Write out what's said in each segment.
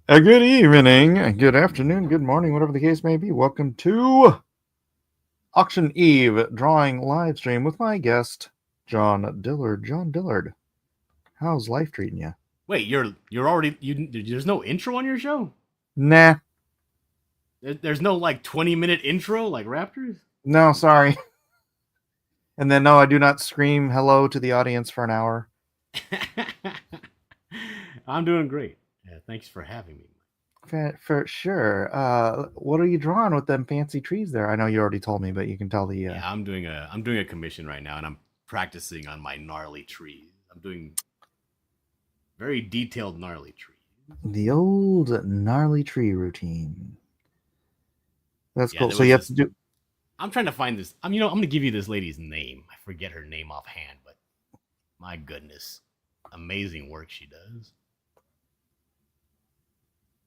A good evening, good afternoon, good morning, whatever the case may be. Welcome to Auction Eve drawing live stream with my guest, John Dillard. John Dillard, how's life treating you? Wait, you're already There's no intro on your show. Nah, There's no like 20-minute intro like Raptors. no, sorry. And then, no, I do not scream hello to the audience for an hour. I'm doing great. Yeah, thanks for having me. For sure. What are you drawing with them fancy trees there? I know you already told me, but you can tell the. Yeah, I'm doing a commission right now, and I'm practicing on my gnarly trees. I'm doing very detailed gnarly trees. The old gnarly tree routine. That's Yeah, cool. there So you was have to this. do. I'm trying to find this. I'm gonna give you this lady's name. I forget her name offhand, but my goodness, amazing work she does.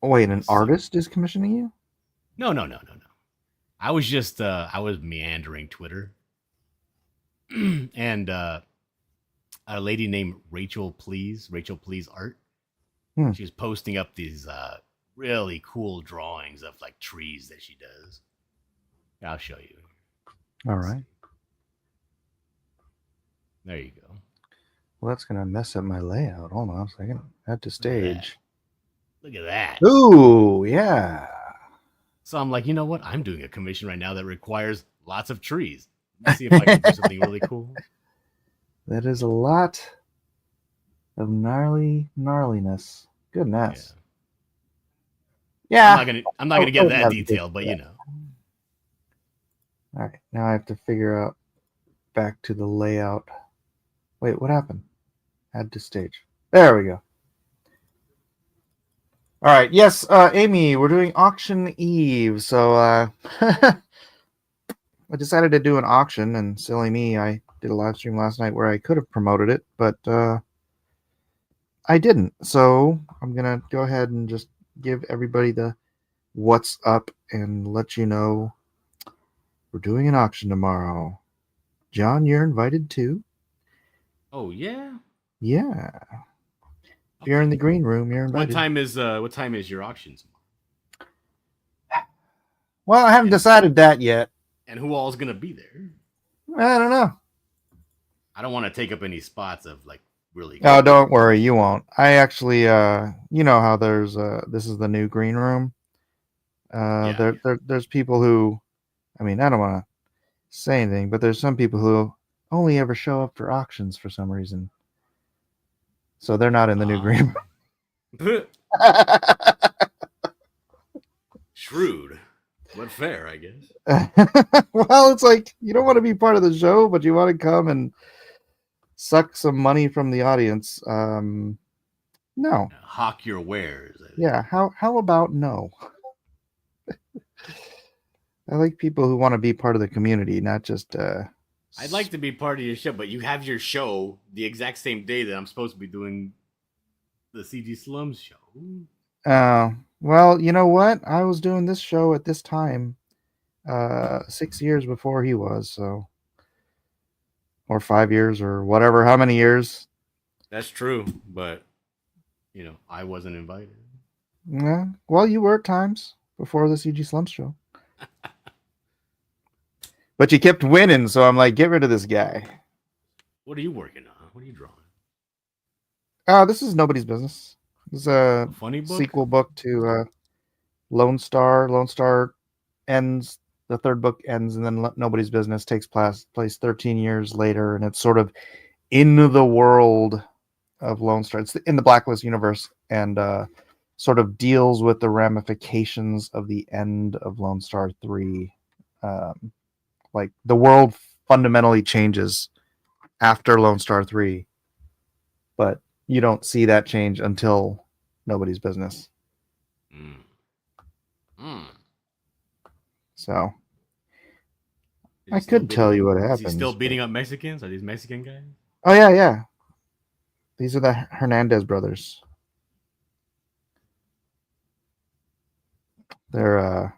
Oh, wait, an So artist is commissioning you? no. I was meandering Twitter, and a lady named Rachel Please Art. Hmm. She was posting up these really cool drawings of like trees that she does. I'll show you. All Let's right. see. There you go. Well, that's going to mess up my layout. Hold on a second. Add to Look at that. stage. Look at that. Ooh, yeah. So I'm like, you know what? I'm doing a commission right now that requires lots of trees. Let me see if I can do something really cool. That is a lot of gnarliness. Yeah. Goodness. I'm Yeah. not gonna I'm not I gonna get wouldn't that have to take detailed, but that. you know. All right. Now I have to figure out back to the layout. Wait, what happened? Add to stage. There we go. All right. Yes, Amy, we're doing Auction Eve. So I decided to do an auction, and silly me, I did a live stream last night where I could have promoted it, but I didn't. So I'm gonna go ahead and just give everybody the what's up and let you know we're doing an auction tomorrow. John, you're invited too. Oh yeah? Yeah. If you're in Okay. the green room, you're invited. What time is your auction tomorrow? Well, I haven't And decided that yet. and who all is gonna be there? I don't know. I don't want to take up any spots of like really Oh, cool don't people. worry, you won't. I actually, you know how there's, this is the new green room. Yeah. There's people who, I mean, I don't want to say anything, but there's some people who only ever show up for auctions for some reason. So they're not in the new green Uh room. Shrewd. But fair, I guess. Well, it's like you don't want to be part of the show, but you want to come and suck some money from the audience. No. Hawk your wares, I think. Yeah, how about no? I like people who want to be part of the community, not just I'd like to be part of your show, but you have your show the exact same day that I'm supposed to be doing the CG Slums show. well, you know what? I was doing this show at this time 6 years before he was, so or 5 years or whatever, how many years. That's true, but I wasn't invited. Yeah, well, you were at times before the CG Slumps show, but you kept winning, so I'm like, get rid of this guy. What are you working on? What are you drawing? This is nobody's business. This is a A funny book? sequel book to Lone Star. Lone Star ends. The third book ends, and then Nobody's Business takes place 13 years later, and it's sort of in the world of Lone Star. It's in the Blacklist universe, and sort of deals with the ramifications of the end of Lone Star 3. Like the world fundamentally changes after Lone Star 3, but you don't see that change until Nobody's Business. Mm. Mm. So I could tell you what Is he still happens. beating up Mexicans? Are these Mexican guys? Oh yeah, yeah. These are the Hernandez brothers. They're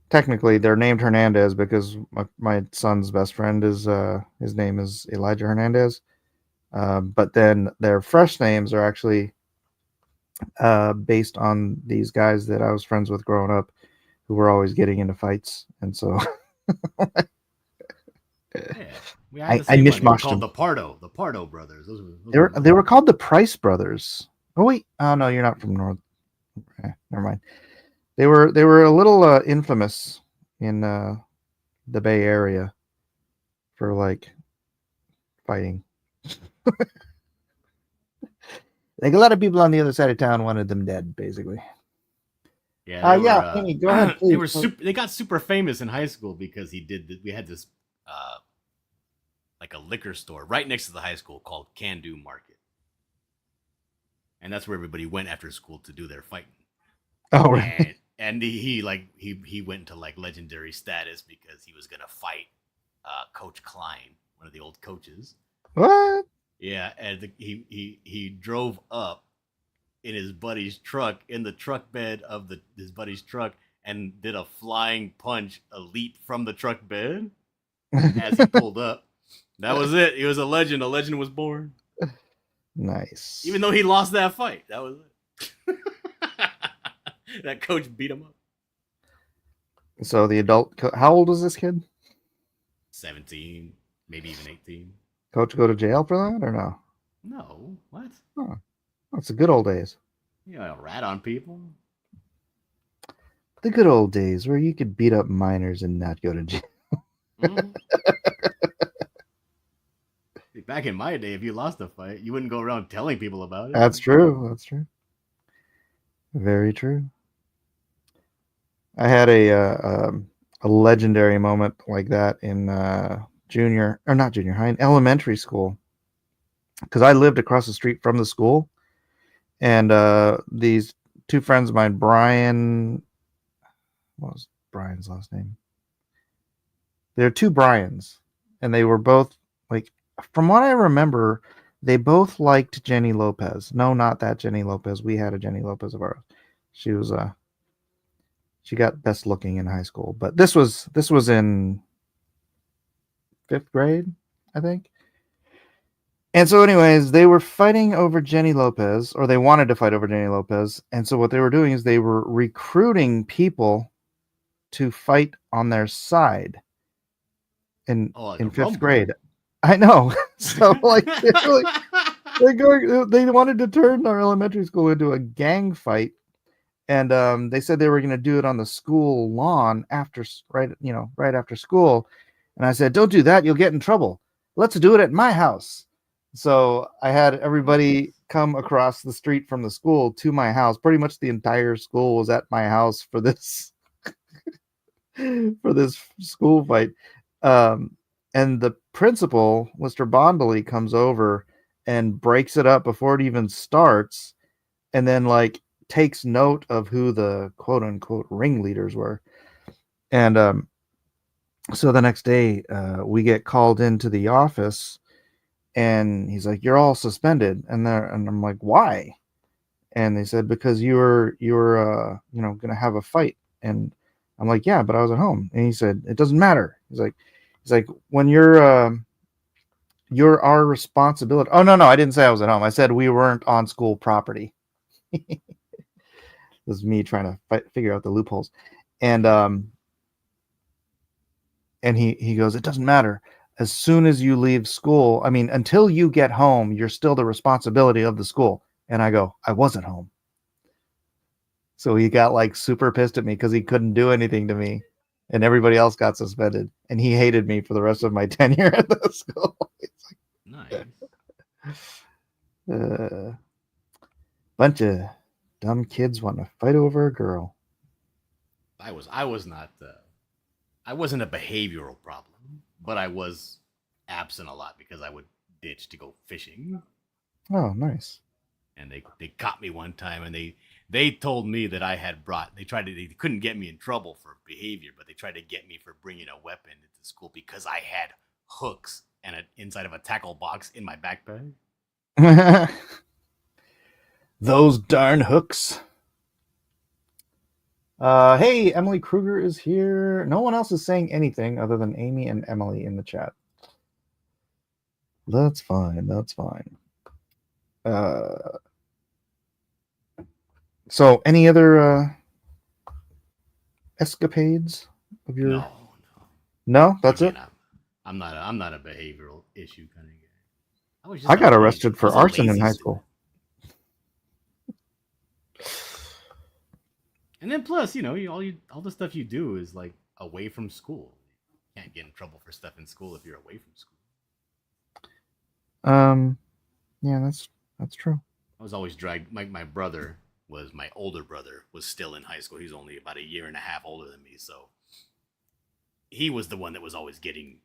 technically they're named Hernandez because my son's best friend is his name is Elijah Hernandez. But then their fresh names are actually based on these guys that I was friends with growing up, who were always getting into fights, and so Yeah, we had I the I same one. They were mishmashed called them. the Pardo brothers. Those They were were my they were called the Price brothers. Oh wait, oh no, you're not from North. Never mind. They were a little infamous in the Bay Area for like fighting. Like a lot of people on the other side of town wanted them dead, basically. Yeah, they Yeah, were Amy, go ahead, they please. were super they got super famous in high school because we had this uh like a liquor store right next to the high school called Can Do Market. And that's where everybody went after school to do their fighting. Oh, really? And he went into like legendary status because he was going to fight Coach Klein, one of the old coaches. What? Yeah, and he drove up in his buddy's truck in the truck bed of his buddy's truck and did a flying punch, a leap from the truck bed as he pulled up. That was it. He was a legend. A legend was born. Nice. Even though he lost that fight, that was it. That coach beat him up. So the adult, how old was this kid? 17, maybe even 18. Coach go to jail for that or no? No, what? Oh, that's the good old days. You know, rat on people. The good old days where you could beat up minors and not go to jail. Mm. Back in my day, if you lost a fight, you wouldn't go around telling people about it. That's true. That's true. Very true. I had a legendary moment like that in junior or not junior high, in elementary school, because I lived across the street from the school, and these two friends of mine, Brian, what was Brian's last name? There are two Brians, and they were both like, from what I remember, they both liked Jenny Lopez. No, not that Jenny Lopez. We had a Jenny Lopez of ours. She was she got best looking in high school, but this was in fifth grade, I think. And so, anyways, they were fighting over Jenny Lopez, or they wanted to fight over Jenny Lopez. And so, what they were doing is they were recruiting people to fight on their side in Oh, like a in fifth rumble. grade. I know. So, like, they wanted to turn our elementary school into a gang fight, and they said they were going to do it on the school lawn after right after school. And I said, don't do that, you'll get in trouble. Let's do it at my house. So I had everybody Nice. come across the street from the school to my house. Pretty much the entire school was at my house for this for this school fight. um, and the principal, Mr. Bondley, comes over and breaks it up before it even starts, and then like takes note of who the quote unquote ringleaders were. And so the next day, we get called into the office, and he's like, "You're all suspended." And I'm like, "Why?" And they said, "Because you were gonna have a fight." And I'm like, "Yeah, but I was at home." And he said, "It doesn't matter." He's like, "When you're our responsibility." Oh, no, no, I didn't say I was at home. I said we weren't on school property. This is me trying to figure out the loopholes. And he goes, "It doesn't matter. As soon as you leave school, I mean, until you get home, you're still the responsibility of the school." And I go, "I wasn't home." So he got like super pissed at me because he couldn't do anything to me, and everybody else got suspended, and he hated me for the rest of my tenure at the school. Nice. uh, Bunch of dumb kids want to fight over a girl. I was not I wasn't a behavioral problem, but I was absent a lot because I would ditch to go fishing. Oh, nice. And they caught me one time, and they told me that I had brought. They couldn't get me in trouble for behavior, but they tried to get me for bringing a weapon into school because I had hooks and inside of a tackle box in my backpack. Those darn hooks. Hey, Emily Kruger is here. No one else is saying anything other than Amy and Emily in the chat. That's fine. That's fine. Uh, So, any other escapades of your? No, no. No, that's it. Again, I'm not a behavioral issue kind of guy. I was I just a got lazy. arrested I for was a arson in lazy high student. school. And then plus, all the stuff you do is like away from school. You can't get in trouble for stuff in school if you're away from school. Um, yeah, that's true. I was always dragged. My brother was my older brother was still in high school. He's only about a year and a half older than me, so he was the one that was always getting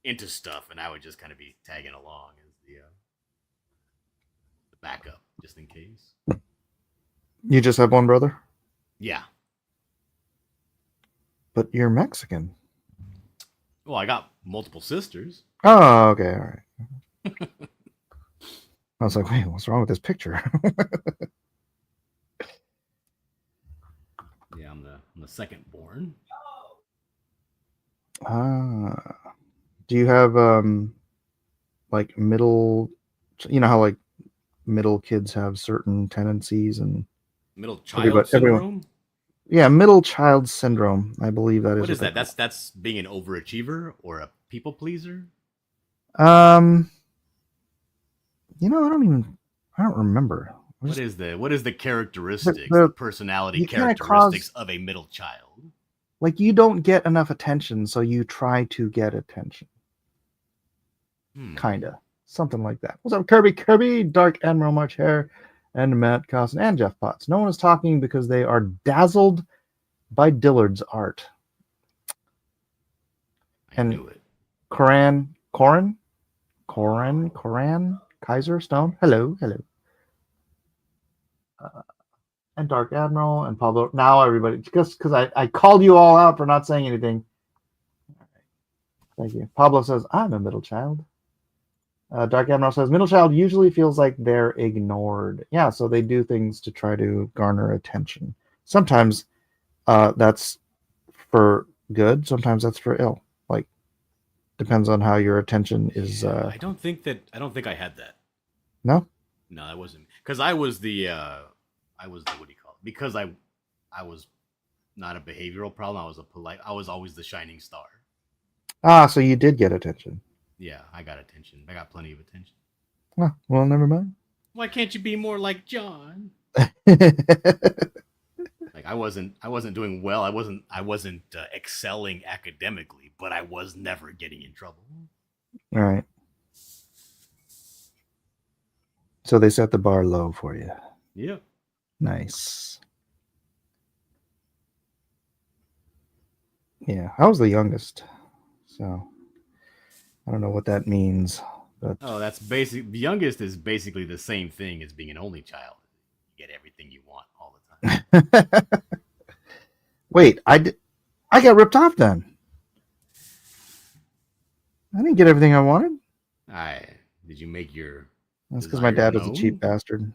into stuff, and I would just kind of be tagging along as the backup just in case. You just have one brother, Yeah. but you're Mexican. Well, I got multiple sisters. Oh, okay, all right. I was like, wait, what's wrong with this picture? Yeah, I'm the second born. Ah, do you have like middle? You know how like middle kids have certain tendencies, and Middle child everyone, syndrome. yeah, middle child syndrome. I believe that is What what is they that? call That's being an overachiever or a people pleaser. it. I don't remember. What is the characteristics, the The personality you kind of characteristics cause of a middle child? like you don't get enough attention, so you try to get attention. Hmm. Kinda. Something like that. What's up, Kirby? Kirby, Dark Admiral March Hare, and Matt Costin, and Jeff Potts. No one is talking because they are dazzled by Dillard's art. I And knew it. Coran, Kaiser Stone. Hello, hello. Uh, and Dark Admiral and Pablo. Now everybody, just because I called you all out for not saying anything. Thank you. Pablo says, I'm a middle child. Dark Admiral says, middle child usually feels like they're ignored. Yeah, so they do things to try to garner attention. Sometimes that's for good. Sometimes that's for ill. Like, depends on how your attention is. Yeah, I don't think I had that. No? No, that wasn't because I was the what do you call it? Because I was not a behavioral problem. I was always the shining star. Ah, so you did get attention. Yeah, I got attention. I got plenty of attention. Well, never mind. Why can't you be more like John? Like I wasn't doing well. I wasn't excelling academically, but I was never getting in trouble. All right. So they set the bar low for you. Yep. Nice. Yeah, I was the youngest. So I don't know what that means, but Oh, that's basic. The youngest is basically the same thing as being an only child. You get everything you want all the time. wait, I got ripped off then. I didn't get everything I wanted. I did you make your That's because my desires dad was a cheap known? bastard.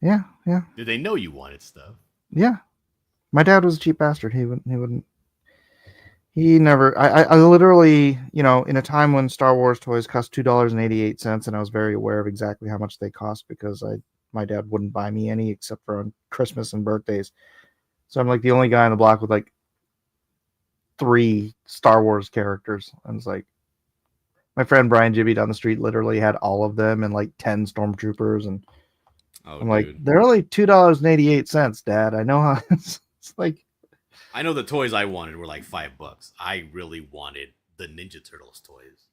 Yeah, yeah, Did they know you wanted stuff? yeah. My dad was a cheap bastard. He wouldn't. He never. I literally, in a time when Star Wars toys cost $2.88, and I was very aware of exactly how much they cost because my dad wouldn't buy me any except for on Christmas and birthdays. So I'm like the only guy on the block with like 3 Star Wars characters. And it's like my friend Brian Jibby down the street literally had all of them and like 10 stormtroopers. And Oh, I'm like, dude. they're only $2.88, Dad. I know how it's like. I know the toys I wanted were like $5. I really wanted the Ninja Turtles toys.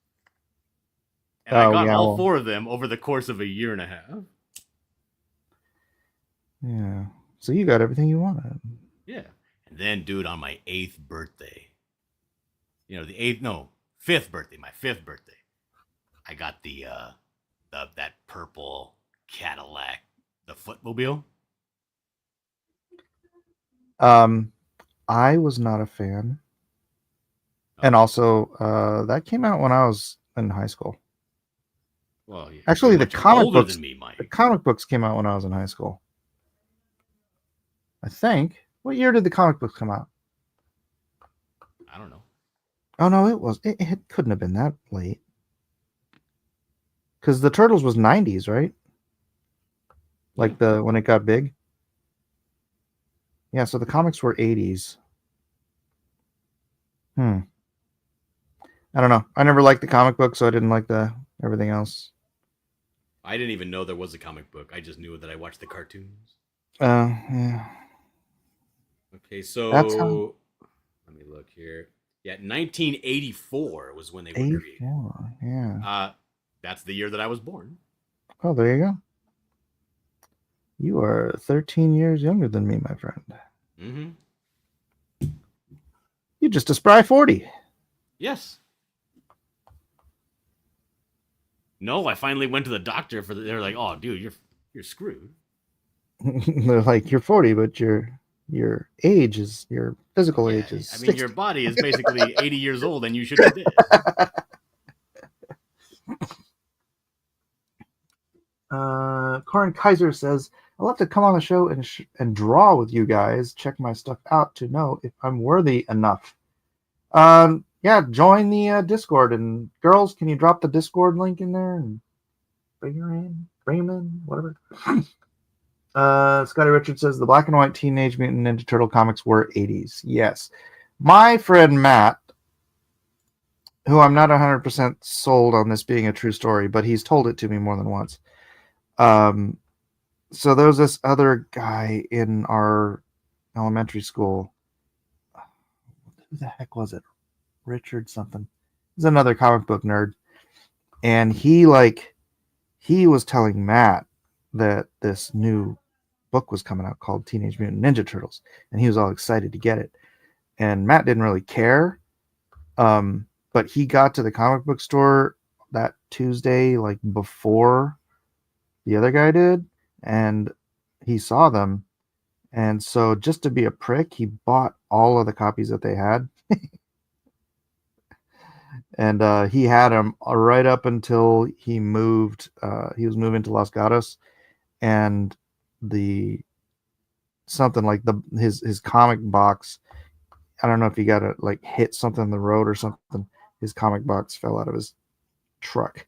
And I Oh got yeah, all well, 4 of them over the course of a year and a half. yeah. So you got everything you wanted. Yeah. And then, dude, on my 8th birthday, the 8th, no, 5th birthday, my 5th birthday, I got that purple Cadillac, the footmobile. Um, I was not a fan, and Oh, also that came out when I was in high school. well, yeah, you're Actually, the much comic older books than me, the Mike. comic books came out when I was in high school. I think. What year did the comic books come out? I don't know. Oh no, it couldn't have been that late. Because the Turtles was 90s, right? Yeah. like the when it got big. Yeah, so the comics were 80s. Hmm. I don't know. I never liked the comic book, so I didn't like the everything else. I didn't even know there was a comic book. I just knew that I watched the cartoons. Yeah. Okay, That's how so let me look here. Yeah, 1984 was when they were created. 84. Yeah. Uh, that's the year that I was born. Oh, there you go. You are 13 years younger than me, my friend. Mm-hmm. You just a spry 40. Yes. No, I finally went to the doctor for they're like, "Oh, dude, you're screwed." They're like, you're 40, but your age is your physical Yeah, age is I mean, your 60. body is basically 80 years old and you should be dead. Corin Kaiser says, I'll have to come on the show and draw with you guys. Check my stuff out to know if I'm worthy enough. Yeah, join the Discord. And girls, can you drop the Discord link in there and bring her in, whatever. Scotty Richard says the black and white Teenage Mutant Ninja Turtle comics were 80s. Yes. My friend Matt, who I'm not 100% sold on this being a true story, but he's told it to me more than once. Um, so there was this other guy in our elementary school. Who the heck was it? Richard something. He's another comic book nerd. And he was telling Matt that this new book was coming out called Teenage Mutant Ninja Turtles. And he was all excited to get it. And Matt didn't really care. But he got to the comic book store that Tuesday, like before the other guy did, and he saw them. And so, just to be a prick, he bought all of the copies that they had, and he had them right up until he moved. He was moving to Los Gatos, and the something like his comic box. I don't know if he got to like hit something on the road or something. His comic box fell out of his truck.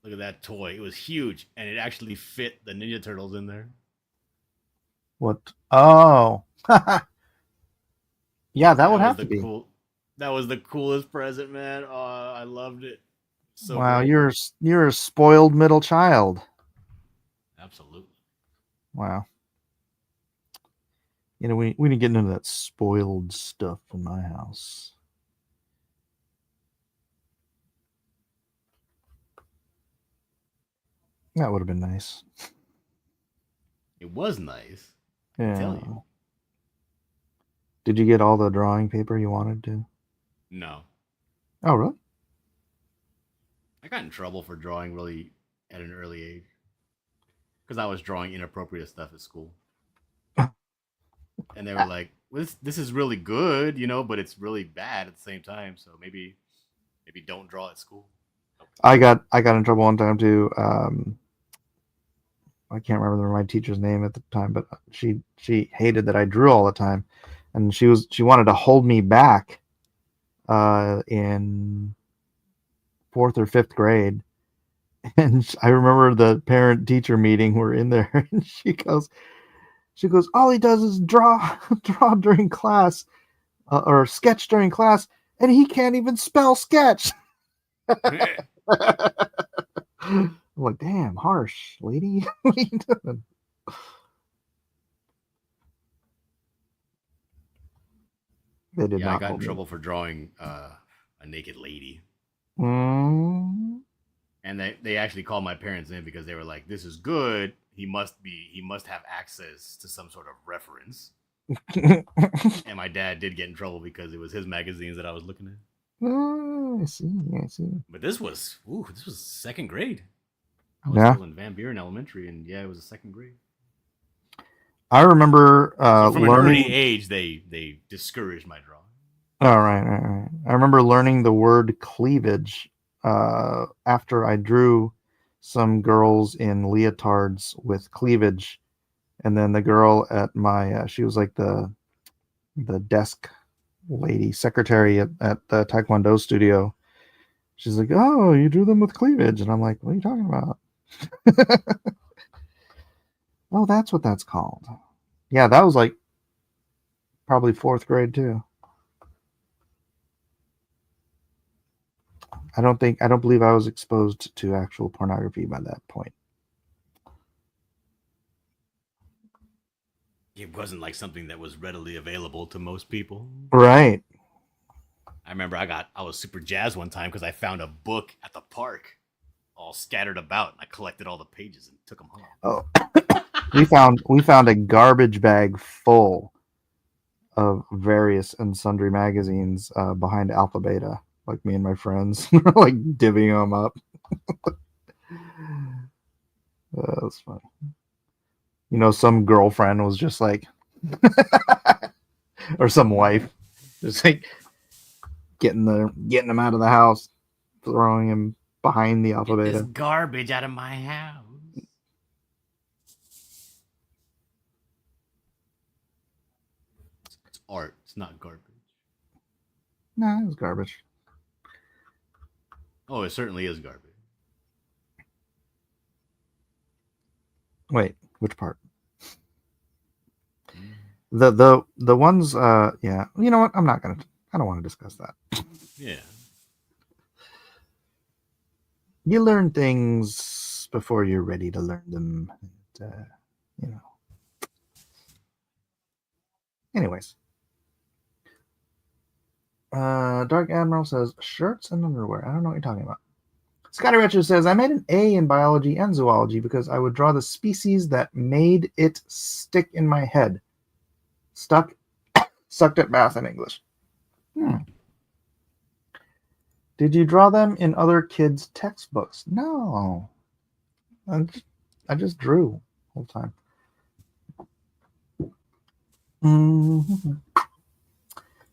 Look at that toy. It was huge and it actually fit the Ninja Turtles in there. What? Oh, yeah, that That would was have the to be. cool that was the coolest present, man. Oh, I loved it. So Wow, great. you're a spoiled middle child. Absolutely. Wow. We need to get into that spoiled stuff in my house. That would have been nice. It was nice. Let me tell you. Yeah. Did you get all the drawing paper you wanted to? No. Oh, really? I got in trouble for drawing really at an early age because I was drawing inappropriate stuff at school. And they were like, well, this is really good, but it's really bad at the same time. So maybe don't draw at school. Nope. I got in trouble one time too. I can't remember my teacher's name at the time, but she hated that I drew all the time, and she wanted to hold me back in fourth or fifth grade. And I remember the parent teacher meeting. We're in there, and she goes, all he does is draw draw during class, or sketch during class, and he can't even spell sketch. I'm like, damn, harsh, lady. What are you doing? They did Yeah, I not got in hold me. trouble for drawing a naked lady. Mm. And they actually called my parents in because they were like, "This is good. He must have access to some sort of reference." And my dad did get in trouble because it was his magazines that I was looking at. Oh, I see. I see. But this was second grade. I was Yeah, still in Van Buren Elementary, and yeah, it was a second grade. I remember So from an early learning. age, they discouraged my drawing. Oh, right. I remember learning the word cleavage after I drew some girls in leotards with cleavage, and then the girl at my she was like the desk lady secretary at the Taekwondo studio. She's like, "Oh, you drew them with cleavage," and I'm like, "What are you talking about?" Oh, that's what that's called. Yeah, that was like probably fourth grade too. I don't believe I was exposed to actual pornography by that point. It wasn't like something that was readily available to most people. Right. I remember I was super jazzed one time because I found a book at the park all scattered about, and I collected all the pages and took them home. Oh, we found a garbage bag full of various and sundry magazines behind Alpha Beta. Like me and my friends, like divvying them up. That's funny. You know, some girlfriend was just like, or some wife, just like getting them out of the house, throwing him behind the Alpha Get this Beta. garbage out of my house. It's art. It's not garbage. Nah, it was garbage. Oh, it certainly is garbage. Wait, which part? Mm. The ones yeah. You know what? I don't want to discuss that. Yeah. You learn things before you're ready to learn them. And, you know. Anyways, Dark Admiral says shirts and underwear. I don't know what you're talking about. Scotty Retcher says I made an A in biology and zoology because I would draw the species that made it stick in my head. Sucked at math and English. Hmm. Did you draw them in other kids' textbooks? No. I just drew the whole time. Mm-hmm.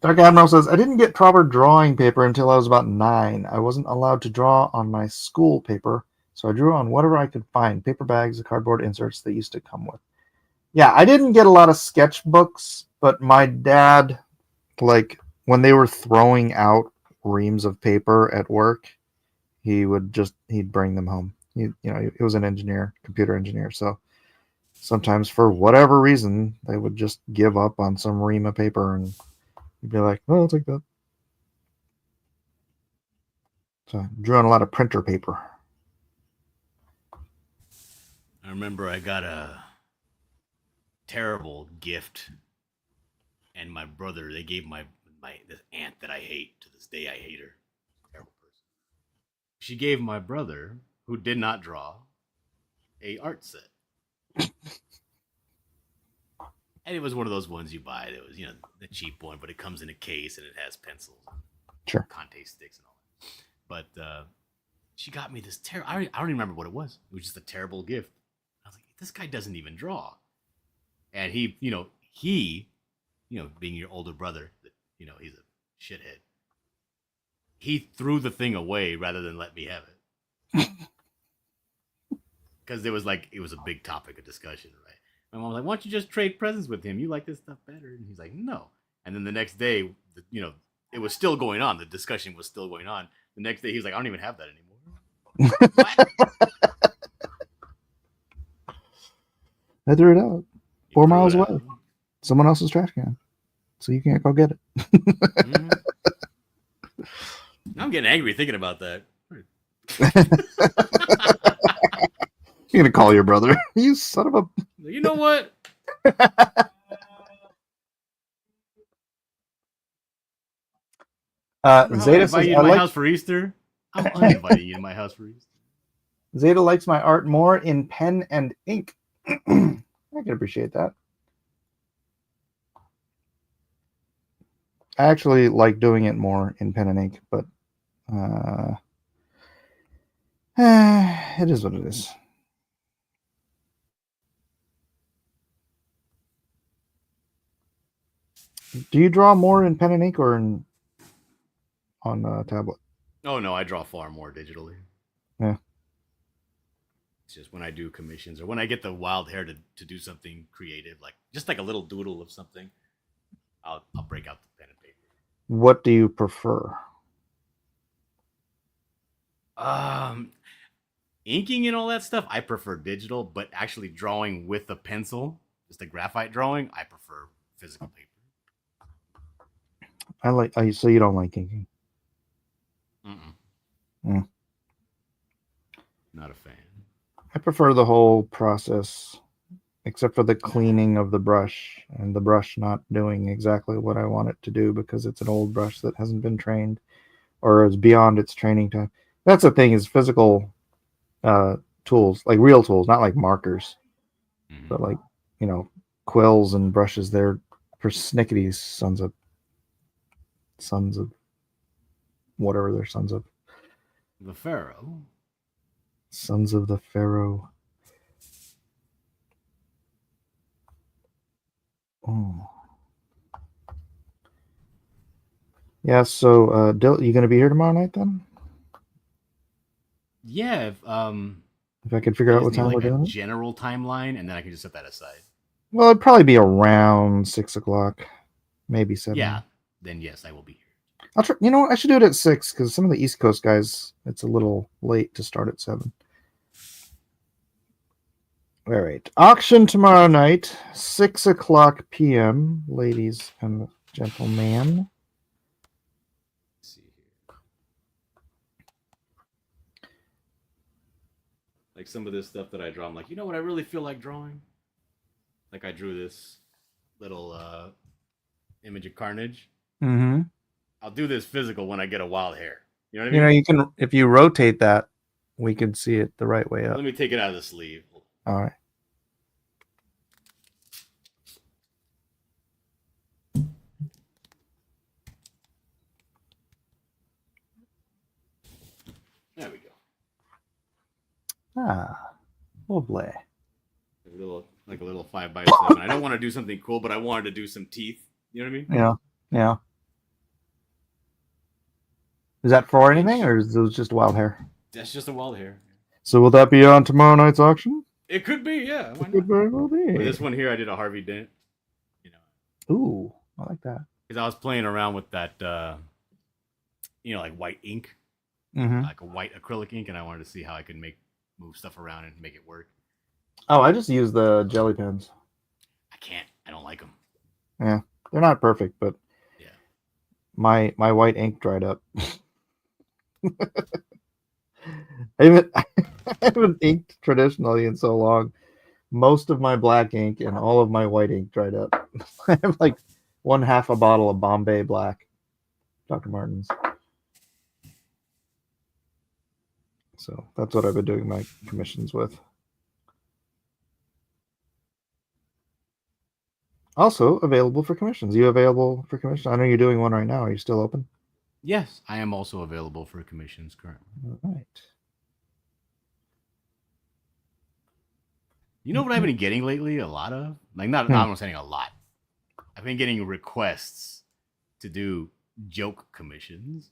Dark Admiral says, I didn't get proper drawing paper until I was about 9. I wasn't allowed to draw on my school paper, so I drew on whatever I could find, paper bags, the cardboard inserts they used to come with. Yeah, I didn't get a lot of sketchbooks, but my dad, like, when they were throwing out reams of paper at work, he'd bring them home. He was an engineer, computer engineer, so sometimes for whatever reason, they would just give up on some ream of paper and you'd be like, "Oh, I'll take that." So, drew on a lot of printer paper. I remember I got a terrible gift, and my brother they gave my this aunt that I hate to this day. I hate her. Terrible person. She gave my brother, who did not draw, a art set, and it was one of those ones you buy. It was the cheap one, but it comes in a case and it has pencils, and Sure. Conte sticks, and all that. But she got me this terrible. I don't even remember what it was. It was just a terrible gift. I was like, this guy doesn't even draw, and he, being your older brother, he's a shithead. He threw the thing away rather than let me have it because it was a big topic of discussion, right? My mom was like, "Why don't you just trade presents with him? You like this stuff better." And he's like, "No." And then the next day, it was still going on. The discussion was still going on. The next day, he was like, "I don't even have that anymore." What? I threw it out He 4 miles threw it away. out. Someone else's trash can. So you can't go get it. Mm-hmm. I'm getting angry thinking about that. You're gonna call your brother. You son of a. You know what? Remember how I Zeta says invited you I to my like. house for Easter? I'm uninviting you to my house for Easter. Zeta likes my art more in pen and ink. I can appreciate that. I actually like doing it more in pen and ink, but uh, it is what it is. Do you draw more in pen and ink or on a tablet? Oh no, I draw far more digitally. Yeah. It's just when I do commissions or when I get the wild hair to do something creative, like just like a little doodle of something, I'll break out the pen and paper. What do you prefer? Um, inking and all that stuff, I prefer digital, but actually drawing with a pencil, just a graphite drawing, I prefer physical paper. So you don't like inking. Mm-mm, Mm. not a fan. I prefer the whole process, except for the cleaning of the brush and the brush not doing exactly what I want it to do because it's an old brush that hasn't been trained or is beyond its training time. That's the thing is physical uh, tools, like real tools, not like markers, Mm-hmm. but like, you know, quills and brushes. They're persnickety sons of whatever they're The Pharaoh. sons of the Pharaoh. Oh. Yeah, so Dill, you gonna be here tomorrow night then? Yeah, If I could figure I out just what need time we're like a doing it. general timeline, and then I can just set that aside. Well, it'd probably be around 6 o'clock, maybe Yeah, 7. then yes, I will be here. I'll try. You know what? I should do it at 6 because some of the East Coast guys, it's a little late to start at 7. All right. Auction tomorrow night, 6 o'clock p.m., ladies and gentlemen. Let's see here. Like some of this stuff that I draw, I'm like, you know what I really feel like drawing? Like I drew this little image of Carnage. Mm-hmm. I'll do this physical when I get a wild hair. You know what I You know, mean? you can if you rotate that, we can see it the right way up. Let me take it out of the sleeve. All right. There we go. Ah, lovely. Like a little 5x7. I don't want to do something cool, but I wanted to do some teeth. You know what I mean? Yeah, yeah. Is that for anything, Inch. or is those just wild hair? That's just a wild hair. So will that be on tomorrow night's auction? It could be, yeah. Why It could not? very well With be. this one here, I did a Harvey Dent. You know, Ooh, I like that. because I was playing around with that, like white ink, Mm-hmm. like a white acrylic ink, and I wanted to see how I could move stuff around and make it work. Oh, I just use the jelly pens. I can't. I don't like them. Yeah, they're not perfect, but Yeah. my white ink dried up. I haven't, I haven't inked traditionally in so long. Most of my black ink and all of my white ink dried up. I have like one half a bottle of Bombay Black, Dr. Martens. So that's what I've been doing my commissions with. Also available for commissions. You available for commissions? I know you're doing one right now. Are you still open? Yes, I am also available for commissions currently. All right. You know what I've been getting lately? A lot of not I'm saying a lot. I've been getting requests to do joke commissions.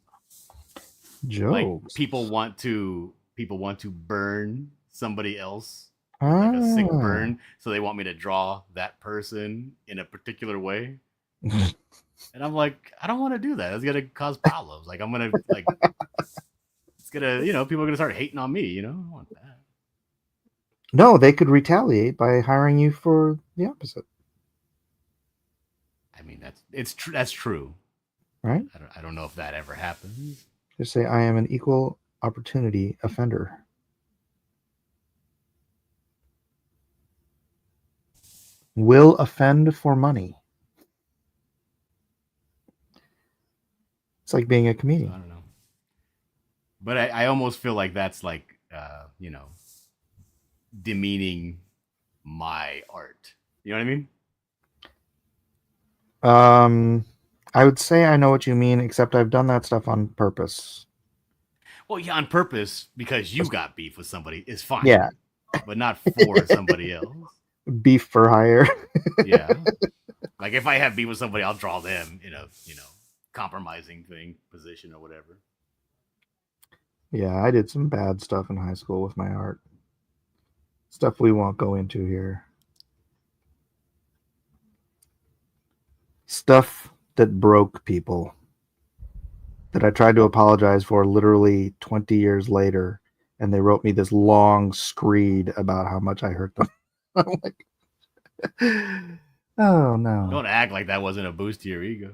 Jokes. Like people want to burn somebody else, like a sick burn, so they want me to draw that person in a particular way. And I'm like, I don't want to do that. It's gonna cause problems. Like I'm gonna like it's gonna people are gonna start hating on me. I don't want that. No, they could retaliate by hiring you for the opposite. I mean that's true. Right? I don't know if that ever happens. Just say I am an equal opportunity offender. Will offend for money. It's like being a comedian. So I don't know. But I almost feel like that's like demeaning my art. You know what I mean? I would say I know what you mean, except I've done that stuff on purpose. Well, yeah, on purpose because you got beef with somebody is fine. Yeah. But not for somebody else. Beef for hire. Yeah. Like if I have beef with somebody, I'll draw them in a, compromising position or whatever. Yeah, I did some bad stuff in high school with my art. Stuff we won't go into here. Stuff that broke people that I tried to apologize for literally 20 years later and they wrote me this long screed about how much I hurt them. I'm like, oh no. Don't act like that wasn't a boost to your ego.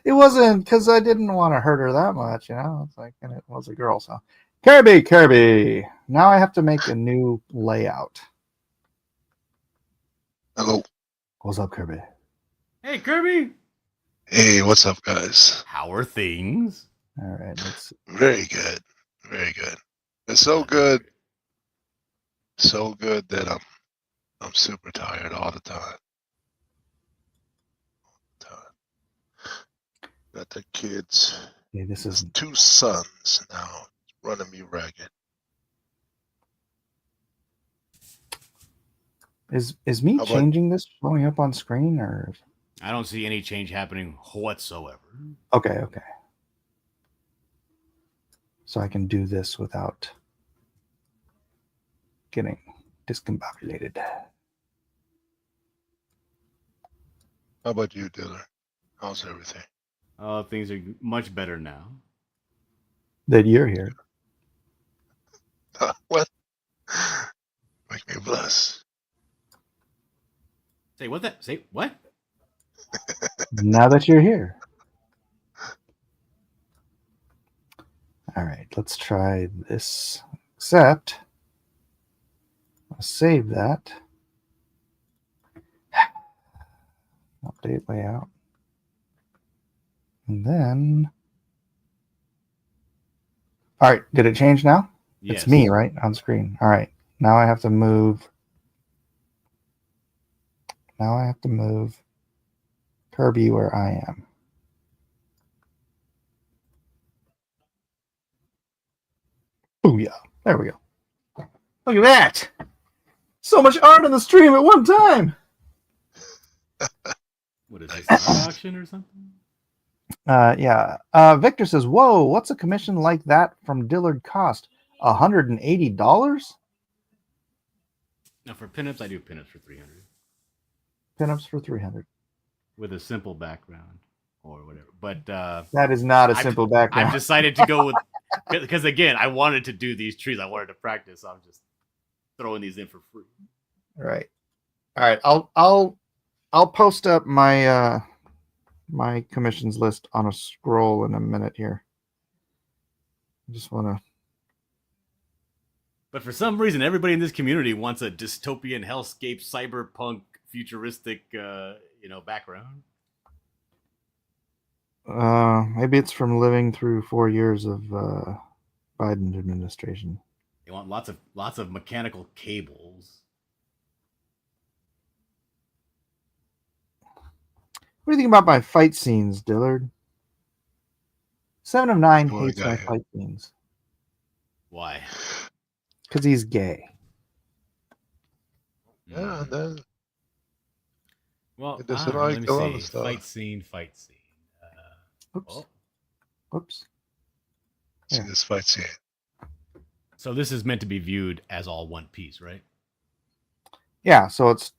It wasn't because I didn't want to hurt her that much, you know. It's like, and it was a girl, so Kirby. Now I have to make a new layout. Hello. What's up, Kirby? Hey, Kirby. Hey, what's up, guys? How are things? All right, let's. Very good. Very good. It's so good. So good that I'm super tired all the time. Got the kids. Okay, this is 2 sons now running me ragged. Is me How about- changing this showing up on screen or? I don't see any change happening whatsoever. Okay. So I can do this without getting discombobulated. How about you, Diller? How's everything? Things are much better now. That you're here. What? Make me bless. Say what? That say what? Now that you're here. All right, let's try this. Except, I'll save that. Update layout. And then, all right, did it change now? Yes. It's me, right, on screen. All right, now I have to move. Now I have to move Kirby where I am. Oh yeah, there we go. Look at that! So much art on the stream at one time. What is this? An auction or something? Yeah. Victor says, "Whoa, what's a commission like that from Dillard cost? $180? Now for pinups, I do pinups for 300 Pinups for 300. with a simple background or whatever. But That is not a simple background. I've decided to go with because again, I wanted to do these trees. I wanted to practice. So I'm just throwing these in for free. Right. All right. I'll post up my my commissions list on a scroll in a minute here. I just want to. But for some reason, everybody in this community wants a dystopian hellscape, cyberpunk, futuristic, background. Maybe it's from living through 4 years of Biden administration. They want lots of mechanical cables. What do you think about my fight scenes, Dillard? 7 of 9 Boy, hates my guy. fight scenes Why? because he's gay. Yeah, then Well, It doesn't I don't know, like let me a lot of see. stuff. Fight scene. Oops. Oh, Oops. see Yeah. this fight scene. so this is meant to be viewed as all one piece, right? Yeah, so it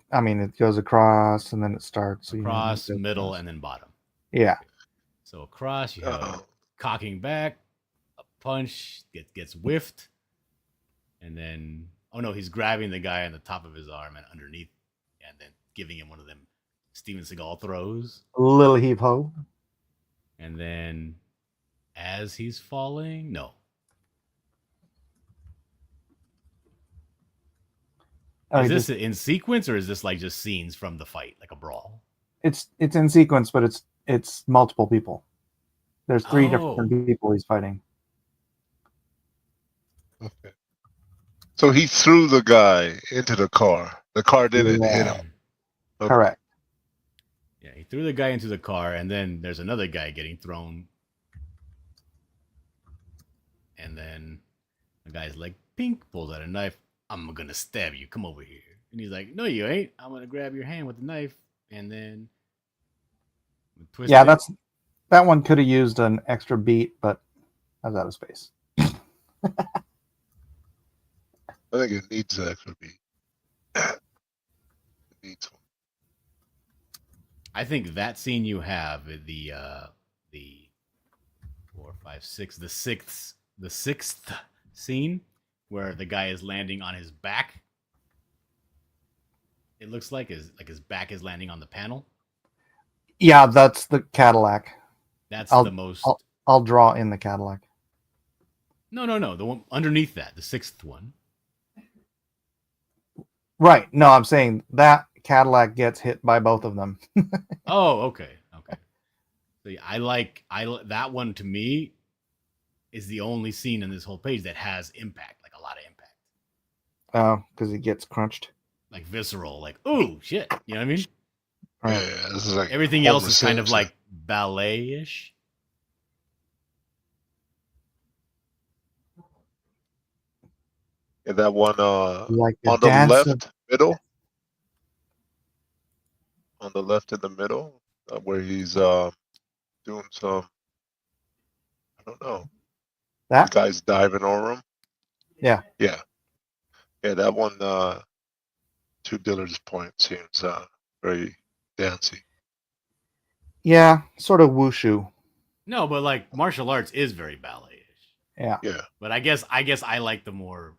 goes across and then it starts. So Across, it goes middle, across. and then bottom. Yeah. So across, you have Oh, cocking back, a punch gets whiffed, and then he's grabbing the guy on the top of his arm and underneath, and then giving him one of them Steven Seagal throws, Little heap ho. and then as he's falling, no, Oh, is this in sequence or is this like just scenes from the fight, like a brawl? it's in sequence, but it's multiple people. There's 3 Oh. different people he's fighting. okay. So he threw the guy into the car. The car didn't hit him. Okay. Correct. Yeah, he threw the guy into the car, and then there's another guy getting thrown, and then the guy's like, "Pink," pulls out a knife. I'm gonna stab you. Come over here. And he's like, "No, you ain't. I'm gonna grab your hand with the knife, and then twist Yeah, it." that one could have used an extra beat, but I was out of space. I think it needs an extra beat. It needs one. I think that scene you have, the 4, 5, 6, the sixth the sixth scene where the guy is landing on his back. It looks like his back is landing on the panel. Yeah, that's the Cadillac. That's I'll the most. I'll draw in the Cadillac. No. The one underneath that, the sixth one. Right. No, I'm saying that Cadillac gets hit by both of them. Oh, okay. So yeah, I like that one. To me, is the only scene in this whole page that has impact, like a lot of impact, Oh, because he gets crunched. like visceral, like ooh shit. You know what I mean? Right. Yeah, this is like Everything Homer else is kind of Simpson. like ballet-ish. Yeah, that one Like a on the dance of left middle. On the left in the middle, where he's doing some, I don't know. The that. guy's diving over him. Yeah. Yeah, that one. To Dillard's point, seems very dancey. Yeah, sort of wushu. No, but like martial arts is very ballet-ish. Yeah. Yeah, But I guess I like the more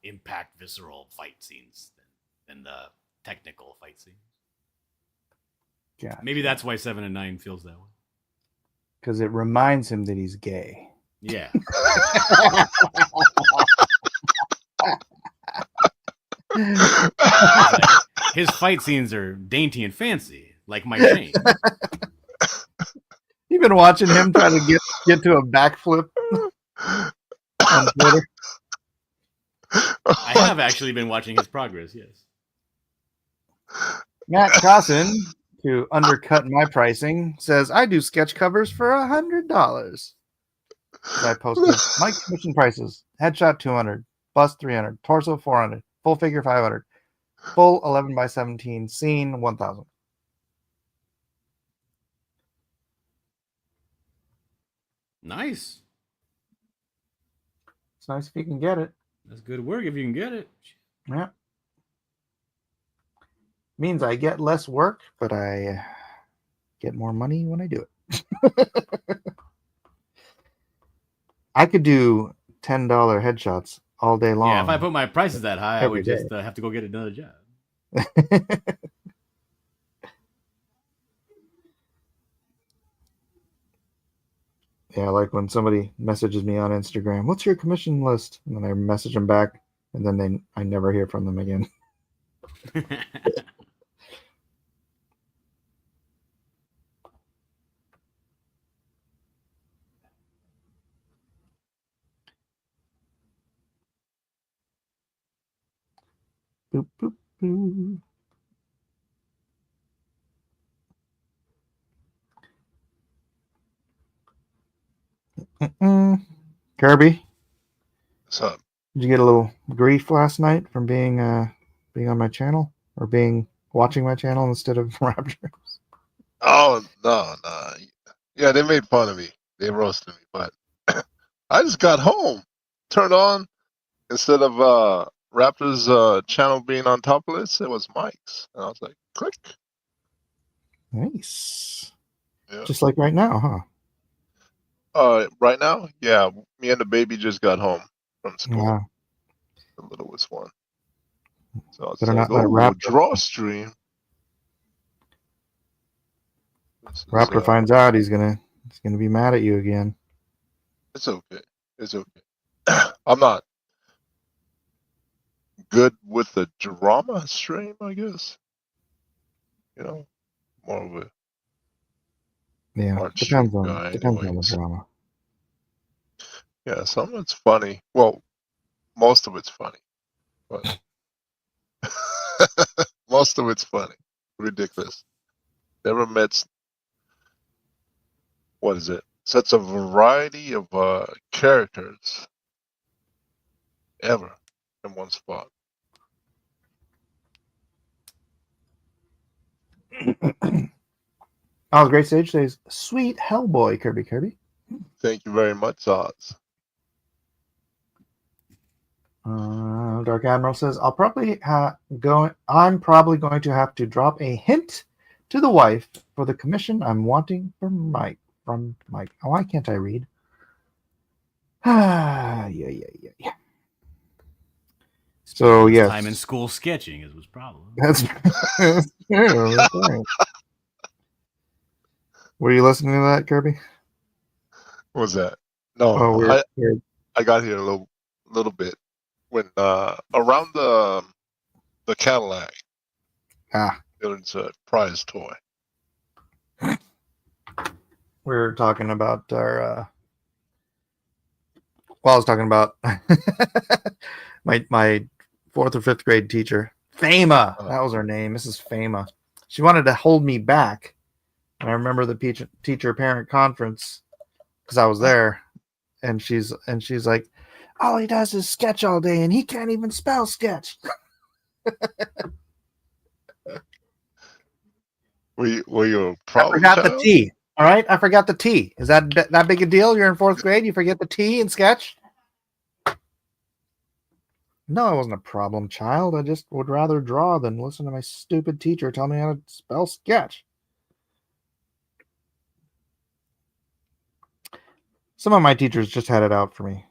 impact, visceral fight scenes than the technical fight scenes. Yeah. Maybe that's why 7 and 9 feels that way. Because it reminds him that he's gay. Yeah. Like, his fight scenes are dainty and fancy, like my Shane. You've been watching him try to get to a backflip on Twitter. I have actually been watching his progress, yes. Matt Cossin, to undercut my pricing, says I do sketch covers for $100. I posted my commission prices: headshot 200, bust 300, torso 400, full figure 500, full 11 by 17 scene 1,000. Nice. It's nice if you can get it. That's good work if you can get it. Yeah. Means I get less work, but I get more money when I do it. I could do $10 headshots all day long. Yeah, if I put my prices that high, I Every would just have to go get another job. Yeah, like when somebody messages me on Instagram, "What's your commission list?" And then I message them back, and then I never hear from them again. Boop, boop, boop. Kirby, what's up? did you get a little grief last night from being on my channel or watching my channel instead of Rapture? Oh no. Yeah, they made fun of me. They roasted me, but I just got home, turned on, instead of Raptor's channel being on top of this, it was Mike's, and I was like, click. Nice. Yeah. Just like right now, huh? Right now, yeah, me and the baby just got home from school. Yeah. The littlest one. So I was Better like, not let oh, Raptor draw stream. Raptor finds out he's gonna be mad at you again. It's okay. It's okay. I'm not good with the drama stream, I guess. You know, more of a Yeah, art depends stream on guy, the anyways. drama. Yeah, some of it's funny. Well, most of it's funny, but most of it's funny. Ridiculous. Never met. What is it? Such a variety of characters ever in one spot. Oh, Great Sage says, "Sweet Hellboy, Kirby." Thank you very much, Oz. Dark Admiral says, I'm probably going to have to drop a hint to the wife for the commission I'm wanting from Mike. Oh, why can't I read? Yeah. Spending So his time in yes, school sketching is his problem. that's that's true. That's right. Were you listening to that, Kirby? What was that? No, Oh, I got here a little bit when around the Cadillac. ah, It's a prize toy. we're talking about our. Well, I was talking about my fourth or fifth grade teacher, Fama. Uh, That was her name, Mrs. Fama. She wanted to hold me back, and I remember the teacher parent conference because I was there, and she's like, all he does is sketch all day, and he can't even spell sketch. were you a I problem forgot the child? T. All right, I forgot the T. Is that big a deal? You're in fourth grade, you forget the T in sketch? No, I wasn't a problem child. I just would rather draw than listen to my stupid teacher tell me how to spell sketch. Some of my teachers just had it out for me.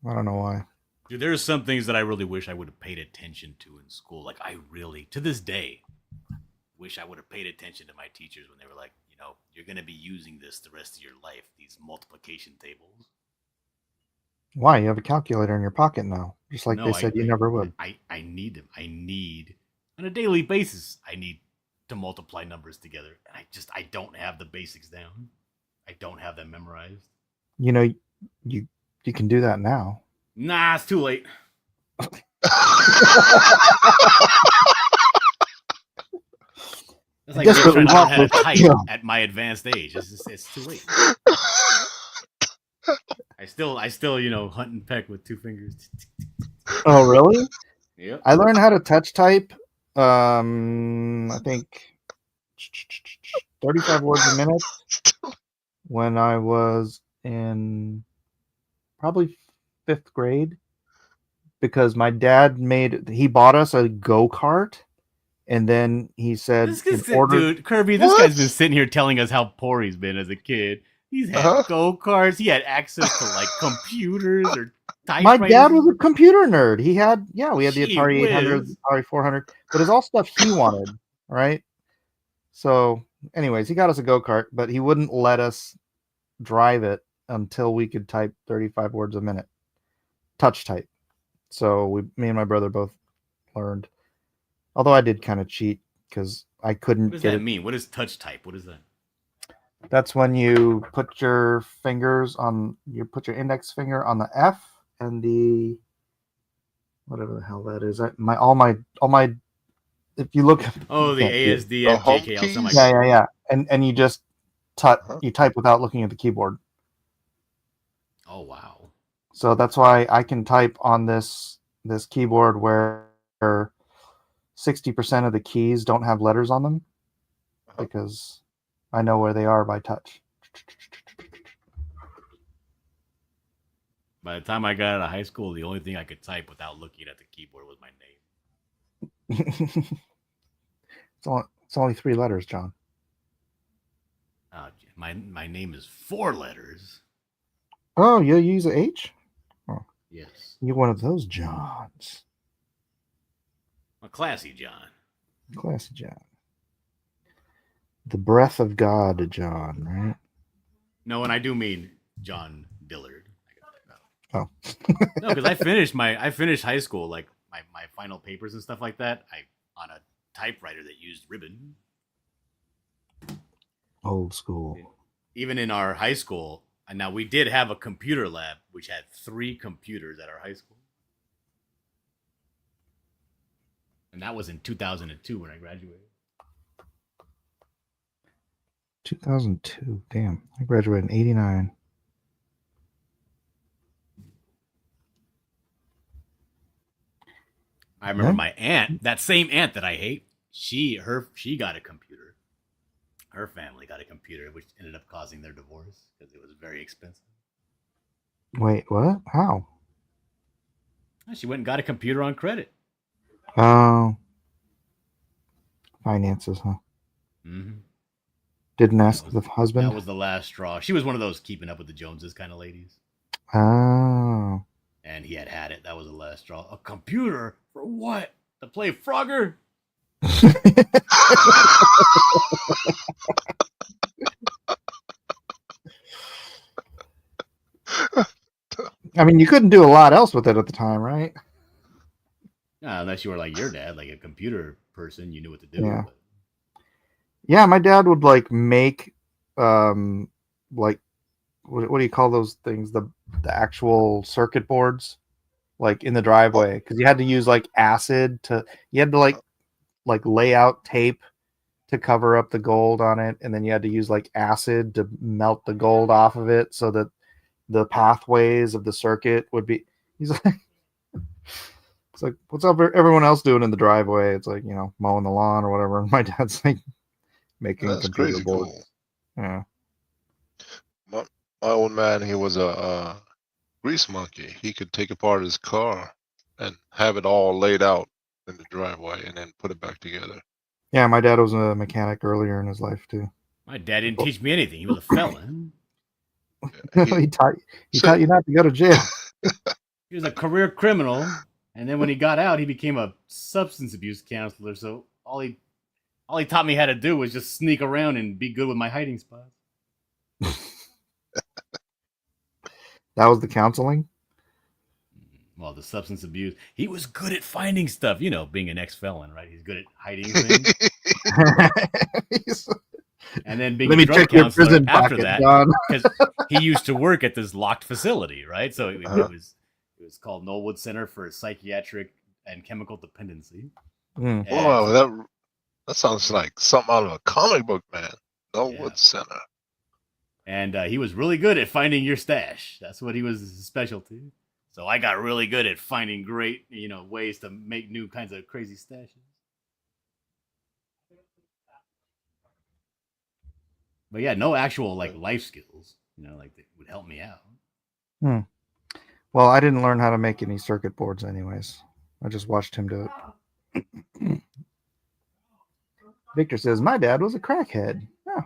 I don't know why. Dude, there's some things that I really wish I would have paid attention to in school. Like, I really, to this day, wish I would have paid attention to my teachers when they were like, you're going to be using this the rest of your life, these multiplication tables. Why? You have a calculator in your pocket now, just like No, they said you never would. I need them. I need, on a daily basis, I need to multiply numbers together. And I don't have the basics down. I don't have them memorized. You know, you can do that now. Nah, it's too late. It's like me trying to learn how to type at my advanced age. It's too late. I still, hunt and peck with two fingers. Oh, really? Yep. I learned how to touch type. I think 35 words a minute when I was in probably fifth grade because my dad he bought us a go-kart, and then he said Dude, Kirby, this guy's been sitting here telling us how poor he's been as a kid. He's had go-karts. He had access to like computers or typewriters. My dad was a computer nerd. We had the Atari 800, Atari 400, but it's all stuff he wanted, right? So, anyways, he got us a go-kart, but he wouldn't let us drive it until we could type 35 words a minute, touch type. So me and my brother both learned. Although I did kind of cheat because I couldn't What does that mean? What is touch type? What is that? That's when you put your index finger on the F and the whatever the hell that is. All my if you look. Oh, the ASDF JKL. Yeah. And you just you type without looking at the keyboard. Oh wow. So that's why I can type on this keyboard where 60% of the keys don't have letters on them because I know where they are by touch. By the time I got out of high school, the only thing I could type without looking at the keyboard was my name. It's only 3 letters, John. My name is 4 letters. Oh, you use an H? Oh. Yes. You're one of those Johns. A classy John. Classy John. The breath of God, John, right? No, and I do mean John Dillard. Oh. No, because I finished high school, like my final papers and stuff like that, on a typewriter that used ribbon. Old school. Even in our high school, and now we did have a computer lab, which had 3 computers at our high school. And that was in 2002 when I graduated. 2002. Damn. I graduated in 89. I remember my aunt, that same aunt that I hate, she got a computer. Her family got a computer, which ended up causing their divorce because it was very expensive. Wait, what? How? She went and got a computer on credit. Oh. Finances, huh? Mm-hmm. Didn't ask the husband? That was the last straw. She was one of those keeping up with the Joneses kind of ladies. Oh. And he had it. That was the last straw. A computer for what? To play Frogger? I mean, you couldn't do a lot else with it at the time, right? Unless you were like your dad, like a computer person, you knew what to do. Yeah. But Yeah, my dad would like make like what do you call those things? The actual circuit boards like in the driveway because you had to use like acid to you had to like lay out tape to cover up the gold on it, and then you had to use like acid to melt the gold off of it so that the pathways of the circuit would be. He's like, it's like, what's up everyone else doing in the driveway? It's like, mowing the lawn or whatever. And my dad's like making That's computer crazy boards. cool. Yeah. My old man, he was a grease monkey. He could take apart his car and have it all laid out in the driveway and then put it back together. Yeah, my dad was a mechanic earlier in his life too. my dad didn't teach me anything. He was a felon. he taught you not to go to jail. He was a career criminal, and then when he got out, he became a substance abuse counselor. So all he taught me how to do was just sneak around and be good with my hiding spots. That was the counseling. Well, the substance abuse. He was good at finding stuff. Being an ex-felon, right? He's good at hiding things. And then being a drug counselor after that, because he used to work at this locked facility, right? So it was called Knollwood Center for Psychiatric and Chemical Dependency. Mm. Wow, that sounds like something out of a comic book, man. Knollwood Center. And he was really good at finding your stash. That's what he was his specialty. So I got really good at finding great, ways to make new kinds of crazy stashes. But yeah, no actual like life skills, like that would help me out. Well, I didn't learn how to make any circuit boards anyways. I just watched him do it. Victor says, my dad was a crackhead. Yeah.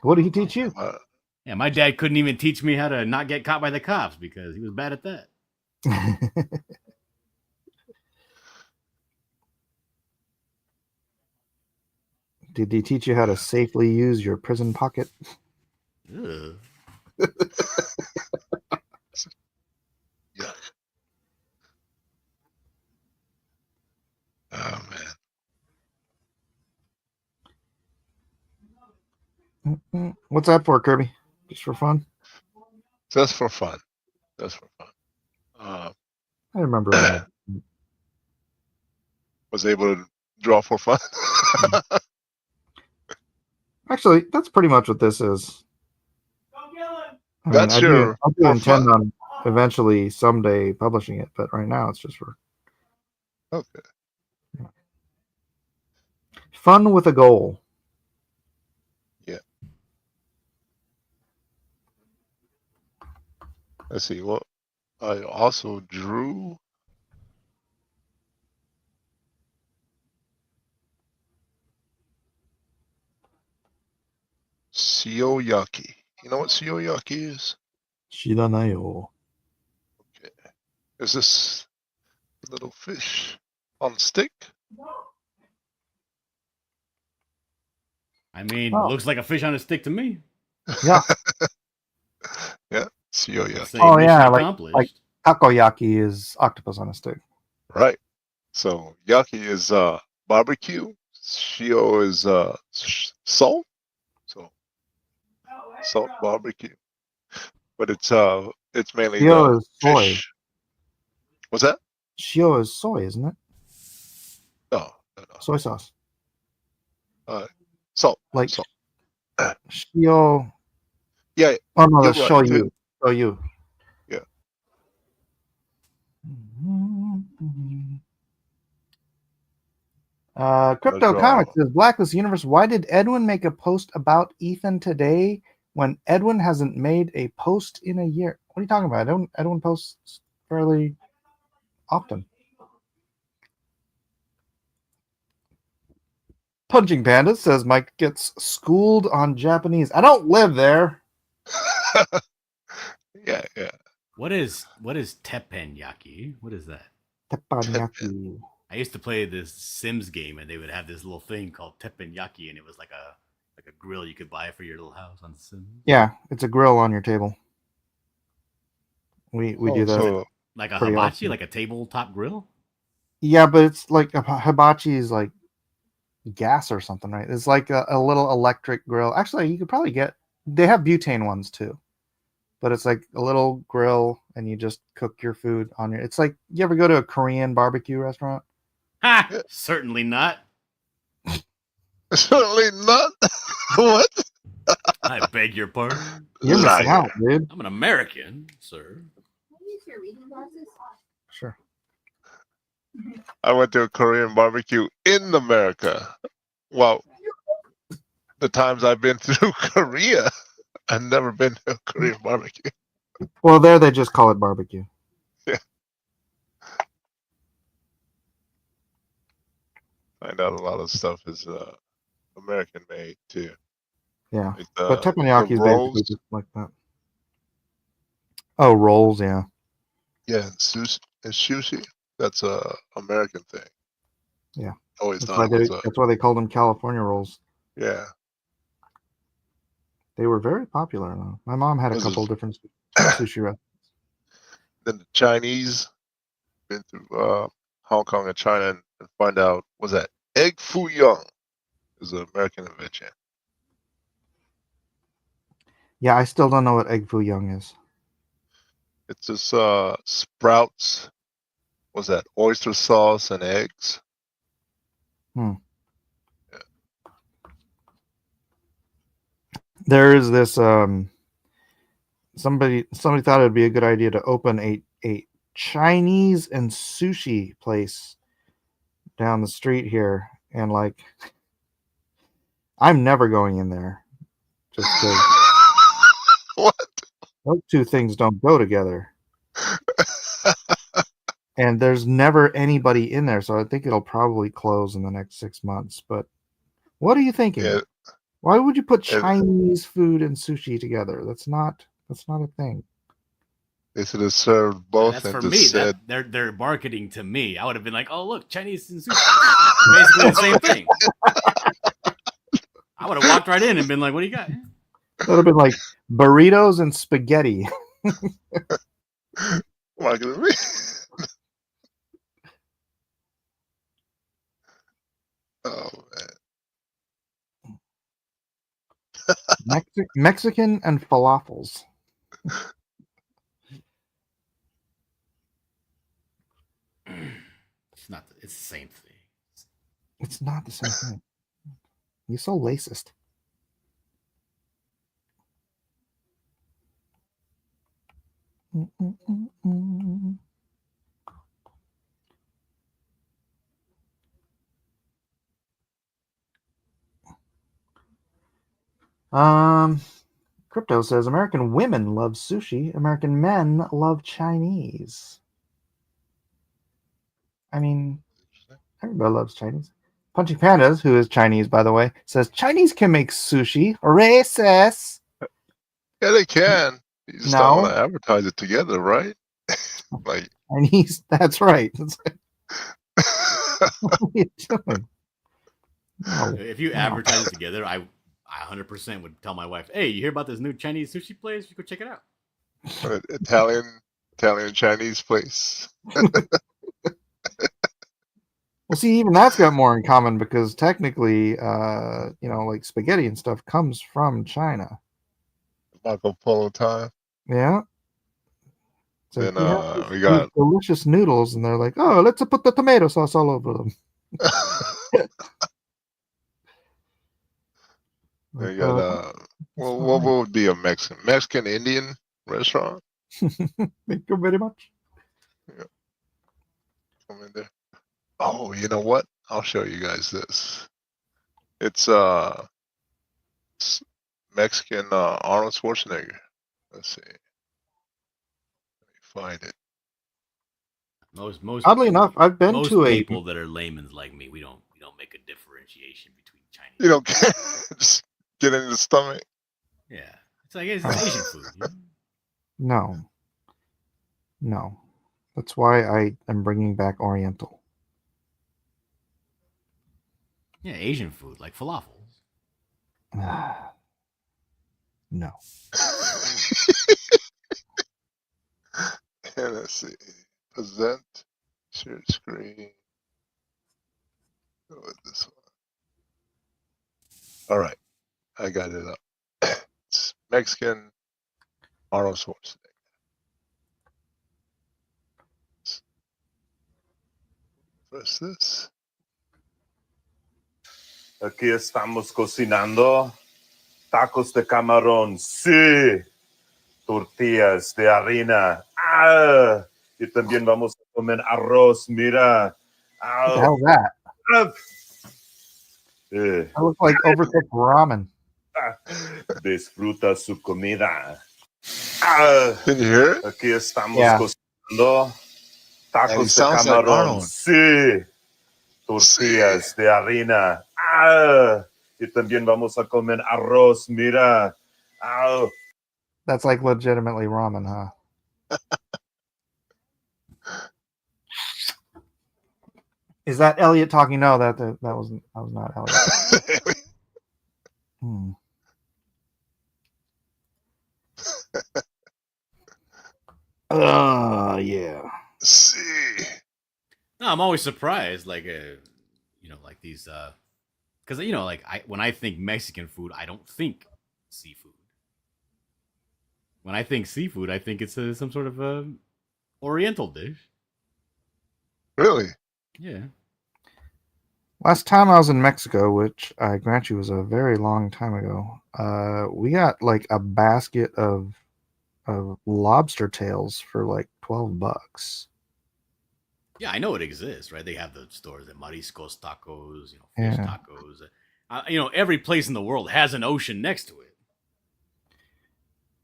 What did he teach you? Yeah, my dad couldn't even teach me how to not get caught by the cops because he was bad at that. Did he teach you how to safely use your prison pocket? Yeah. Oh man. What's that for, Kirby? Just for fun? Just for fun. I remember was able to draw for fun. Actually, that's pretty much what this is. I do intend on eventually someday publishing it, but right now it's just for fun with a goal. Yeah. Let's see. What I also drew. Sioyaki. You know what sioyaki is? Shiranayo. Okay. Is this little fish on stick? I mean, looks like a fish on a stick to me. Yeah. Yeah. Sioyaki. Oh yeah, like takoyaki is octopus on a stick. Right. So yaki is barbecue. Shio is salt. So salt barbecue. But it's mainly Shio the fish. What's that? Shio is soy, isn't it? No. Soy sauce. Salt. Like salt. Shio. Yeah. Oh no, that's shoyu. Shoyu. Yeah. Crypto Comics says Blacklist Universe. Why did Edwin make a post about Ethan today when Edwin hasn't made a post in a year? What are you talking about? Edwin posts fairly often. Punching Panda says Mike gets schooled on Japanese. I don't live there. Yeah. What is teppanyaki? What is that? Teppanyaki. I used to play this Sims game, and they would have this little thing called teppanyaki, and it was like a grill you could buy for your little house on Sims. Yeah, it's a grill on your table. We do that So Like a pretty hibachi, often. like a tabletop grill. Yeah, but it's like a hibachi is like gas or something, right? It's like a little electric grill. Actually, you could probably get. They have butane ones too, but it's like a little grill, and you just cook your food on your. It's like you ever go to a Korean barbecue restaurant? Ha! Yeah. Certainly not. certainly not. What? I beg your pardon. You're missing Liar. out, dude. I'm an American, sir. Sure. I went to a Korean barbecue in America. Well, the times I've been through Korea, I've never been to a Korean barbecue. Well, there they just call it barbecue. Find out a lot of stuff is American made too. Yeah, Like but the teppanyaki is basically rolls, just like that. Oh, rolls, yeah. yeah, and sushi. That's a American thing. Yeah. I always That's thought why it was a they called them California rolls. yeah. They were very popular though. My mom had a Was couple it? different sushi restaurants. Then the Chinese been through Hong Kong and China and find out was that egg foo young is an American invention. Yeah, I still don't know what egg foo young is. It's just sprouts. Was that oyster sauce and eggs? There is this somebody thought it would be a good idea to open a Chinese and sushi place down the street here, and like I'm never going in there just because What? those two things don't go together. And there's never anybody in there, so I think it'll probably close in the next 6 months. But what are you thinking? Yeah, Why would you put it, Chinese food and sushi together? That's not a thing. they should have served both That's and for just me. said. That they're marketing to me. I would have been like, "Oh, look, Chinese and sushi, basically the same thing." I would have walked right in and been like, "What do you got?" That would have been like burritos and spaghetti. Why could it be? Oh man. Mexican and falafels. It's not. It's the same thing. It's not the same thing. You're so racist. Crypto says American women love sushi. American men love Chinese. I mean, everybody loves Chinese. Punchy Pandas, who is Chinese, by the way, says Chinese can make sushi. Racist. Yeah, they can. You just don't want No, to advertise it together, right? Like, Chinese. That's right. What are you doing? No. If you No. advertise it together, I 100% would tell my wife, "Hey, you hear about this new Chinese sushi place? You go check it out." an Italian Chinese place. Well, see, even that's got more in common because technically, like spaghetti and stuff comes from China. Marco Polo time. Yeah. It's like Then we have we these got delicious noodles, and they're like, "Oh, let's put the tomato sauce all over them." we Like, got it's what fine. would be a Mexican Indian restaurant? Thank you very much. Yeah, come in there. Oh, you know what? I'll show you guys this. It's Mexican Arnold Schwarzenegger. Let's see. Let me find it. Most Oddly enough, I've been most to a people that are laymen like me, we don't make a differentiation between Chinese. You don't care. Just get in the stomach. Yeah, it's like it's Asian food. You know? No. That's why I am bringing back Oriental. Yeah, Asian food like falafels. No. And let's see. Present. Share screen. Go with this one. All right. I got it up. It's Mexican Arnold Schwarzenegger. Press this. Aquí estamos cocinando tacos de camarón. Sí. Tortillas de harina. ¡Ah! Y también vamos a comer arroz. Mira. What the hell is that? ¡Ah! Eh, That looks like overcooked ramen. Disfruta su comida. ¡Ah! Can you hear it? Aquí estamos Yeah. cocinando And he tacos de sounds like camarón. Arnold. Sí. Tortillas de harina. ¡Ah! Y también vamos a comer arroz. Mira. ¡Ah! That's like legitimately ramen, huh? Is that Elliot talking? No, that was not Elliot. Hmm. Yeah. See. No, I'm always surprised, like like these, because like when I think Mexican food, I don't think seafood. When I think seafood, I think it's some sort of Oriental dish. Really? Yeah. Last time I was in Mexico, which I grant you was a very long time ago, we got like a basket of lobster tails for like $12. Yeah, I know it exists, right? They have the stores, the mariscos tacos, fish Yeah. tacos. Every place in the world has an ocean next to it.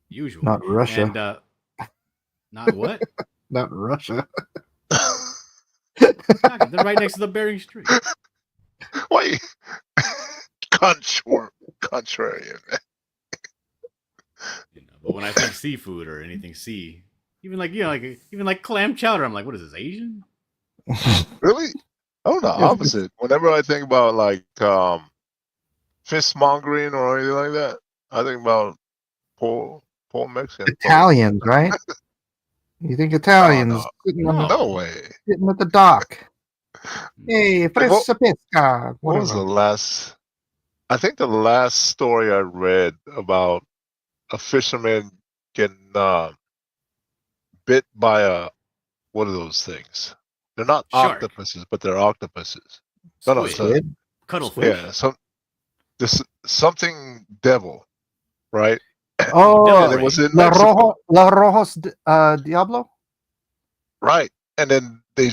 Usually. Not Russia. And not what? Not Russia. They're right next to the Bering Strait. Why? Contrarian. But when I think seafood or anything sea, even like clam chowder, I'm like, what is this, Asian? Really? Oh, the opposite. Whenever I think about like fishmongering or anything like that, I think about poor Mexican. Italians, right? You think Italians no. sitting No way. sitting at the dock? Hey, fresca pesca. What was the Whatever. last? I think the last story I read about a fisherman getting bit by what are those things? They're not Shark. octopuses, but they're octopuses. No, it's a, Cuttlefish. yeah, something devil, right? Oh, and it was in La Mexico, Rojos Diablo. right? And then they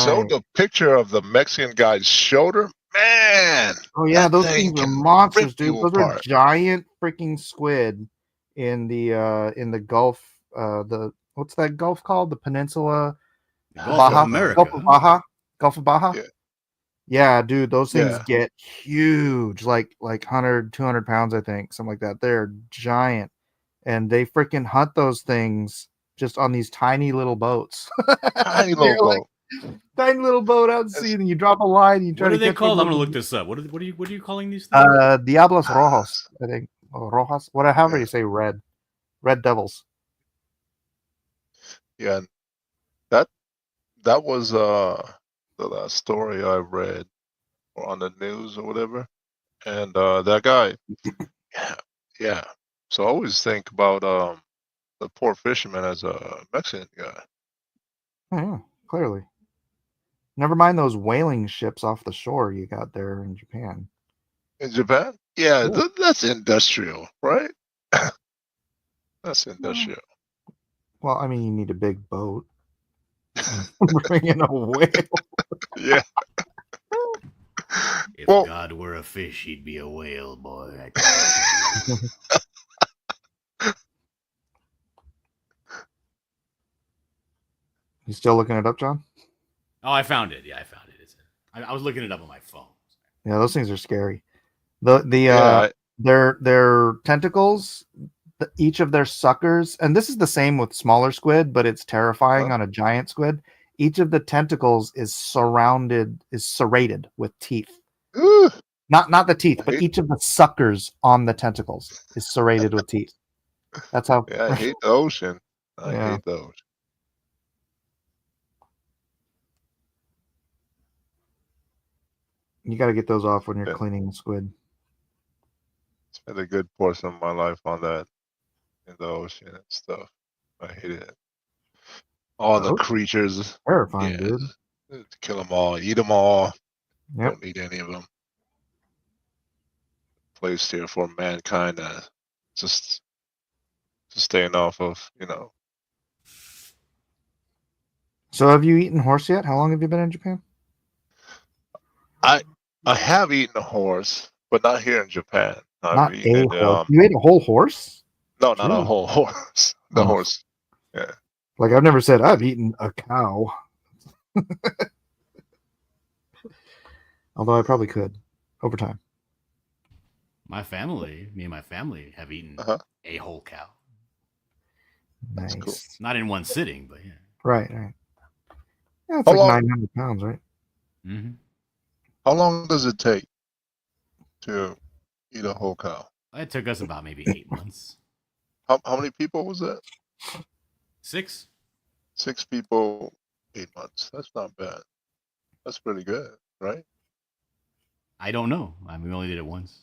showed the picture of the Mexican guy's shoulder. Man, Oh yeah, that those thing things are can monsters, rip dude. you Those apart. are giant freaking squid in the Gulf. What's that Gulf called? The Peninsula. The Gulf Baja. of America. Gulf of Baja. Gulf of Baja. Yeah. Yeah, dude, those things Yeah. get huge, like 100, 200 pounds, I think, something like that. They're giant, and they freaking hunt those things just on these tiny little boats. Tiny little boat. Tiny little boat out at sea, and you drop a line, and you try What to are they catch called? one I'm of gonna those- look this up. What are you calling these things? Diablos Rojos, I think. Or Rojas, however you say red devils. Yeah, that was the last story I read on the news or whatever. And that guy, yeah. So I always think about the poor fisherman as a Mexican guy. Oh, yeah, clearly. Never mind those whaling ships off the shore you got there in Japan. In Japan? Yeah, Yeah. that's industrial, right? That's industrial. Well, I mean, you need a big boat. Bring in a whale. Yeah. If Well, God were a fish, he'd be a whale, boy. I tell you. You still looking it up, John? Oh, I found it. Yeah, I found it. I was looking it up on my phone. Yeah, those things are scary. Yeah, Their tentacles, each of their suckers, and this is the same with smaller squid, but it's terrifying on a giant squid. Each of the tentacles is serrated with teeth. Ooh, Not the teeth, I but hate, each of the suckers on the tentacles is serrated with teeth. That's how. yeah, I hate the ocean. I Yeah. hate the ocean. You got to get those off when you're Yeah. cleaning the squid. Spent a good portion of my life on that in the ocean and stuff. I hate it. All the Oh, creatures. terrifying, Yeah, dude. kill them all, eat them all. Yep. Don't need any of them. Placed here for mankind. Just staying off of, So, have you eaten horse yet? How long have you been in Japan? I have eaten a horse, but not here in Japan. I've Not eaten a it. horse. You ate a whole horse? No, not a Jeez. whole horse. The Oh. horse. Yeah. Like I've never said I've eaten a cow. Although I probably could over time. Me and my family have eaten a whole cow. Nice. That's cool. Not in one sitting, but yeah. Right. Yeah, it's How like long- 900 pounds, right? Mm-hmm. How long does it take to eat a whole cow? It took us about maybe 8 months. How many people was that? 6? 6 people, 8 months. That's not bad. That's pretty good, right? I don't know. I mean, we only did it once.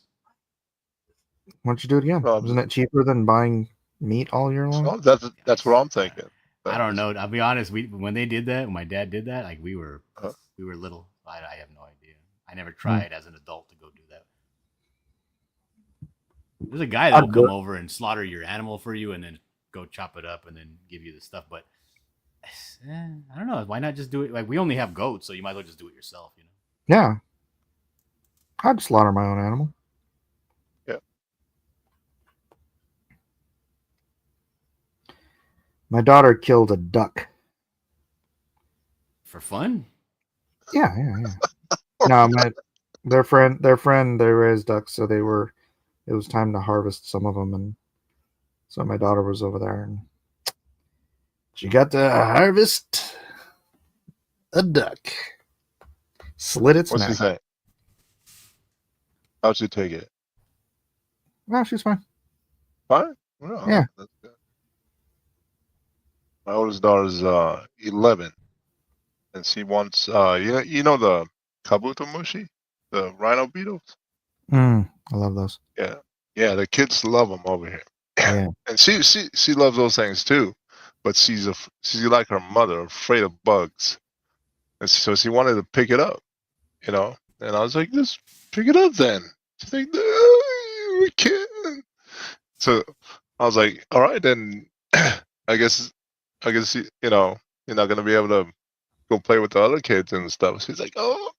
Why don't you do it again? Probably. Isn't it cheaper than buying meat all year long? So that's what I'm thinking. I don't know. I'll be honest. When they did that, when my dad did that, like we were little. I have no idea. I never tried as an adult to go do that. There's a guy that will come over and slaughter your animal for you, and then go chop it up and then give you the stuff. But I don't know. Why not just do it? Like we only have goats, so you might as well just do it yourself. You know? Yeah. I'd slaughter my own animal. Yeah. My daughter killed a duck. For fun? Yeah. No, their friend, they raised ducks, so it was time to harvest some of them, and so my daughter was over there, and she got to harvest a duck. Slit its What's neck. he say? How'd you take it? No, she's fine. Fine? Well, Yeah. That's good. My oldest daughter's 11, and she wants you know the kabuto mushi, the rhino beetles. I love those. Yeah, the kids love them over here. Yeah. And she loves those things too, but she's like her mother, afraid of bugs, and so she wanted to pick it up, And I was like, just pick it up then. She's like, no, we can't. So I was like, all right, then. I guess you're not gonna be able to go play with the other kids and stuff. She's like, oh.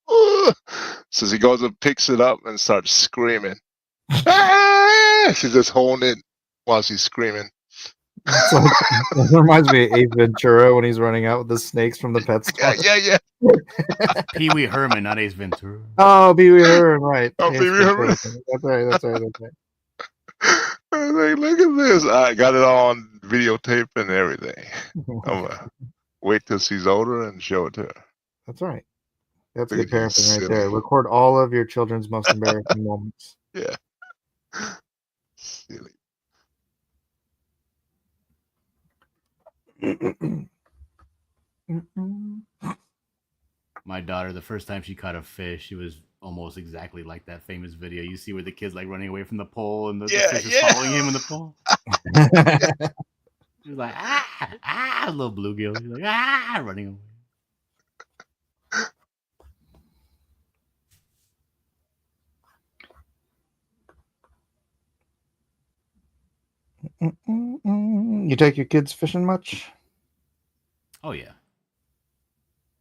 So she goes and picks it up and starts screaming. Ah! She's just holding it while she's screaming. It reminds me of Ace Ventura when he's running out with the snakes from the pet store. Yeah. Pee Wee Herman, not Ace Ventura. Oh, Pee Wee Herman, right. Oh, Pee Wee Herman. That's right. I was like, look at this. I got it all on videotape and everything. I'm gonna wait till she's older and show it to her. That's right. That's Look good at you, parenting right silly. there. Record all of your children's most embarrassing moments. Yeah. Silly. My daughter, the first time she caught a fish, she was almost exactly like that famous video. You see where the kid's like running away from the pole and the fish is following him in the pole. She was like, a little bluegill. She's like, running away. You take your kids fishing much? Oh yeah.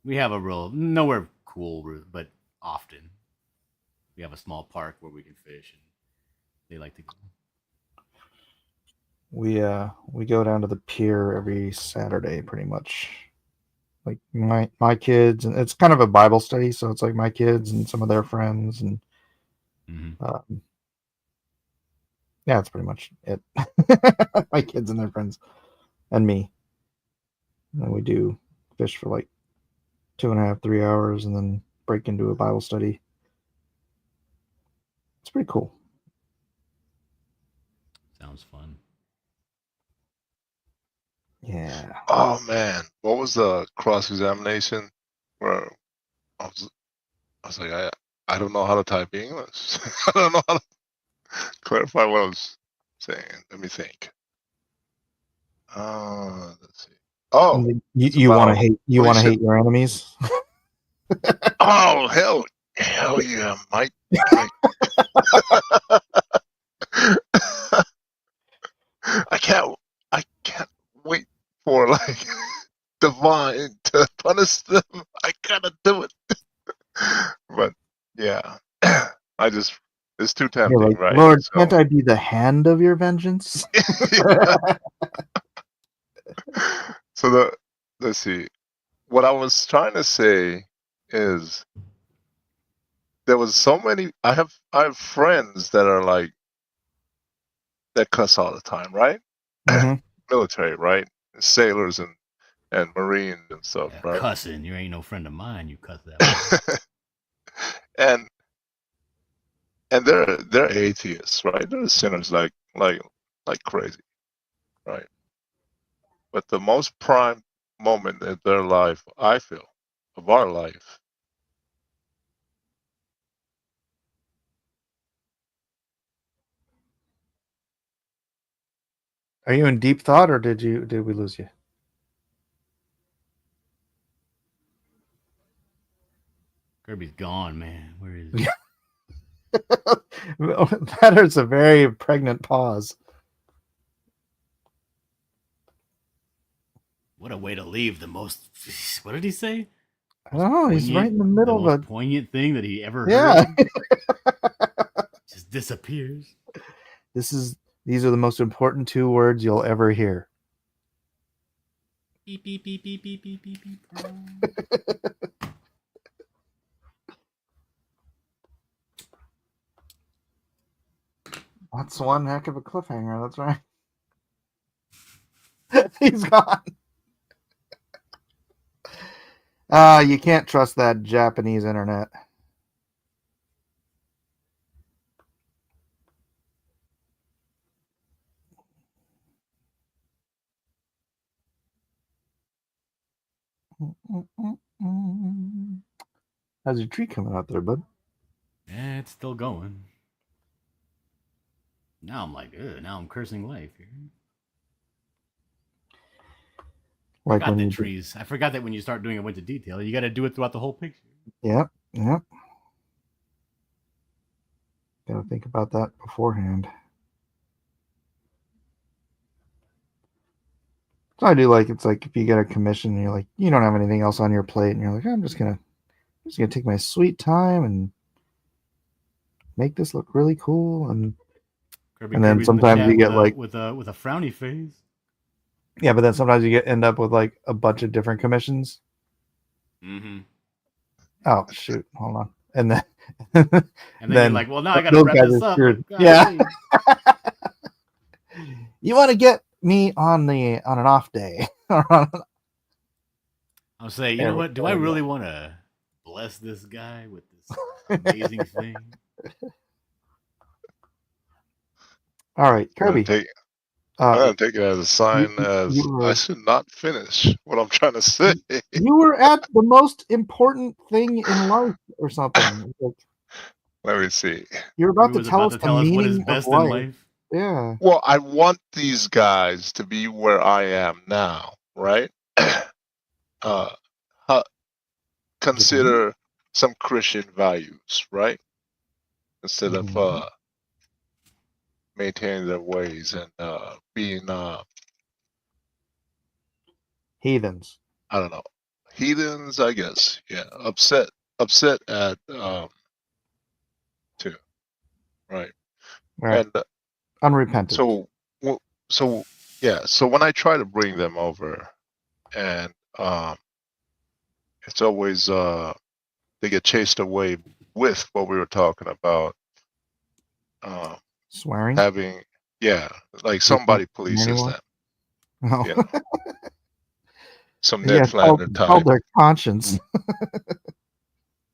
We have nowhere cool, but often. We have a small park where we can fish, and they like to go. We go down to the pier every Saturday, pretty much. Like my kids, and it's kind of a Bible study, so it's like my kids and some of their friends, and Yeah, that's pretty much it. My kids and their friends, and me. And we do fish for like 2.5, 3 hours, and then break into a Bible study. It's pretty cool. Sounds fun. Yeah. Oh man, what was the cross examination where I was like, I don't know how to type English. I don't know how to clarify what I was saying. Let me think. Let's see. Oh, You, it's you want to about hate Alicia. your enemies. Oh hell yeah, Mike. I can't wait for like divine to punish them. I gotta do it. But yeah, it's too You're tempting, like, right? Lord, So can't I be the hand of your vengeance? so let's see. What I was trying to say is there was so many. I have friends that are like that cuss all the time, right? Mhm. Military, right? Sailors and Marines and stuff, Yeah, right? cussing. You ain't no friend of mine. You cuss that way. and and they're atheists, right? They're sinners like crazy, right? But the most prime moment in their life, I feel, of our life. Are you in deep thought, or did we lose you? Kirby's gone, man. Where is he? That is a very pregnant pause. What a way to leave the most. What did he say? I don't know. He's right in the The middle of most a poignant thing that he ever yeah. heard just disappears. These are the most important 2 words you'll ever hear. Beep beep beep beep beep beep beep beep. That's one heck of a cliffhanger. That's right. He's gone. You can't trust that Japanese internet. How's your tree coming out there, bud? Yeah, it's still going. Now I'm like, ugh, now I'm cursing life here. Like Forgot when that you trees. I forgot that when you start doing a bunch of detail, you got to do it throughout the whole picture. Yep. Gotta think about that beforehand. So I do like it's like if you get a commission and you're like you don't have anything else on your plate and you're like I'm just gonna take my sweet time and make this look really cool and then Kirby's in the sometimes you chat get like with a frowny face. yeah, but then sometimes you end up with like a bunch of different commissions. Mm-hmm. Oh shoot, hold on, and then And then you're like, well, now I got to those wrap guys this are up. screwed. Yeah, Golly. you want to get me on an off day? I'll say, you There know we what? Do I go. really want to bless this guy with this amazing thing? All right, I'm gonna Kirby. take Uh, it as a sign as I were should not finish what I'm trying to say. you were at the most important thing in life or something. Like, Let me see. you're about Kirby to was tell about us to the tell us what is meaning of best in life. life. Yeah. Well, I want these guys to be where I am now, right? uh, consider some Christian values, right? Instead of Mhm. maintaining their ways and being Heathens. I don't know, heathens, I guess. Yeah, upset at too, right? Right. And Unrepentant. so, so yeah, so when I try to bring them over, and it's always they get chased away with what we were talking about, uh, Swearing. having Yeah, like They somebody don't polices anymore? them. Oh. You know, some Yeah, Ned it's called, Flanders it's called type. their conscience.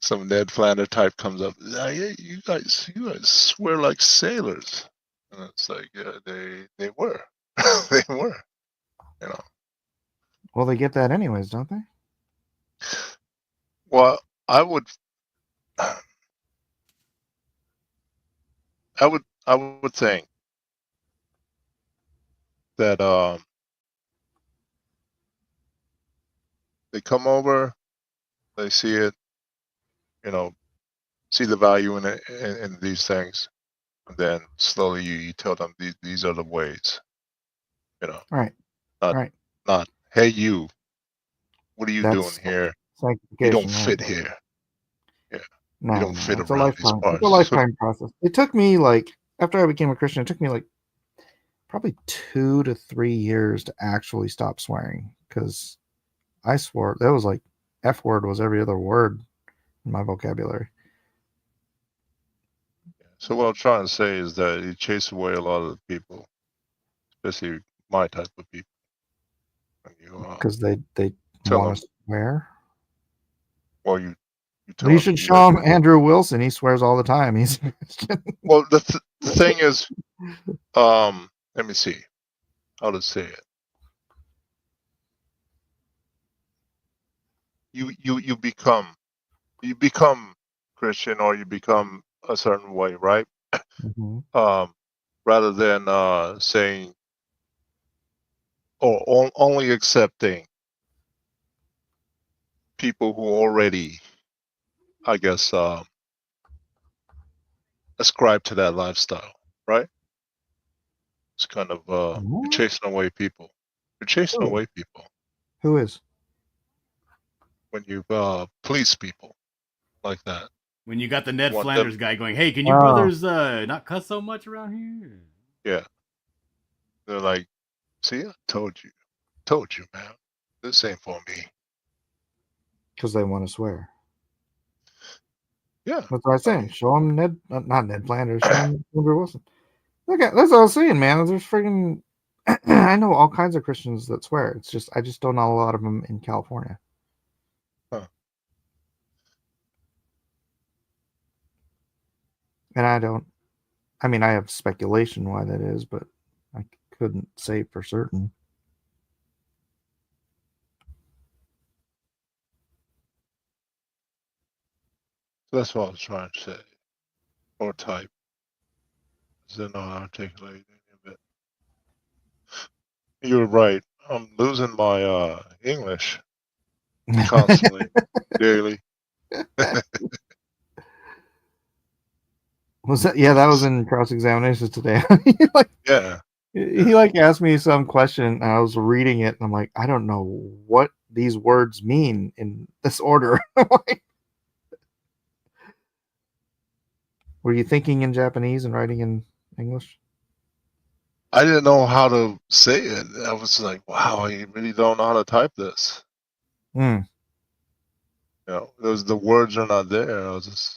Some Ned Flanders type comes up. Yeah, you guys swear like sailors. And it's like, yeah, they were, they were. You know. Well, they get that anyways, don't they? Well, I would, I would think that they come over, they see it, you know, see the value in it in these things, and then slowly you tell them these are the ways. You know, Right. not Right. not hey you, what are you doing That's here? You don't sanctification, right? fit here. Yeah, you No, don't no, fit it's a around these lifetime. It's a parts. So, lifetime process. It took me like after I became a Christian, it took me like probably 2 to 3 years to actually stop swearing because I swore that was like F word was every other word in my vocabulary. so what I'm trying to say is that you chase away a lot of the people, especially my type of people. And you Because they tell want them, to swear. well, you tell You them should you got. show him Andrew Wilson. He swears all the time. He's Well, the thing is, let me see how to say it. You become Christian or you become a certain way, right? Mhm. Rather than saying or only accepting people who already, I guess, ascribe to that lifestyle, right? It's kind of you're What? chasing away people. You're chasing Who? away people Who is? when you police people like that. When you got the You Ned want them, Flanders guy going, "Hey, can you Oh, brothers not cuss so much around here?" yeah. They're like, see, I told you, man. This ain't for me. because they want to swear. Yeah, That's what I was I saying. mean, Show him Ned, not Ned Flanders. Show him Andrew Wilson. Look at that's what I was saying, man. There's freaking. I know all kinds of Christians that swear. It's just I just don't know a lot of them in California, huh. and I don't. I mean, I have speculation why that is, but I couldn't say for certain. That's what I was trying to say or type. I didn't know how to articulate any of it. You're right. I'm losing my English constantly, daily. Was that? Yeah, that was in cross examinations today. he like Yeah, he yeah. like asked me some question, and I was reading it, and I'm like, I don't know what these words mean in this order. Were you thinking in Japanese and writing in English? I didn't know how to say it. I was like, wow, I really don't know how to type this. Hmm. You know, those the words are not there. I was just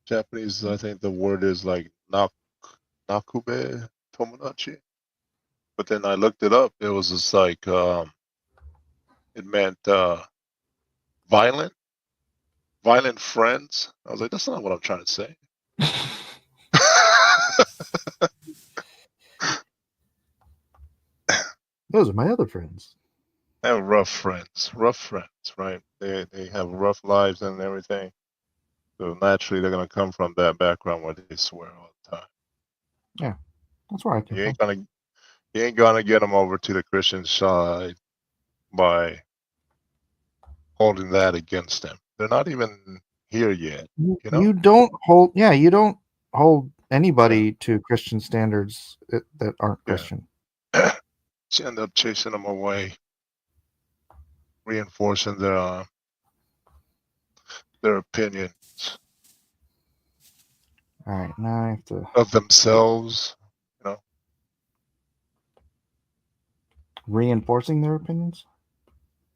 Japanese. I think the word is like nakube tomodachi. But then I looked it up. It was just like it meant violent, violent friends. I was like, that's not what I'm trying to say. Those are my other friends. They have rough friends, right? They have rough lives and everything. So naturally, they're gonna come from that background where they swear all the time. Yeah, that's where I came You from. ain't gonna get them over to the Christian side by holding that against them. They're not even here yet, you know. You don't hold. Yeah, you don't hold Yeah, anybody to Christian standards that aren't yeah. Christian. You end up chasing them away, reinforcing their opinions All right, now I have to of themselves. You know, reinforcing their opinions.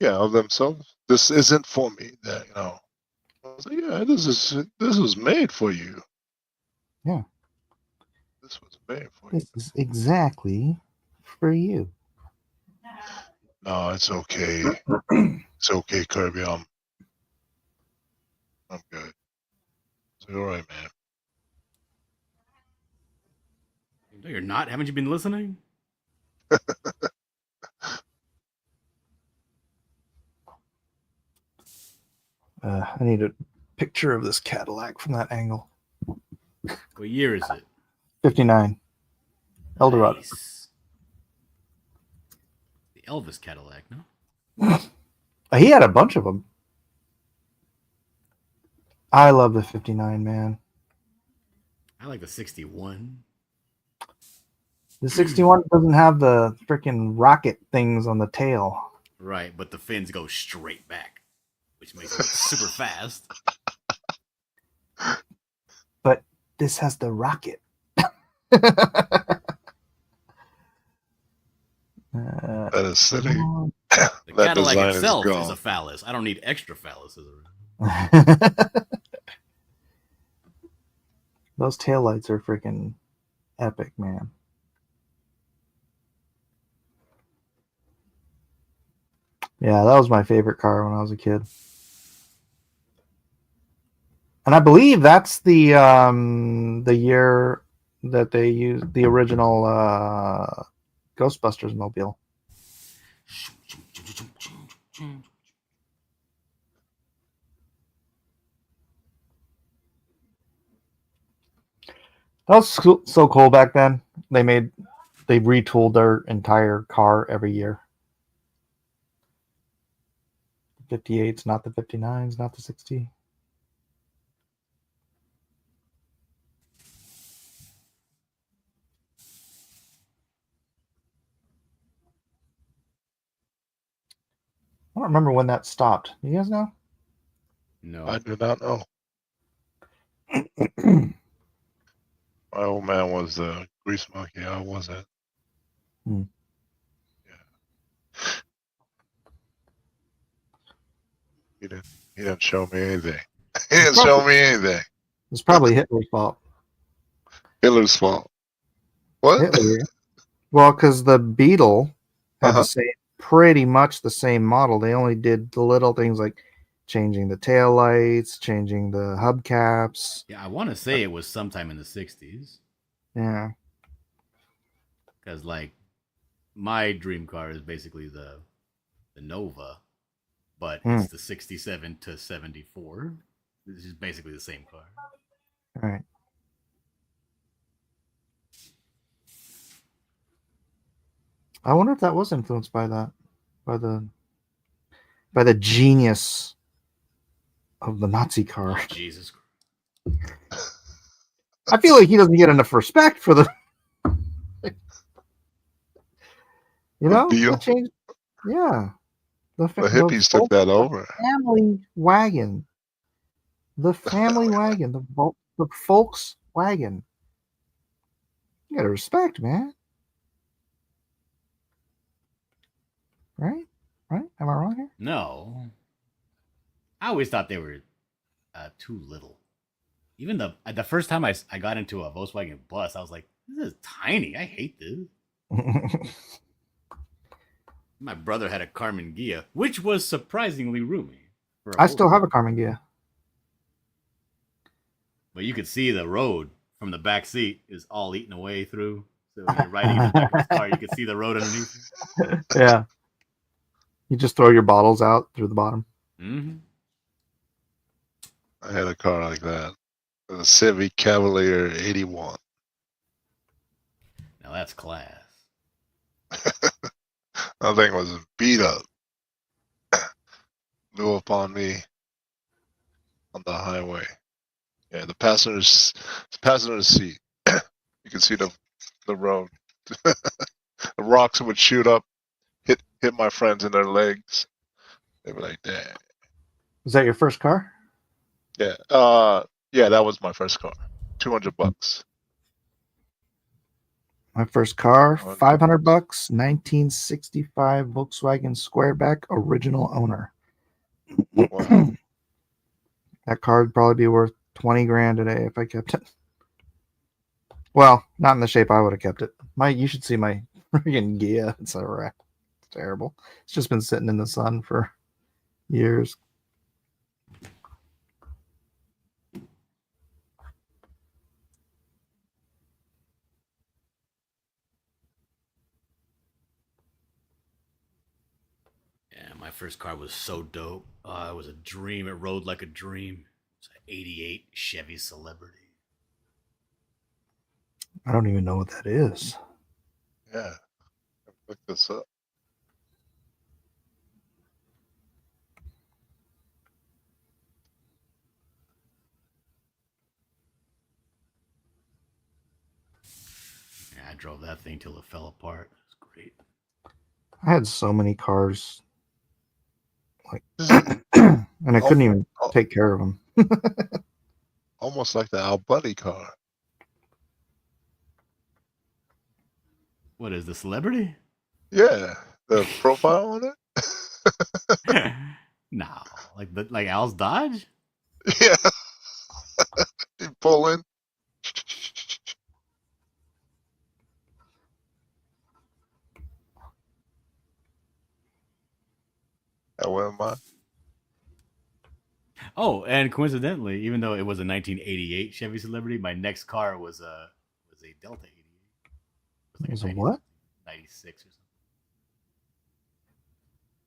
of themselves. This isn't for me. That I was like, yeah, this was made for you. Yeah. This was made for you. This is exactly for you. No, it's okay. It's okay, Kirby. I'm good. So all right, man. No, you're not. Haven't you been listening? I need a picture of this Cadillac from that angle. What year is it? 59. Eldorado. Nice. The Elvis Cadillac, no? He had a bunch of them. I love the 59, man. I like the 61. The 61 doesn't have the freaking rocket things on the tail. Right, but the fins go straight back, which makes it look super fast. But this has the rocket. That is silly. The That Cadillac design is itself is gone. a phallus. I don't need extra phalluses around. Those taillights are freaking epic, man. Yeah, that was my favorite car when I was a kid. And I believe that's the year that they used the original Ghostbusters mobile. That was so cool back then. They retooled their entire car every year. 58's not the 59's, not the 60. I don't remember when that stopped. You guys know? No. I do not know. My old man was a grease monkey. I wasn't. Hmm. Yeah. He didn't show me anything. He didn't show me anything. It's probably Hitler's fault. Hitler's fault. What? Hitler. Well, because the Beetle had Uh-huh. the same, pretty much the same model. They only did the little things like changing the tail lights, changing the hubcaps. Yeah, I want to say it was sometime in the 60s. Yeah. Because, like, my dream car is basically the Nova, but it's the 67 to 74. This is basically the same car. All right. I wonder if that was influenced by that, by the genius of the Nazi car. Oh, Jesus. I feel like he doesn't get enough respect for the, The Beetle? the change. Yeah, The hippies took that over. family wagon, the family wagon, the Volkswagen. You gotta respect, man. Right? Right? Am I wrong here? No. I always thought they were too little. Even the first time I got into a Volkswagen bus, I was like, this is tiny. I hate this. My brother had a Carmen Ghia, which was surprisingly roomy. I still have a Carmen Ghia. But you could see the road from the back seat is all eaten away through. So when you're riding in the back of his car, you can see the road underneath. Yeah. You just throw your bottles out through the bottom. Mm-hmm. I had a car like that. A Civic Cavalier 81. Now that's class. That thing was beat up. Blew up on me on the highway. Yeah, the passenger seat. You could see the road. The rocks would shoot up, hit my friends in their legs. They were like, "Damn." Was that your first car? Yeah. Yeah, that was my first car. $200. My first car, Oh, $500, 1965 Volkswagen Squareback, original owner. wow. That car would probably be worth 20 grand today if I kept it. Well, not in the shape I would have kept it. You should see my freaking Gia. It's a wreck. It's terrible. It's just been sitting in the sun for years. Yeah, my first car was so dope. It was a dream. It rode like a dream. It's an '88 Chevy Celebrity. I don't even know what that is. Yeah. Look this up. Yeah, I drove that thing till it fell apart. It was great. I had so many cars, This is and I al- couldn't even al- take care of them. almost like the Al Buddy car. What is the Celebrity? Yeah. The profile on it? No, like Al's Dodge. Yeah. You pull in. That wasn't mine. Oh, and coincidentally, even though it was a 1988 Chevy Celebrity, my next car was a Delta 88. It It was a 90 what? 96 or something.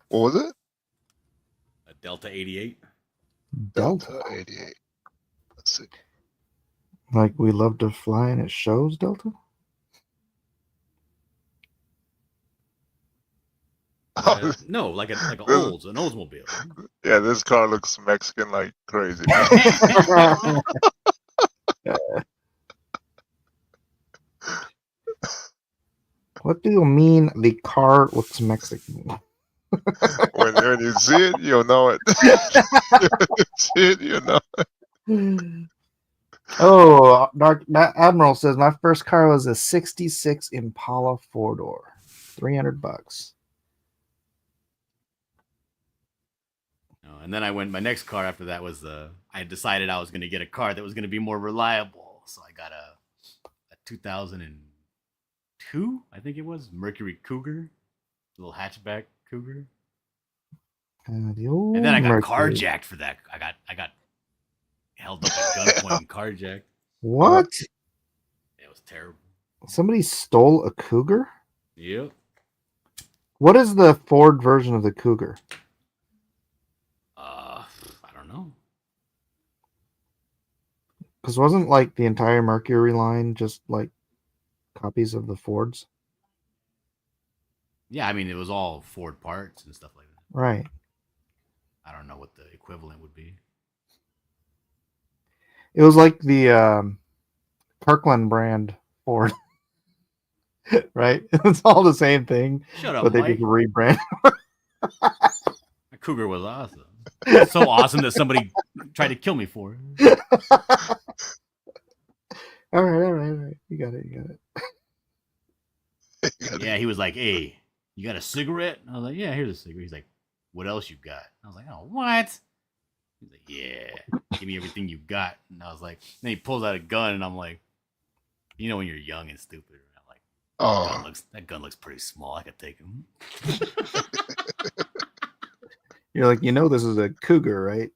What was it? A Delta 88. Delta. 88. Let's see. Like we love to fly and it shows Delta? No, like an Oldsmobile. Yeah, this car looks Mexican like crazy. What do you mean the car looks Mexican? when you see it, you'll know it. When you see it, you know it. Oh, Dark Admiral says my first car was a '66 Impala 4-door, $300. And then my next car after that was I decided I was going to get a car that was going to be more reliable. So I got a 2002, I think it was, Mercury Cougar, little hatchback Cougar. And then I got carjacked for that. I got held up at gunpoint and carjacked. What? It was terrible. Somebody stole a Cougar? Yep. What is the Ford version of the Cougar? I don't know. Because wasn't like the entire Mercury line just like copies of the Fords? Yeah, I mean it was all Ford parts and stuff like that. Right. I don't know what the equivalent would be. It was like the Kirkland brand Ford. Right? It's all the same thing. Shut up, but they Mike. just rebrand. The Cougar was awesome. It's so awesome that somebody tried to kill me for it. All right. You got it. Yeah, he was like, "Hey, you got a cigarette?" I was like, "Yeah, here's a cigarette." He's like, "What else you got?" I was like, "Oh, what?" He's like, "Yeah, give me everything you got." And I was like, then he pulls out a gun, and I'm like, you know, when you're young and stupid, I'm like, that gun looks pretty small. I could take him. You're like, this is a Cougar, right?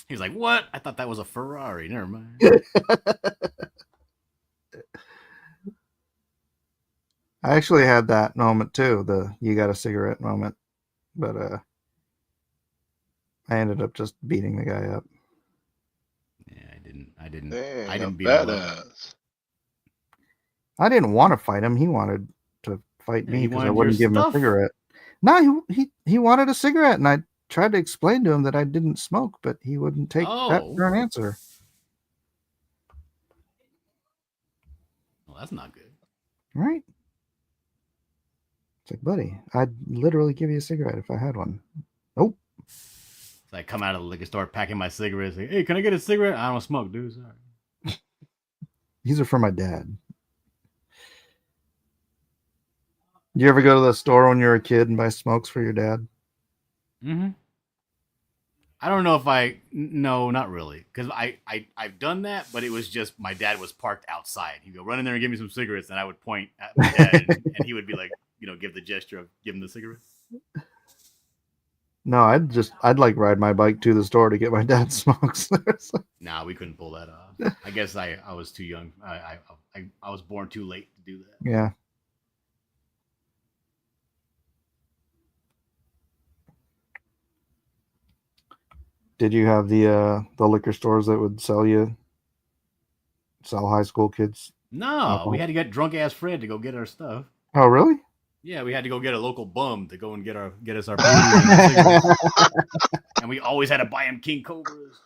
He's like, "What? I thought that was a Ferrari. Never mind." I actually had that moment too, the you got a cigarette moment. But I ended up just beating the guy up. Yeah, I didn't Dang, beat him up. badass. I didn't want to fight him. He wanted to fight me because I wouldn't give him a cigarette. No, he wanted a cigarette, and I tried to explain to him that I didn't smoke, but he wouldn't take that for an answer. Well, that's not good. Right? It's like, buddy, I'd literally give you a cigarette if I had one. Nope. So I come out of the liquor store packing my cigarettes. Like, "Hey, can I get a cigarette?" "I don't smoke, dude. Sorry." These are for my dad. Did you ever go to the store when you were a kid and buy smokes for your dad? Mm-hmm. I don't know if no, not really, because I've done that, but it was just my dad was parked outside. He'd go run in there and give me some cigarettes, and I would point at my dad, and he would be like, give the gesture of give him the cigarettes. No, I'd like ride my bike to the store to get my dad smokes. Nah, we couldn't pull that off. I guess I was too young. I was born too late to do that. Yeah. Did you have the liquor stores that would sell high school kids? No, we had to get drunk ass Fred to go get our stuff. Oh, really? Yeah, we had to go get a local bum to go and get us our booze and cigarettes. And we always had to buy him King Cobras.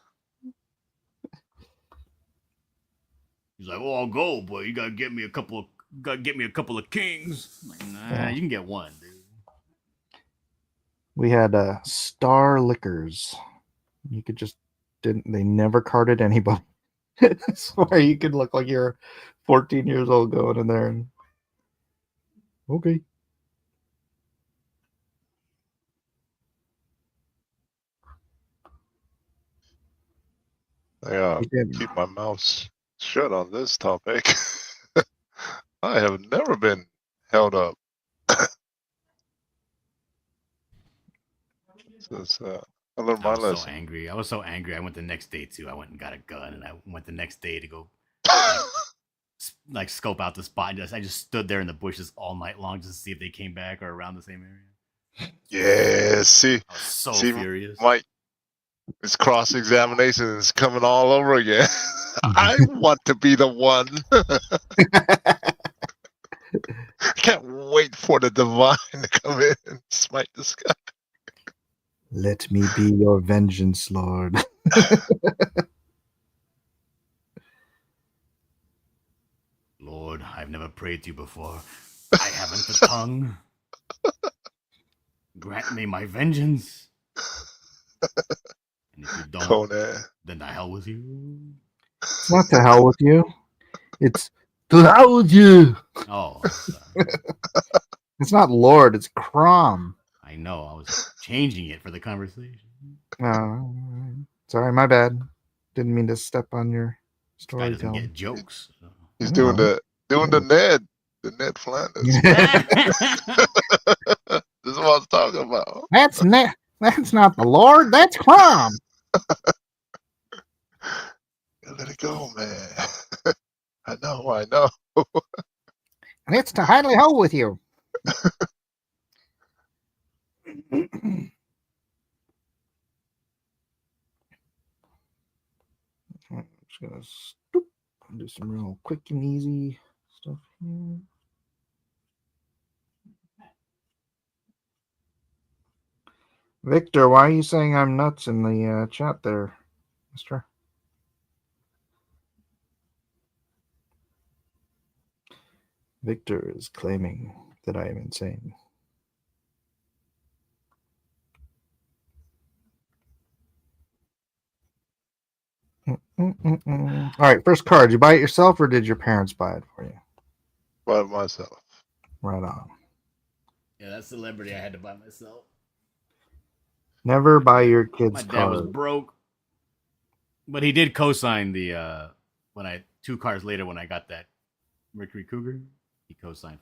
He's like, "Oh, I'll go, but you gotta get me a couple of kings." I'm like, nah, Yeah. you can get one, dude. We had Star Liquors. You could just they never carded anybody. I swear you could look like you're 14 years old going in there and okay. I You did. keep my mouth shut on this topic. I have never been held up. Since I learned my I was so lesson. angry. I was so angry. I went the next day too. I went and got a gun, and I went the next day to go like scope out the spot. I just stood there in the bushes all night long just to see if they came back or around the same area. Yeah, see, I was so see, furious. Mike, this cross-examination is coming all over again. I want to be the one. Can't wait for the divine to come in and smite this guy. Let me be your vengeance, Lord. Lord, I've never prayed to you before. I haven't the tongue. Grant me my vengeance. And if you don't, Conan. then the hell with you. It's not to hell with you. It's to hell with you. Oh, sorry. It's not Lord, it's Crom. I know. I was changing it for the conversation. Sorry, my bad. Didn't mean to step on your This guy doesn't storytelling. get jokes. He's doing the Ned Flanders. This is what I was talking about. That's not the Lord, that's Crom. Let it go, man. I know. And it's to highly hell with you. I'm just gonna do some real quick and easy stuff here. Victor, why are you saying I'm nuts in the chat there, mister? Victor is claiming that I am insane. All right, first card. Did you buy it yourself or did your parents buy it for you? By myself. Right on. Yeah, that celebrity I had to buy myself. Never buy your kids My dad cards. was broke, but he did co-sign the 2 cars later when I got that Mercury Cougar. He co-signed.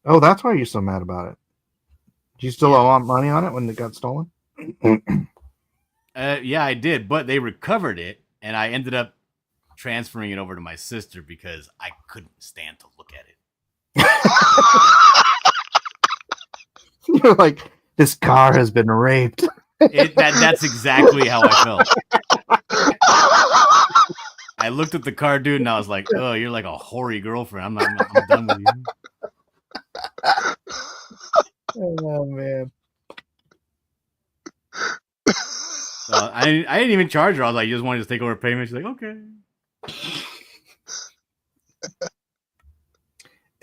Oh, that's why you're so mad about it. Do you still owe money on it when it got stolen? Yeah, I did, but they recovered it, and I ended up transferring it over to my sister because I couldn't stand to look at it. You're like, this car has been raped. That's exactly how I felt. I looked at the car, dude, and I was like, "Oh, you're like a hoary girlfriend. I'm done with you." Oh man. So I didn't even charge her. I was like, "You just wanted to take over payment?" She's like, "Okay."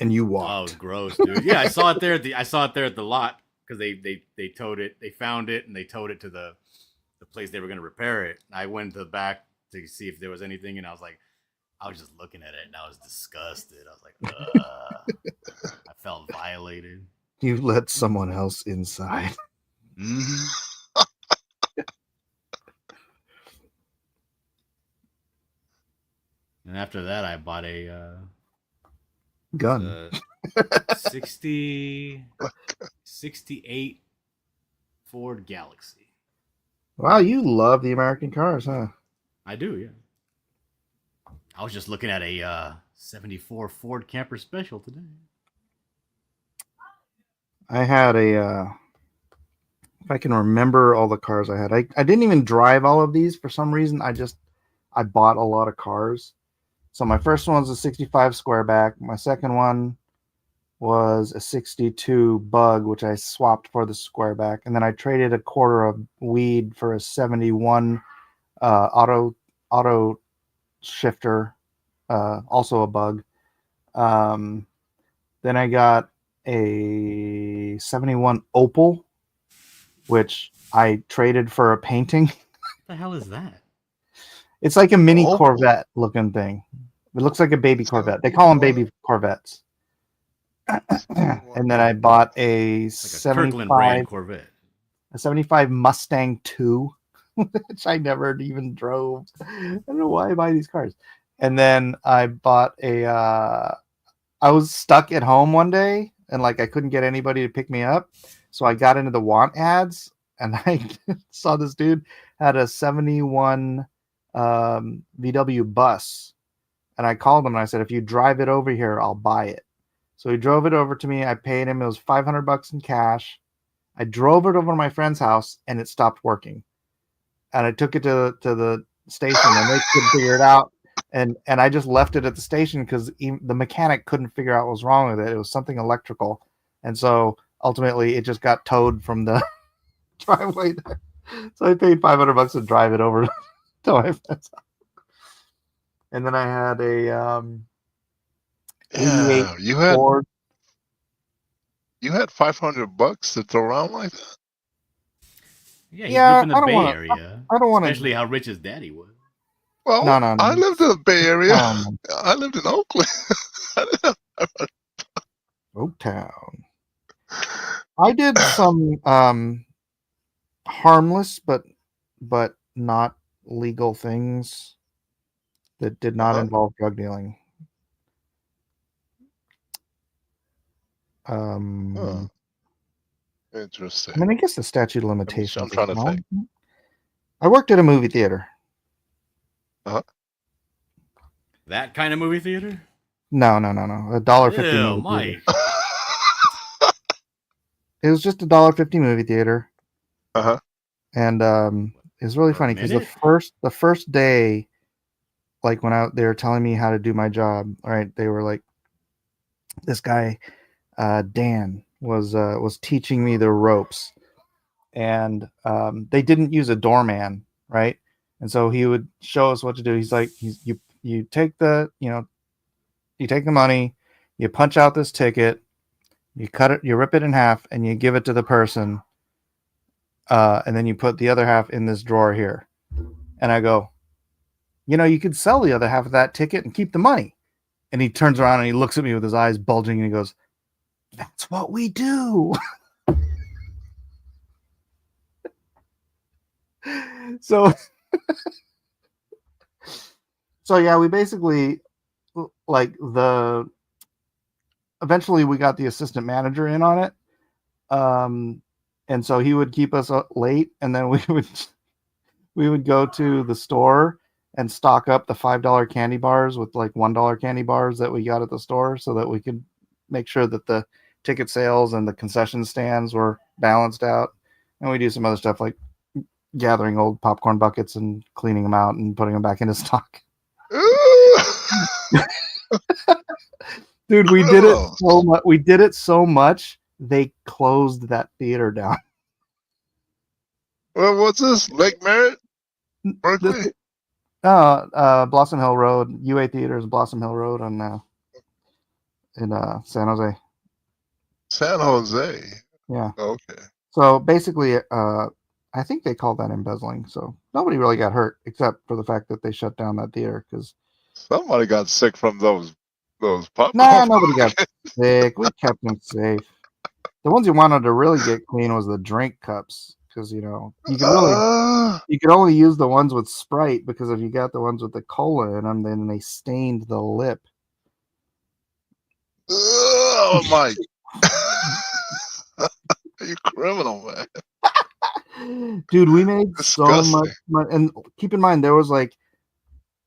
And you Oh, it walked. was gross, dude. Yeah, I saw it there at the lot because they towed it. They found it and they towed it to the place they were going to repair it. I went to the back to see if there was anything, and I was just looking at it, and I was disgusted. I was like, ugh. I felt violated. You let someone else inside. Mm-hmm. And after that, I bought a Gun. 68 Ford Galaxy. Wow, you love the American cars, huh? I do, yeah. I was just looking at a 74 Ford Camper Special today. I had if I can remember all the cars I had. I didn't even drive all of these for some reason. I bought a lot of cars. So my first one was a 65 Squareback. My second one was a 62 Bug, which I swapped for the Squareback. And then I traded a quarter of weed for a 71 auto shifter, also a Bug. Then I got a 71 Opal, which I traded for a painting. What the hell is that? It's like a mini Opal? Corvette looking thing. It looks like a baby Corvette. They call them baby Corvettes. And then I bought a Like a Kirkland brand 75, Corvette. a 75 Mustang 2, which I never even drove. I don't know why I buy these cars. And then I bought I was stuck at home one day and like I couldn't get anybody to pick me up. So I got into the want ads and I saw this dude had a 71 VW bus. And I called him and I said, if you drive it over here, I'll buy it. So he drove it over to me. I paid him. It was $500 in cash. I drove it over to my friend's house and it stopped working. And I took it to the station and they couldn't figure it out. And I just left it at the station because the mechanic couldn't figure out what was wrong with it. It was something electrical. And so ultimately it just got towed from the driveway there. So I paid $500 to drive it over to my friend's house. And then I had a 88 yeah, Ford. you had $500 to throw around like that. Yeah, he grew Yeah, up in the I don't Bay wanna- Area. I don't want to. Especially how rich his daddy was. Well, No. I lived in the Bay Area. Oaktown. I lived in Oakland. I didn't have Oaktown. I did some harmless but not legal things that did not Uh-huh. involve drug dealing. Huh. I Interesting. mean, I guess the statute of limitations. I'm trying to think. I worked at a movie theater. That kind of movie theater? No. $1.50 Ew, movie Mike. theater. It was just $1.50 movie theater, Uh-huh. and it was really For a funny because minute? the first day, like when they were telling me how to do my job, all right, they were like, this guy, Dan, was teaching me the ropes, and they didn't use a doorman, right? And so he would show us what to do. He's like, you take the you take the money, you punch out this ticket, you cut it, you rip it in half, and you give it to the person, and then you put the other half in this drawer here. And I go, you could sell the other half of that ticket and keep the money. And he turns around and he looks at me with his eyes bulging and he goes, that's what we do. So yeah, we basically like eventually we got the assistant manager in on it. And so he would keep us late, and then we would go to the store and stock up the $5 candy bars with like $1 candy bars that we got at the store so that we could make sure that the ticket sales and the concession stands were balanced out. And we do some other stuff like gathering old popcorn buckets and cleaning them out and putting them back into stock. Dude, we did it so much. We did it so much they closed that theater down. Well, what's this? Lake Merritt? Berkeley? Blossom Hill Road, UA Theaters, Blossom Hill Road in San Jose. San Jose. Yeah. Okay. So basically, I think they called that embezzling. So nobody really got hurt except for the fact that they shut down that theater because Somebody got sick from those Those pop No, off. nobody got sick. We kept them safe. The ones you wanted to really get clean was the drink cups, because you could only use the ones with Sprite, because if you got the ones with the cola in them, then they stained the lip. Oh my! You criminal, man. Dude, we made so Disgusting. much money. And keep in mind, there was like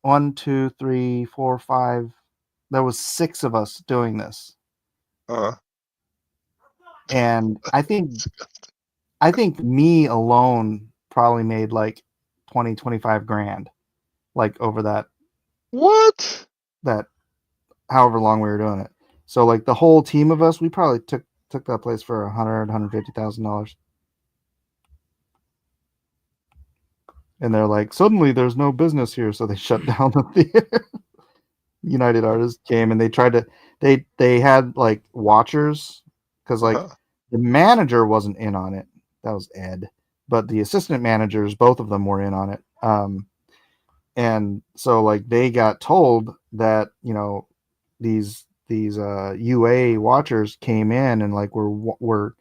1, 2, 3, 4, 5. There was 6 of us doing this, Uh-huh. and I think me alone probably made like 20, 25 grand, like over that What? however long we were doing it. So like the whole team of us, we probably took that place for $150,000. And they're like, suddenly there's no business here, so they shut down the theater. United Artists came and they tried to they had like watchers, because like Uh-huh. the manager wasn't in on it. That was Ed, but the assistant managers, both of them were in on it. And so like they got told that, these UA watchers came in and like were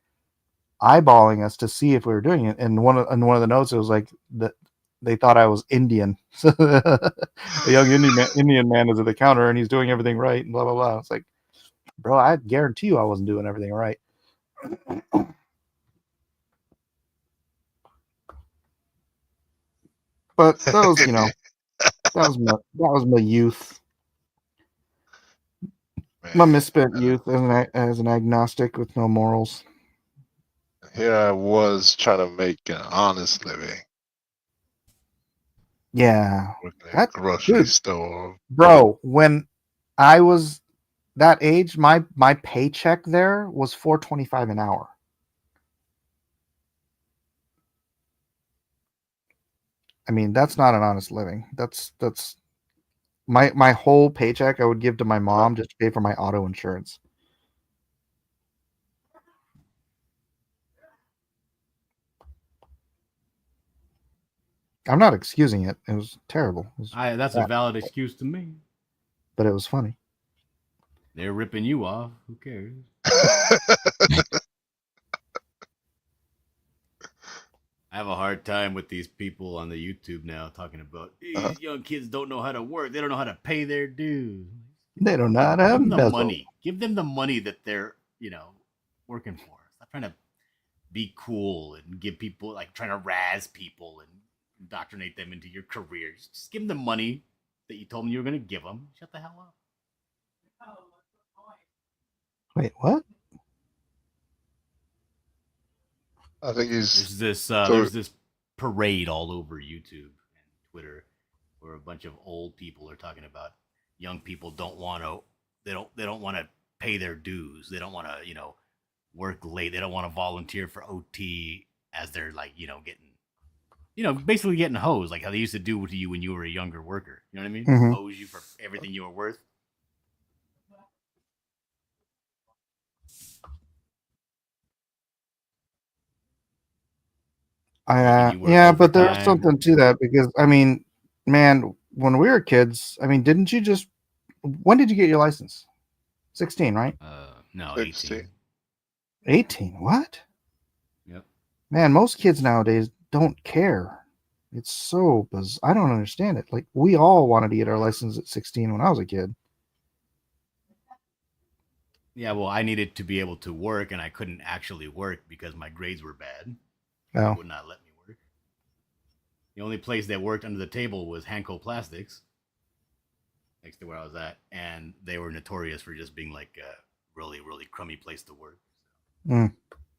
eyeballing us to see if we were doing it. And one of the notes, it was like that they thought I was Indian. A young Indian man is at the counter and he's doing everything right and blah blah blah. It's like, bro, I guarantee you I wasn't doing everything right. But that was, that was my youth, my Man, misspent youth as an agnostic with no morals. here I was trying to make an honest living, Yeah, working at a that grocery dude, store. bro. When I was that age, my paycheck there was $4.25 an hour. I mean, that's not an honest living. That's my whole paycheck I would give to my mom just to pay for my auto insurance. I'm not excusing it. It was terrible. It was That's a bad, valid excuse to me. but it was funny. They're ripping you off. Who cares? I have a hard time with these people on the YouTube now talking about these young kids don't know how to work. They don't know how to pay their dues. They don't know how to Give them the embezzle. money. Give them the money that they're, working for. Stop trying to be cool and give people, like, trying to razz people and indoctrinate them into your careers. Just give them the money that you told them you were going to give them. Shut the hell up. Wait, what? I think he's There's this parade all over YouTube and Twitter where a bunch of old people are talking about young people don't want to pay their dues. They don't want to, work late. They don't want to volunteer for OT as they're like, getting, basically getting hosed, like how they used to do to you when you were a younger worker. You know what I mean? Mhm. Hose you for everything you were worth. Yeah, but there's something to that, because I mean, man, when we were kids, I mean, didn't you just? When did you get your license? 16, right? No, 16. 18. 18. What? Yep. Man, most kids nowadays don't care. It's so bizarre. I don't understand it. Like, we all wanted to get our license at 16 when I was a kid. Yeah, well, I needed to be able to work, and I couldn't actually work because my grades were bad. Oh. They would not let me work. The only place that worked under the table was Hanco Plastics, next to where I was at, and they were notorious for just being like a really, really crummy place to work. So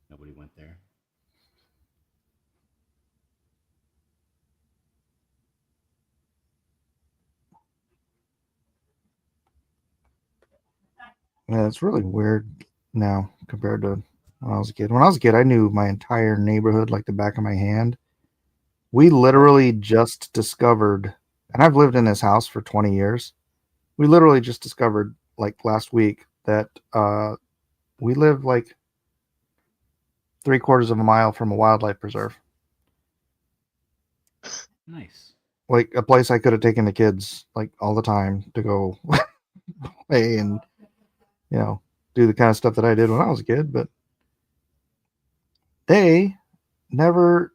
nobody went there. Yeah, it's really weird now compared to when I was a kid. When I was a kid, I knew my entire neighborhood like the back of my hand. We literally just discovered, and I've lived in this house for 20 years. We literally just discovered, like last week, that we live like 3/4 of a mile from a wildlife preserve. Nice. Like a place I could have taken the kids like all the time to go play and do the kind of stuff that I did when I was a kid. But they never.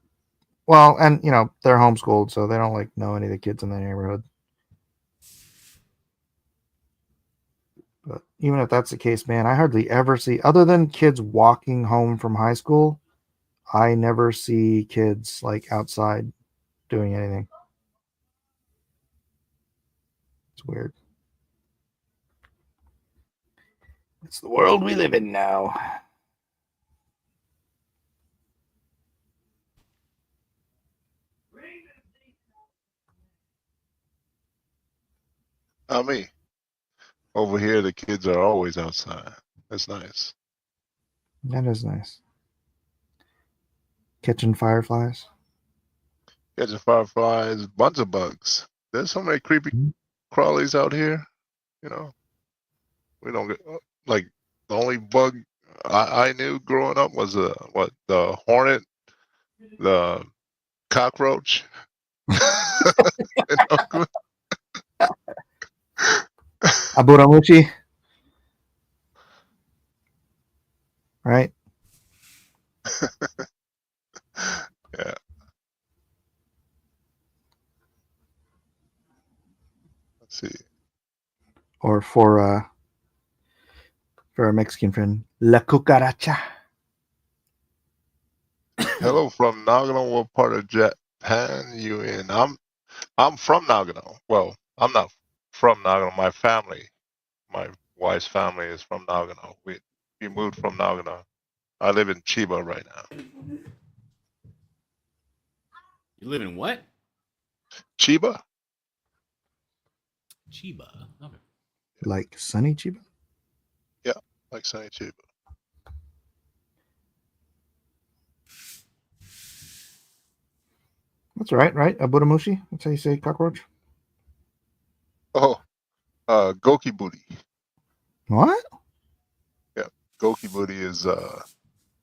Well, and they're homeschooled, so they don't know any of the kids in the neighborhood. But even if that's the case, man, I hardly ever see, other than kids walking home from high school, I never see kids outside doing anything. It's weird. It's the world we live in now. I mean, over here the kids are always outside. That's nice. That is nice. Catching fireflies. Catching fireflies, bunch of bugs. There's so many creepy crawlies out here. We don't get the only bug I knew growing up was the hornet, the cockroach. Aburamuchi. Right? Yeah. Let's see. Or for our Mexican friend, La Cucaracha. Hello from Nagano. What part of Japan you in? I'm from Nagano. Well, I'm not from Nagano. My family, my wife's family is from Nagano. We moved from Nagano. I live in Chiba right now. You live in what? Chiba? Chiba. Okay. Like sunny Chiba? Yeah, like sunny Chiba. That's right? Aburamushi? That's how you say cockroach? Oh, Goki Booty. What? Yeah, Goki Booty is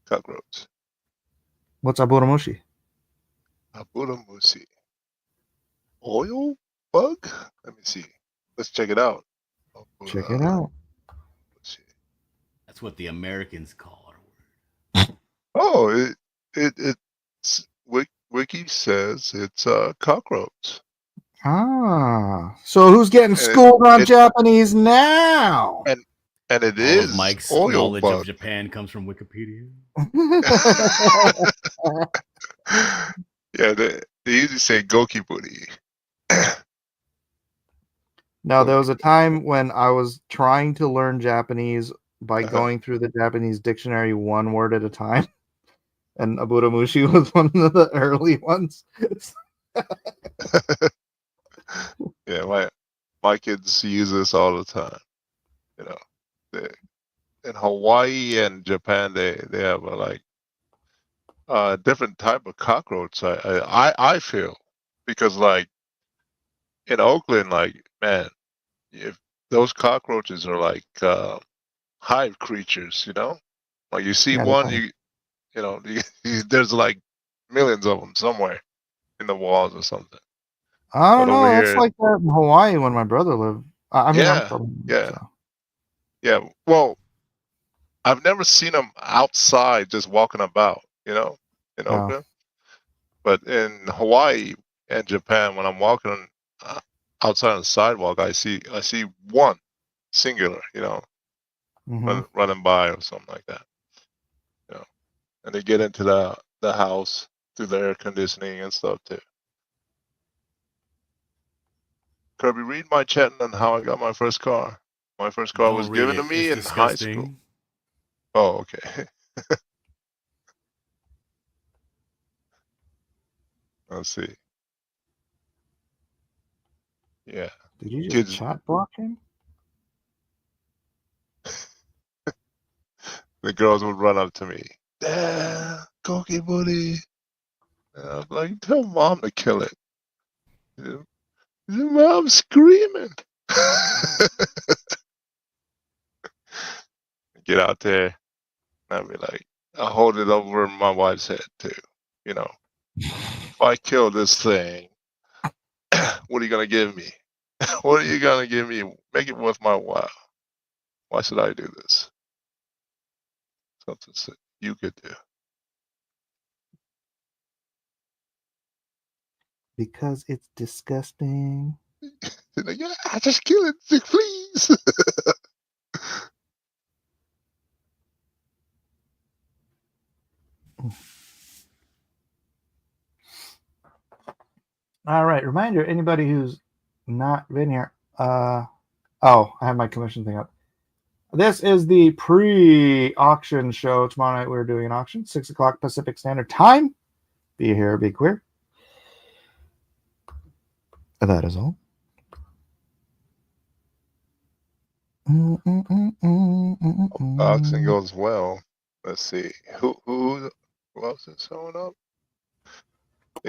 cockroach. What's Aburamushi? Aburamushi. Oil bug? Let me see. Let's check it out. Check it out. That's what the Americans call our word. Oh, it's Wiki says it's a cockroach. Ah, so who's getting schooled on Japanese now? And it All is of Mike's oil knowledge bug. of Japan comes from Wikipedia. Yeah, they usually say Goki Booty. No, there was a time when I was trying to learn Japanese by going through the Japanese dictionary one word at a time. And Aburamushi was one of the early ones. Yeah, my kids use this all the time. In Hawaii and Japan, they have a different type of cockroach. I feel, because in Oakland, man, if those cockroaches are hive creatures, like you see one, there's millions of them somewhere in the walls or something. I don't But over know. That's here, like that in Hawaii when my brother lived. I mean, I'm from yeah. Well, I've never seen them outside just walking about, in Oakland. But in Hawaii and Japan, when I'm walking outside on the sidewalk, I see one singular, running by or something like that. And they get into the house through the air conditioning and stuff too. Kirby, read my chat on how I got my first car. My first car was given to me in high school. Oh, okay. Let's see. Yeah. Did you just chat block him? The girls would run up to me. Dad, Goki Booty. And I'm like, tell mom to kill it. Mom's screaming. Get out there. And I'd be like, I hold it over my wife's head too. If I kill this thing, what are you gonna give me? What are you gonna give me? Make it worth my while. Why should I do this? Something you could do. Because it's disgusting. Like, yeah, just kill it, please. All right. Reminder: anybody who's not been here. I have my commission thing up. This is the pre-auction show. Tomorrow night we're doing an auction, 6:00 Pacific Standard Time. Be here, be queer. That is all. Auction goes well. Let's see. Who else is showing up?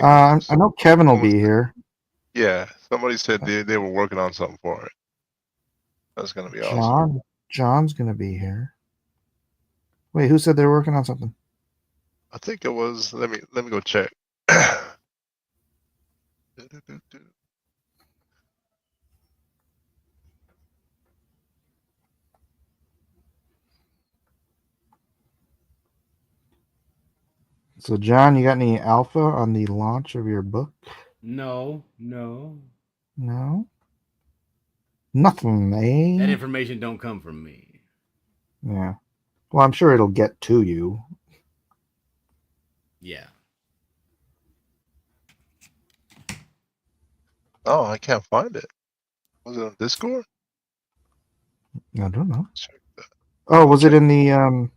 I know Kevin will be here. Yeah, somebody said they were working on something for it. That's gonna be awesome. John's gonna be here. Wait, who said they were working on something? I think it was. Let me go check. So, John, you got any alpha on the launch of your book? No. No? Nothing, eh? That information don't come from me. Yeah. Well, I'm sure it'll get to you. Yeah. Oh, I can't find it. Was it on Discord? I don't know. Check that. Oh, was it in the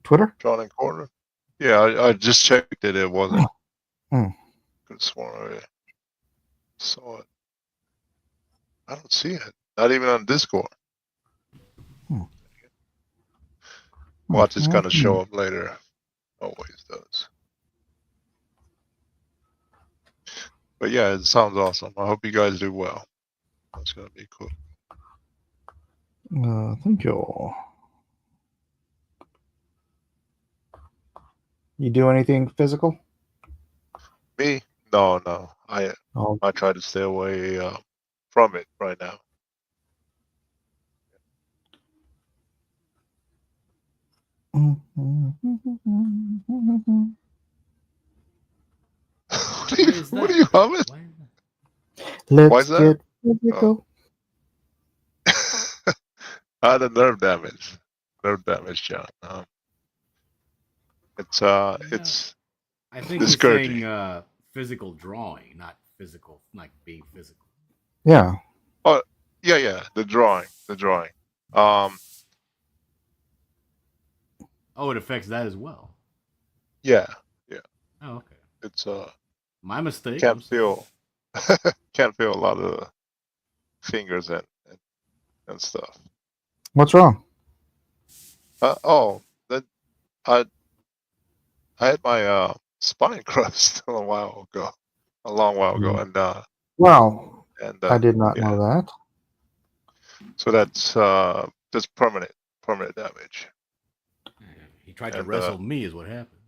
Twitter? Drawn in corner? Yeah, I just checked it. It wasn't. Hmm. Could have sworn I saw it. I don't see it. Not even on Discord. Watch, it's gonna show up later. Always does. But yeah, it sounds awesome. I hope you guys do well. That's gonna be cool. Thank you. You do anything physical? Me? No. I try to stay away from it right now. What are you humming? Let's get physical. I had a nerve damage. John. It's I think discouraging. he's saying physical drawing, not physical, like being physical. Yeah. Oh, yeah. The drawing. Oh, it affects that as well. Yeah. Oh, okay. It's my mistake. Can't feel a lot of fingers and stuff. What's wrong? That I had my spine crushed a long while ago, and Well, and I did not know that. So that's permanent damage. He tried to wrestle me, is what happened.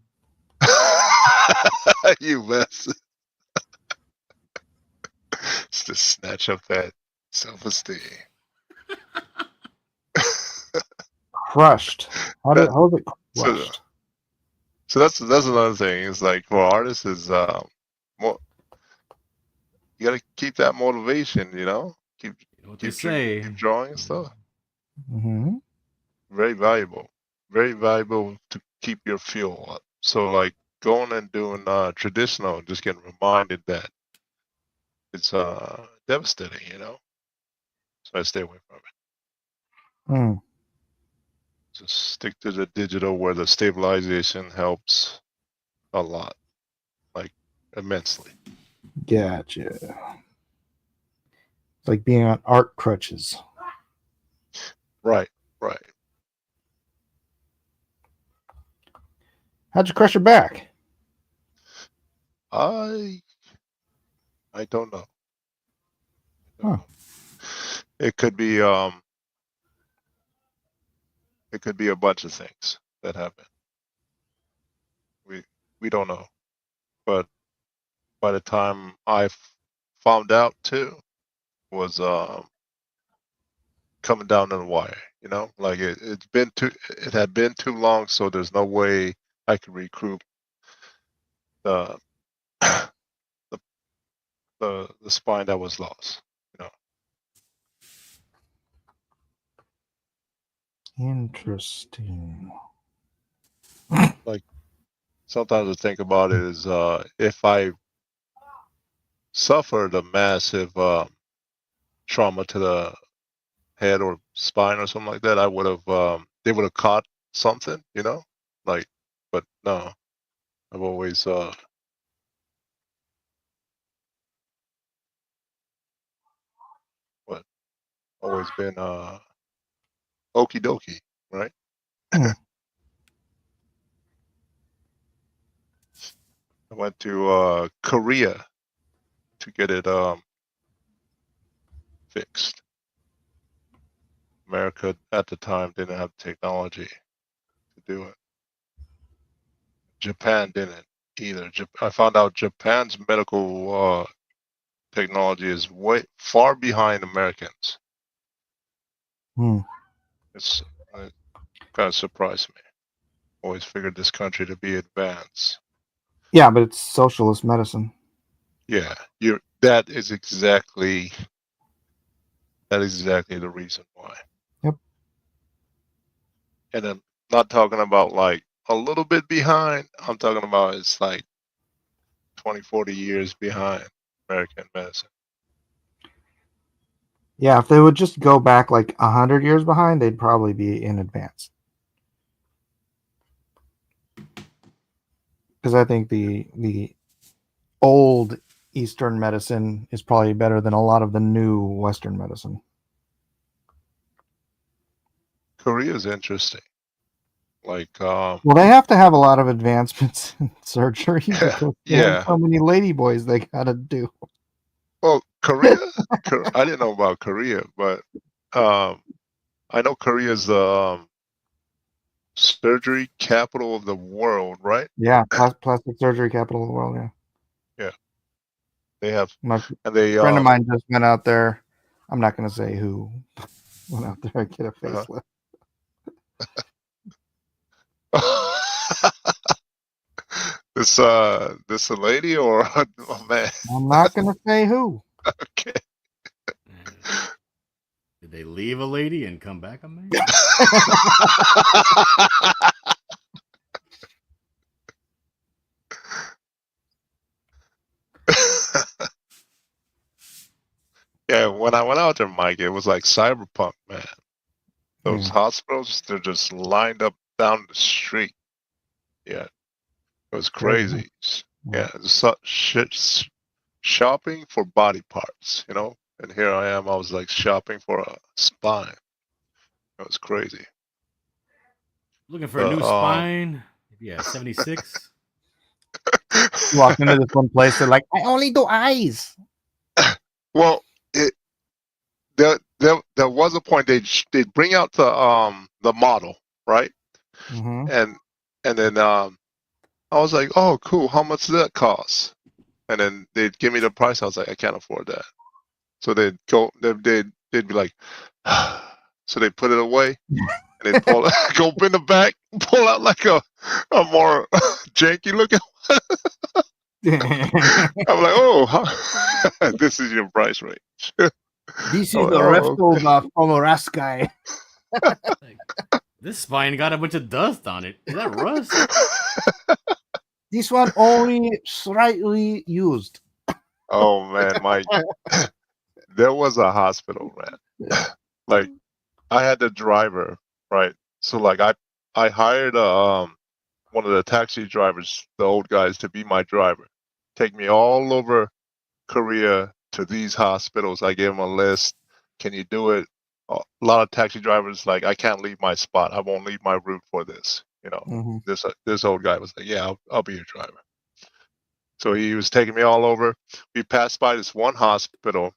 You mess. It's to snatch up that self-esteem. Crushed. How's it crushed? So that's another thing. Is like for artists is more. You gotta keep that motivation. Keep drawing and stuff. Mm-hmm. Very valuable to keep your fuel up. So like going and doing traditional, just getting reminded that it's devastating. So I stay away from it. Just stick to the digital where the stabilization helps a lot, like immensely. Gotcha. It's like being on art crutches. Right. How'd you crush your back? I don't know. Huh. It could be a bunch of things that happen. We don't know, but by the time I found out too, was coming down to the wire. You know, like it had been too long, so there's no way I could recoup the the the spine that was lost. You know, Interesting. like sometimes I think about it is if I suffered a massive trauma to the head or spine or something like that, I would have they would have caught something, you know, like. But no, I've always what always been okie dokie, right? Hmm. I went to Korea to get it fixed. America at the time didn't have technology to do it. Japan didn't either. I found out Japan's medical technology is way far behind Americans. Hmm. It's it kind of surprised me. Always figured this country to be advanced. Yeah, but it's socialist medicine. Yeah, you. That is exactly the reason why. Yep. And I'm not talking about like a little bit behind. I'm talking about it's like 20, 40 years behind American medicine. Yeah, if they would just go back like 100 years behind, they'd probably be in advance. Because I think the old Eastern medicine is probably better than a lot of the new Western medicine. Korea is interesting. Like, Well, they have to have a lot of advancements in surgery because they have yeah. so many ladyboys they gotta do. Well, Korea. I didn't know about Korea, but I know Korea's the surgery capital of the world, right? Yeah, plastic surgery capital of the world. Yeah, Yeah, they have, my and they friend of mine just went out there. I'm not gonna say who went out there and get a uh-huh. facelift. this a lady or a man? I'm not gonna say who. Okay. Did they leave a lady and come back a man? Yeah, when I went out there, Mike, it was like cyberpunk, man. Those Yeah. hospitals, they're just lined up down the street. Yeah, it was crazy. Yeah, shopping for body parts, you know? And here I am, I was like shopping for a spine. It was crazy. Looking for a new spine? Yeah, 76. You walk into this one place, they're like, I only do eyes. Well, there was a point they'd bring out the model, right? Mm-hmm. And then I was like, oh cool, how much does that cost? And then they'd give me the price. I was like, I can't afford that. So they'd be like, so they put it away and they'd pull go up in the back, pull out like a more janky looking. I'm like, oh, this is your price range. This Oh, is the okay. leftover from a rust guy. Like, this spine got a bunch of dust on it. Is that rust? This one only slightly used. Oh man, Mike, there was a hospital, man. Like I had the driver, right? So like I hired one of the taxi drivers, the old guys, to be my driver. Take me all over Korea to these hospitals. I gave him a list. Can you do it? A lot of taxi drivers like, I can't leave my spot. I won't leave my route for this. You know, Mm-hmm. this old guy was like, yeah, I'll be your driver. So he was taking me all over. We passed by this one hospital.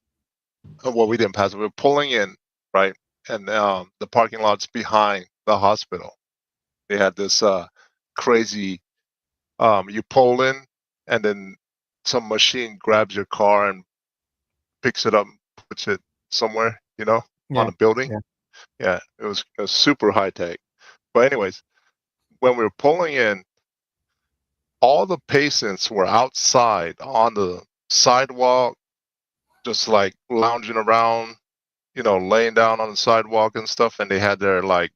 Well, we didn't pass it. We were pulling in, right? And the parking lot's behind the hospital. They had this crazy. You pull in, and then some machine grabs your car and picks it up, and puts it somewhere, on Yeah, a building. yeah. Yeah, it was super high tech. But anyways, when we were pulling in, all the patients were outside on the sidewalk, just like lounging around, laying down on the sidewalk and stuff, and they had their like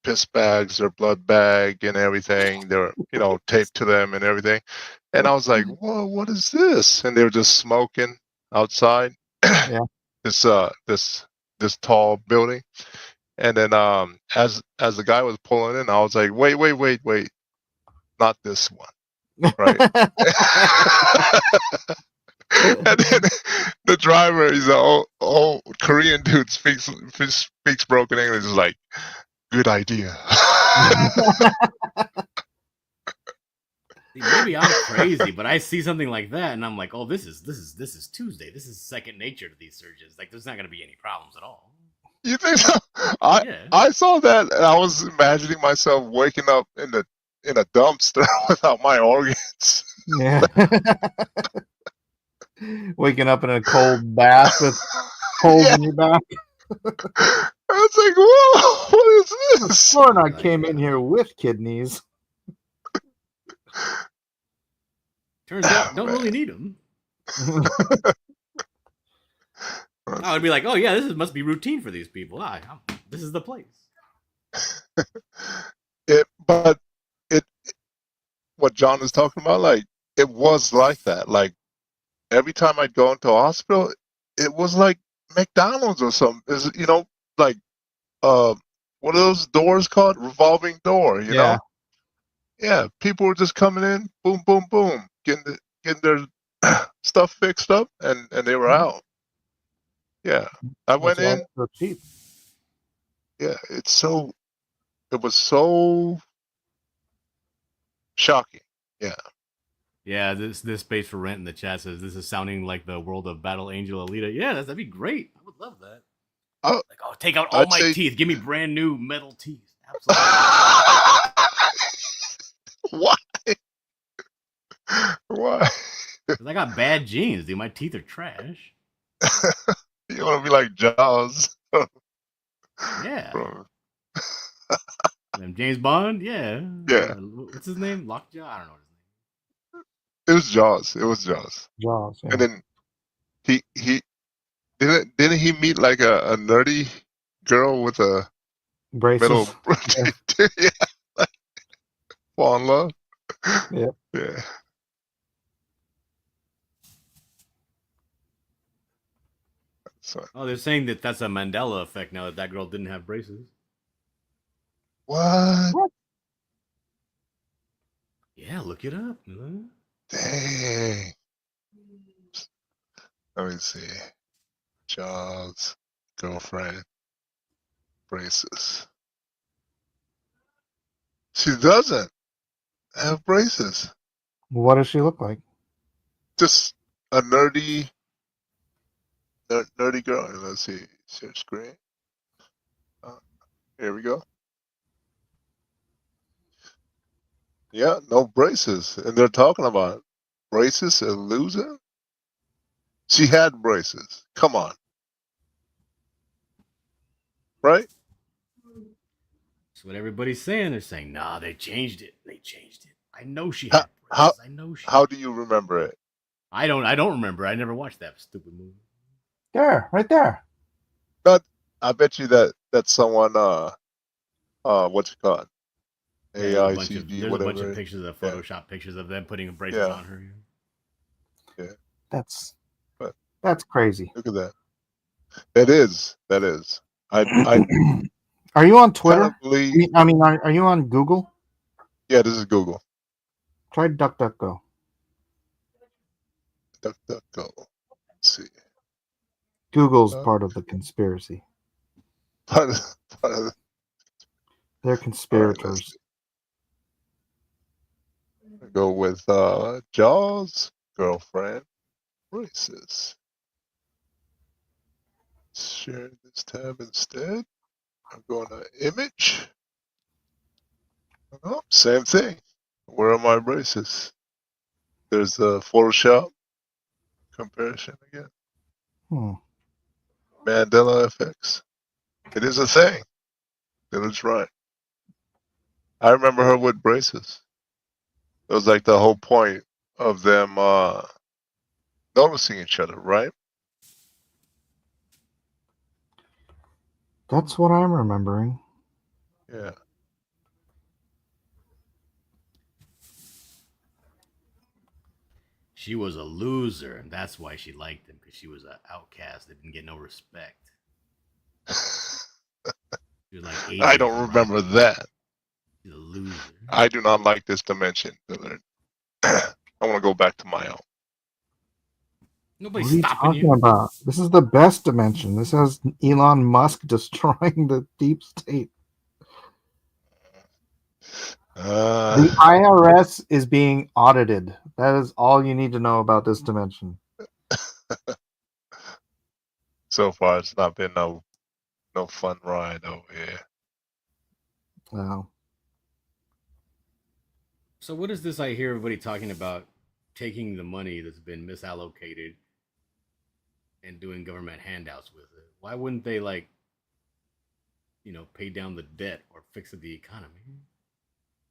piss bags, their blood bag and everything. They were, taped to them and everything. And I was like, whoa, what is this? And they were just smoking outside. Yeah. This tall building. And then as the guy was pulling in, I was like, wait, not this one, right? And then the driver, he's an old Korean dude, speaks broken English. Is like, good idea. See, maybe I'm crazy, but I see something like that, and I'm like, oh, this is Tuesday. This is second nature to these surgeons. Like, there's not gonna be any problems at all. You think so? Yeah. I saw that, and I was imagining myself waking up in a dumpster without my organs. Yeah. Waking up in a cold bath with holes Yeah. in your back. I was like, whoa, what is this? Sworn I came in here with kidneys. Turns out, don't really need them. I would be like, oh yeah, must be routine for these people. This is the place. But what John was talking about, like, it was like that. Like, every time I'd go into a hospital, it was like McDonald's or something. Is like what are those doors called? Revolving door. Yeah. Yeah. People were just coming in, boom, boom, boom, getting their stuff fixed up, and they were out. Yeah, I went That's why in. it's so cheap. Yeah, it was so shocking. Yeah. Yeah, this space for rent in the chat says this is sounding like the world of Battle Angel Alita. Yeah, that'd be great. I would love that. Oh, Like, oh, take out all I'd my say- teeth. Give me brand new metal teeth. Absolutely. Why? Why? 'Cause I got bad genes, dude. My teeth are trash. You want to be like Jaws? Yeah. Bro. James Bond? Yeah. Yeah. What's his name? Lockjaw? I don't know his name. It was Jaws. It was Jaws. Jaws. Yeah. And then he didn't he meet like a nerdy girl with a Braces. metal yeah, like, fall in love. Yep. Yeah. So Oh, they're saying that's a Mandela effect now that girl didn't have braces. what? Yeah, look it up. Dang. Let me see. Jaws, girlfriend, braces. She doesn't have braces. What does she look like? Just a nerdy girl. Let's see. Share screen. Here we go. Yeah, no braces. And they're talking about braces and losing? She had braces. Come on. Right? That's what everybody's saying. They're saying, nah, they changed it. They changed it. I know she How- had braces. I know she. How do you remember it? I don't remember. I never watched that stupid movie. There, right there. I bet you that's someone what's it called? There's a bunch of whatever. pictures of Photoshop pictures of them putting braces Yeah. on her. That's But- crazy. Look at that. That is. I Are you on Twitter? kind of believe. I mean, are you on Google? Yeah, this is Google. Try DuckDuckGo. DuckDuckGo. Let's see. Google's Oh. part of the conspiracy. Part of They're conspirators. go with Jaws, girlfriend, braces. Share this tab instead. I'm going to image. Oh, same thing. Where are my braces? there's a Photoshop comparison again. Mandela effects. It is a thing. It is right. I remember her with braces. It was like the whole point of them noticing each other, right? That's what I'm remembering. Yeah. She was a loser, and that's why she liked him, because she was an outcast that didn't get no respect. She was like Adrian I don't remember that. She's a loser. I do not like this dimension, Dillard. I want to go back to my own. Nobody's What are you stopping talking you. about? This is the best dimension. This has Elon Musk destroying the deep state. The IRS is being audited. That is all you need to know about this dimension. So far, it's not been no fun ride over here. Wow. So what is this I hear everybody talking about taking the money that's been misallocated and doing government handouts with it? Why wouldn't they pay down the debt or fix the economy?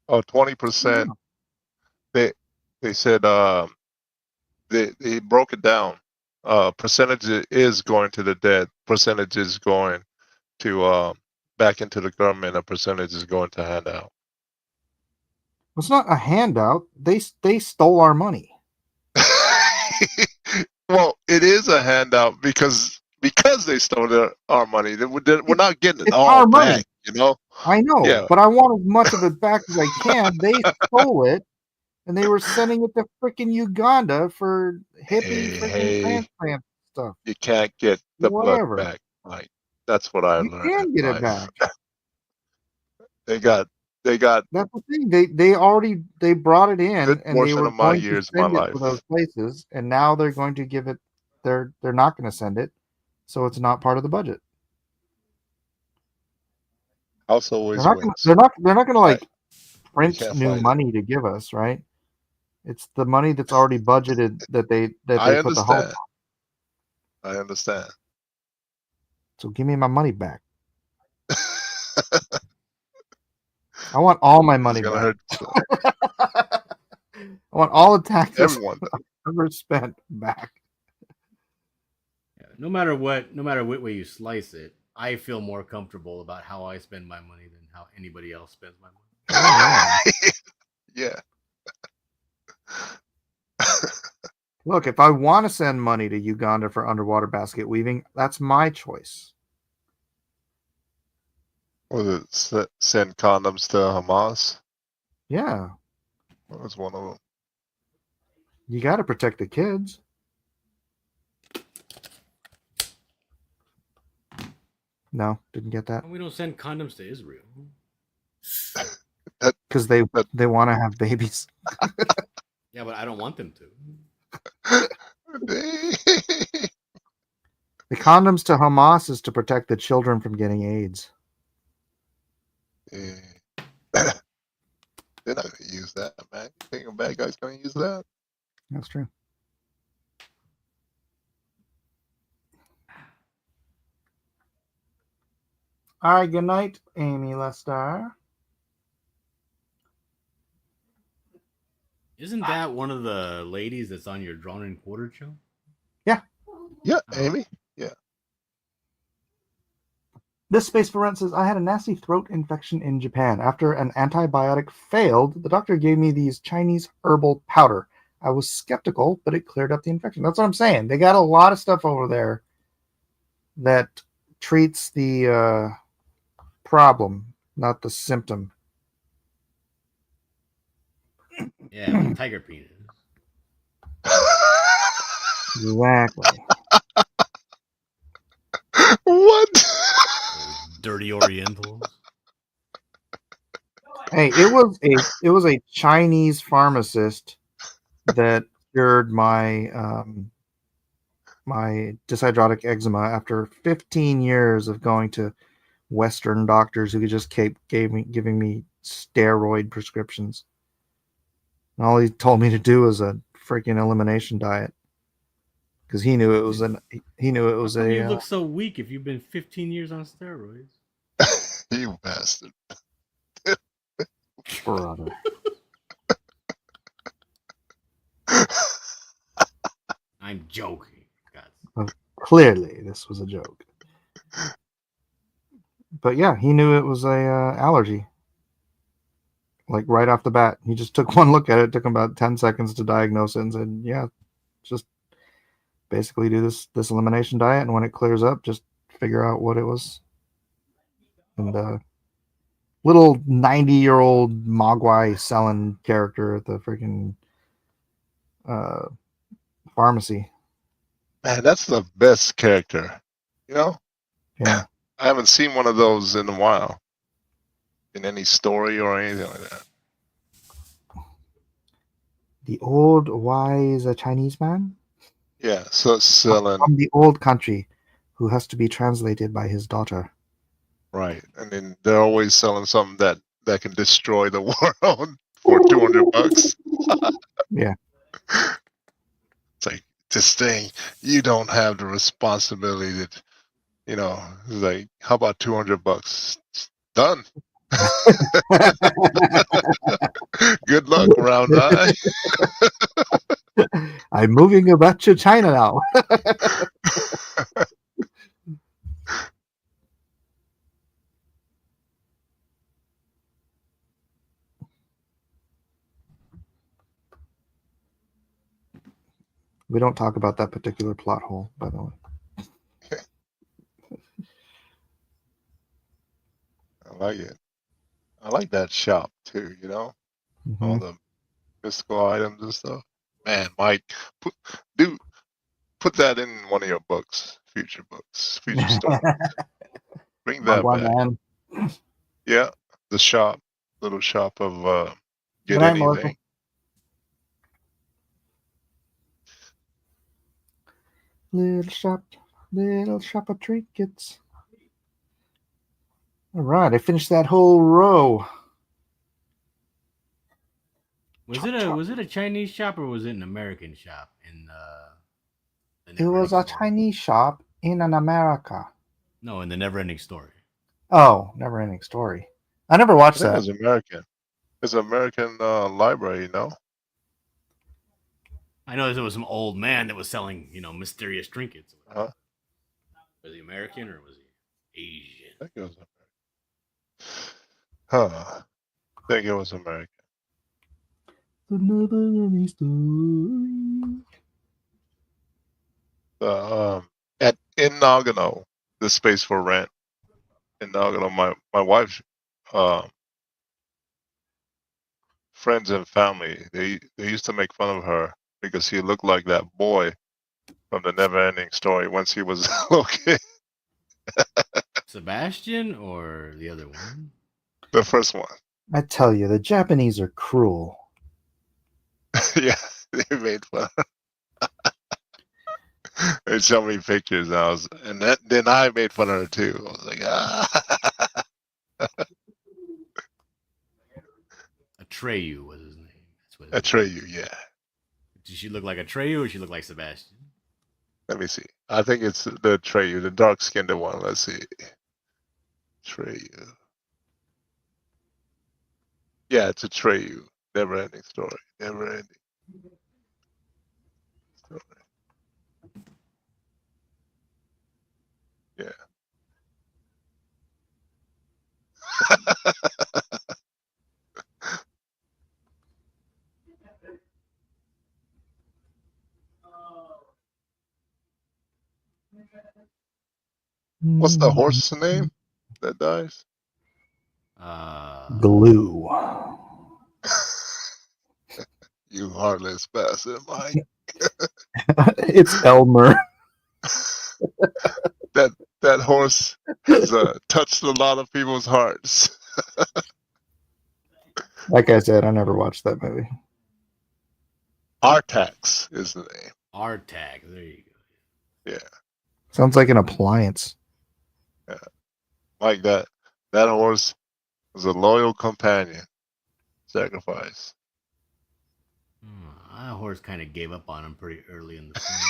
Oh, 20%. They said they broke it down. Percentage is going to the debt. Percentage is going to back into the government. A percentage is going to handout. It's not a handout. They stole our money. Well, it is a handout because they stole our money. We're not getting it all back, you know. I know, Yeah. but I want as much of it back as I can. They stole it, and they were sending it to freaking Uganda for hippie freaking transplant stuff. You can't get the Whatever. blood back, Mike. That's what I learned. You can get it back. They got. That's the thing. They brought it in, good and they portion were of my going to years of send my it life. to those places, and now they're going to give it. They're not going to send it, so it's not part of the budget. House always wins. They're not going to like print can't new fight it. money to give us, right? It's the money that's already budgeted that they I put the hope on. I understand. So give me my money back. I want all my money back. I want all the taxes Everyone ever spent back. Yeah, no matter what way you slice it, I feel more comfortable about how I spend my money than how anybody else spends my money. Yeah. Look, if I want to send money to Uganda for underwater basket weaving, that's my choice. Was it send condoms to Hamas? Yeah. That was one of them. You got to protect the kids. No, didn't get that. We don't send condoms to Israel. Because they want to have babies. Yeah, but I don't want them to. The condoms to Hamas is to protect the children from getting AIDS. Yeah. They're not going to use that, man. You think a bad guy's going to use that? That's true. All right, good night, Amy Lester. Isn't that one of the ladies that's on your Drawn and Quartered show? Yeah. Yeah, Amy. Yeah. This space for rent says, I had a nasty throat infection in Japan. After an antibiotic failed, the doctor gave me these Chinese herbal powder. I was skeptical, but it cleared up the infection. That's what I'm saying. They got a lot of stuff over there that treats the problem, not the symptom. Yeah, like tiger penis. Exactly. What? Those dirty Orientals. Hey, it was a Chinese pharmacist that cured my my dyshydrotic eczema after 15 years of going to Western doctors who just kept giving me steroid prescriptions. And all he told me to do was a freaking elimination diet because he knew it was How come you look so weak if you've been 15 years on steroids? You bastard. brother. I'm joking. God. Clearly, this was a joke. But yeah, he knew it was a allergy. Like right off the bat, he just took one look at it. It took him about 10 seconds to diagnose it, and said, "Yeah, just basically do this elimination diet, and when it clears up, just figure out what it was." And little 90-year-old Mogwai selling character at the freaking uh, pharmacy. Man, that's the best character. You know, Yeah, I haven't seen one of those in a while in any story or anything like that. the old wise Chinese man Yeah, so selling from the old country, who has to be translated by his daughter. right, and then they're always selling something that can destroy the world for $200. Yeah. It's like this thing, you don't have the responsibility that, you know. It's like, how about $200? Done. Good luck, round eye. I'm moving back to China now. We don't talk about that particular plot hole, by the way. I like it. I like that shop too. You know, all Mhm. the mystical items and stuff. Man, Mike, put that in one of your books, future stories. Bring that Magua back. Man. Yeah, the shop, little shop of Good get night, Melissa. anything. Little shop of trinkets. All right, I finished that whole row. Was it a Chinese shop or was it an American shop in the It was Never-Ending a Story? Chinese shop in an America. No, in the Never-Ending Story. Oh, never ending story. I never I watched think it that. was American. It's an American library, no? I know there was some old man that was selling, mysterious trinkets. Huh? Was he American or was he Asian? I think it was American. Huh. I think it was American. The never ending story. In Nagano, the space for rent in Nagano, my wife's friends and family, they used to make fun of her because he looked like that boy from the Never Ending Story once he was a little kid. Sebastian or the other one? The first one. I tell you, the Japanese are cruel. Yeah, they made fun. They showed me pictures, and then I made fun of her too. I was like, ah. Atreyu was his name. That's what. Atreyu, yeah. Did she look like Atreyu or she look like Sebastian? Let me see. I think it's the Atreyu, the dark-skinned one. Let's see. Atreyu. Yeah, it's Atreyu. Never-ending story. Never-ending story. Yeah. What's the horse's name that dies? Glue. You heartless bastard, Mike. It's Elmer. That horse has touched a lot of people's hearts. Like I said, I never watched that movie. Artax is the name. Artag. There you go. Yeah. Sounds like an appliance. Yeah. Like that horse was a loyal companion. Sacrifice. That horse kind of gave up on him pretty early in the film.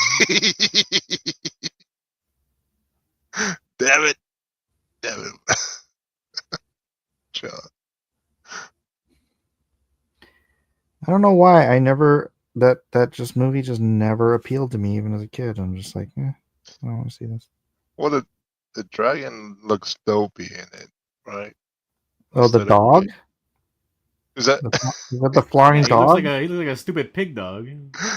Damn it. Damn it. John. I don't know why I never that movie just never appealed to me even as a kid. I'm just like, I don't want to see this. Well, the dragon looks dopey in it, right? Oh, the Instead of dog? Is that? Is that the flying Yeah, he looks dog? like a stupid pig dog.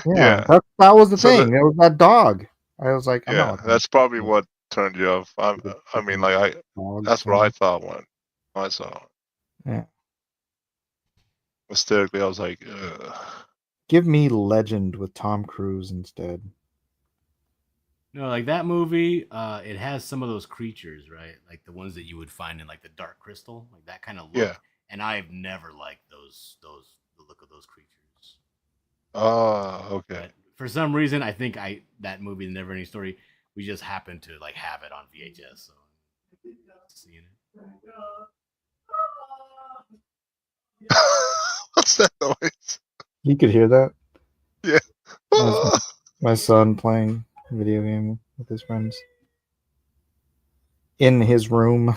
Yeah, Yeah. that was the So thing. It was that dog. I was like, I'm not yeah, watching that's probably this what turned you off. I mean, like dog that's what I thing. thought when I saw it. Yeah. Aesthetically, I was like, ugh. Give me Legend with Tom Cruise instead. No, like that movie, it has some of those creatures, right? Like the ones that you would find in like the Dark Crystal, like that kind of look. Yeah. And I've never liked the look of those creatures. Oh, okay. But for some reason, I think that movie, The Never Ending Story, we just happened to like have it on VHS, so seeing it. What's that noise? You could hear that. Yeah. That's my son playing a video game with his friends in his room.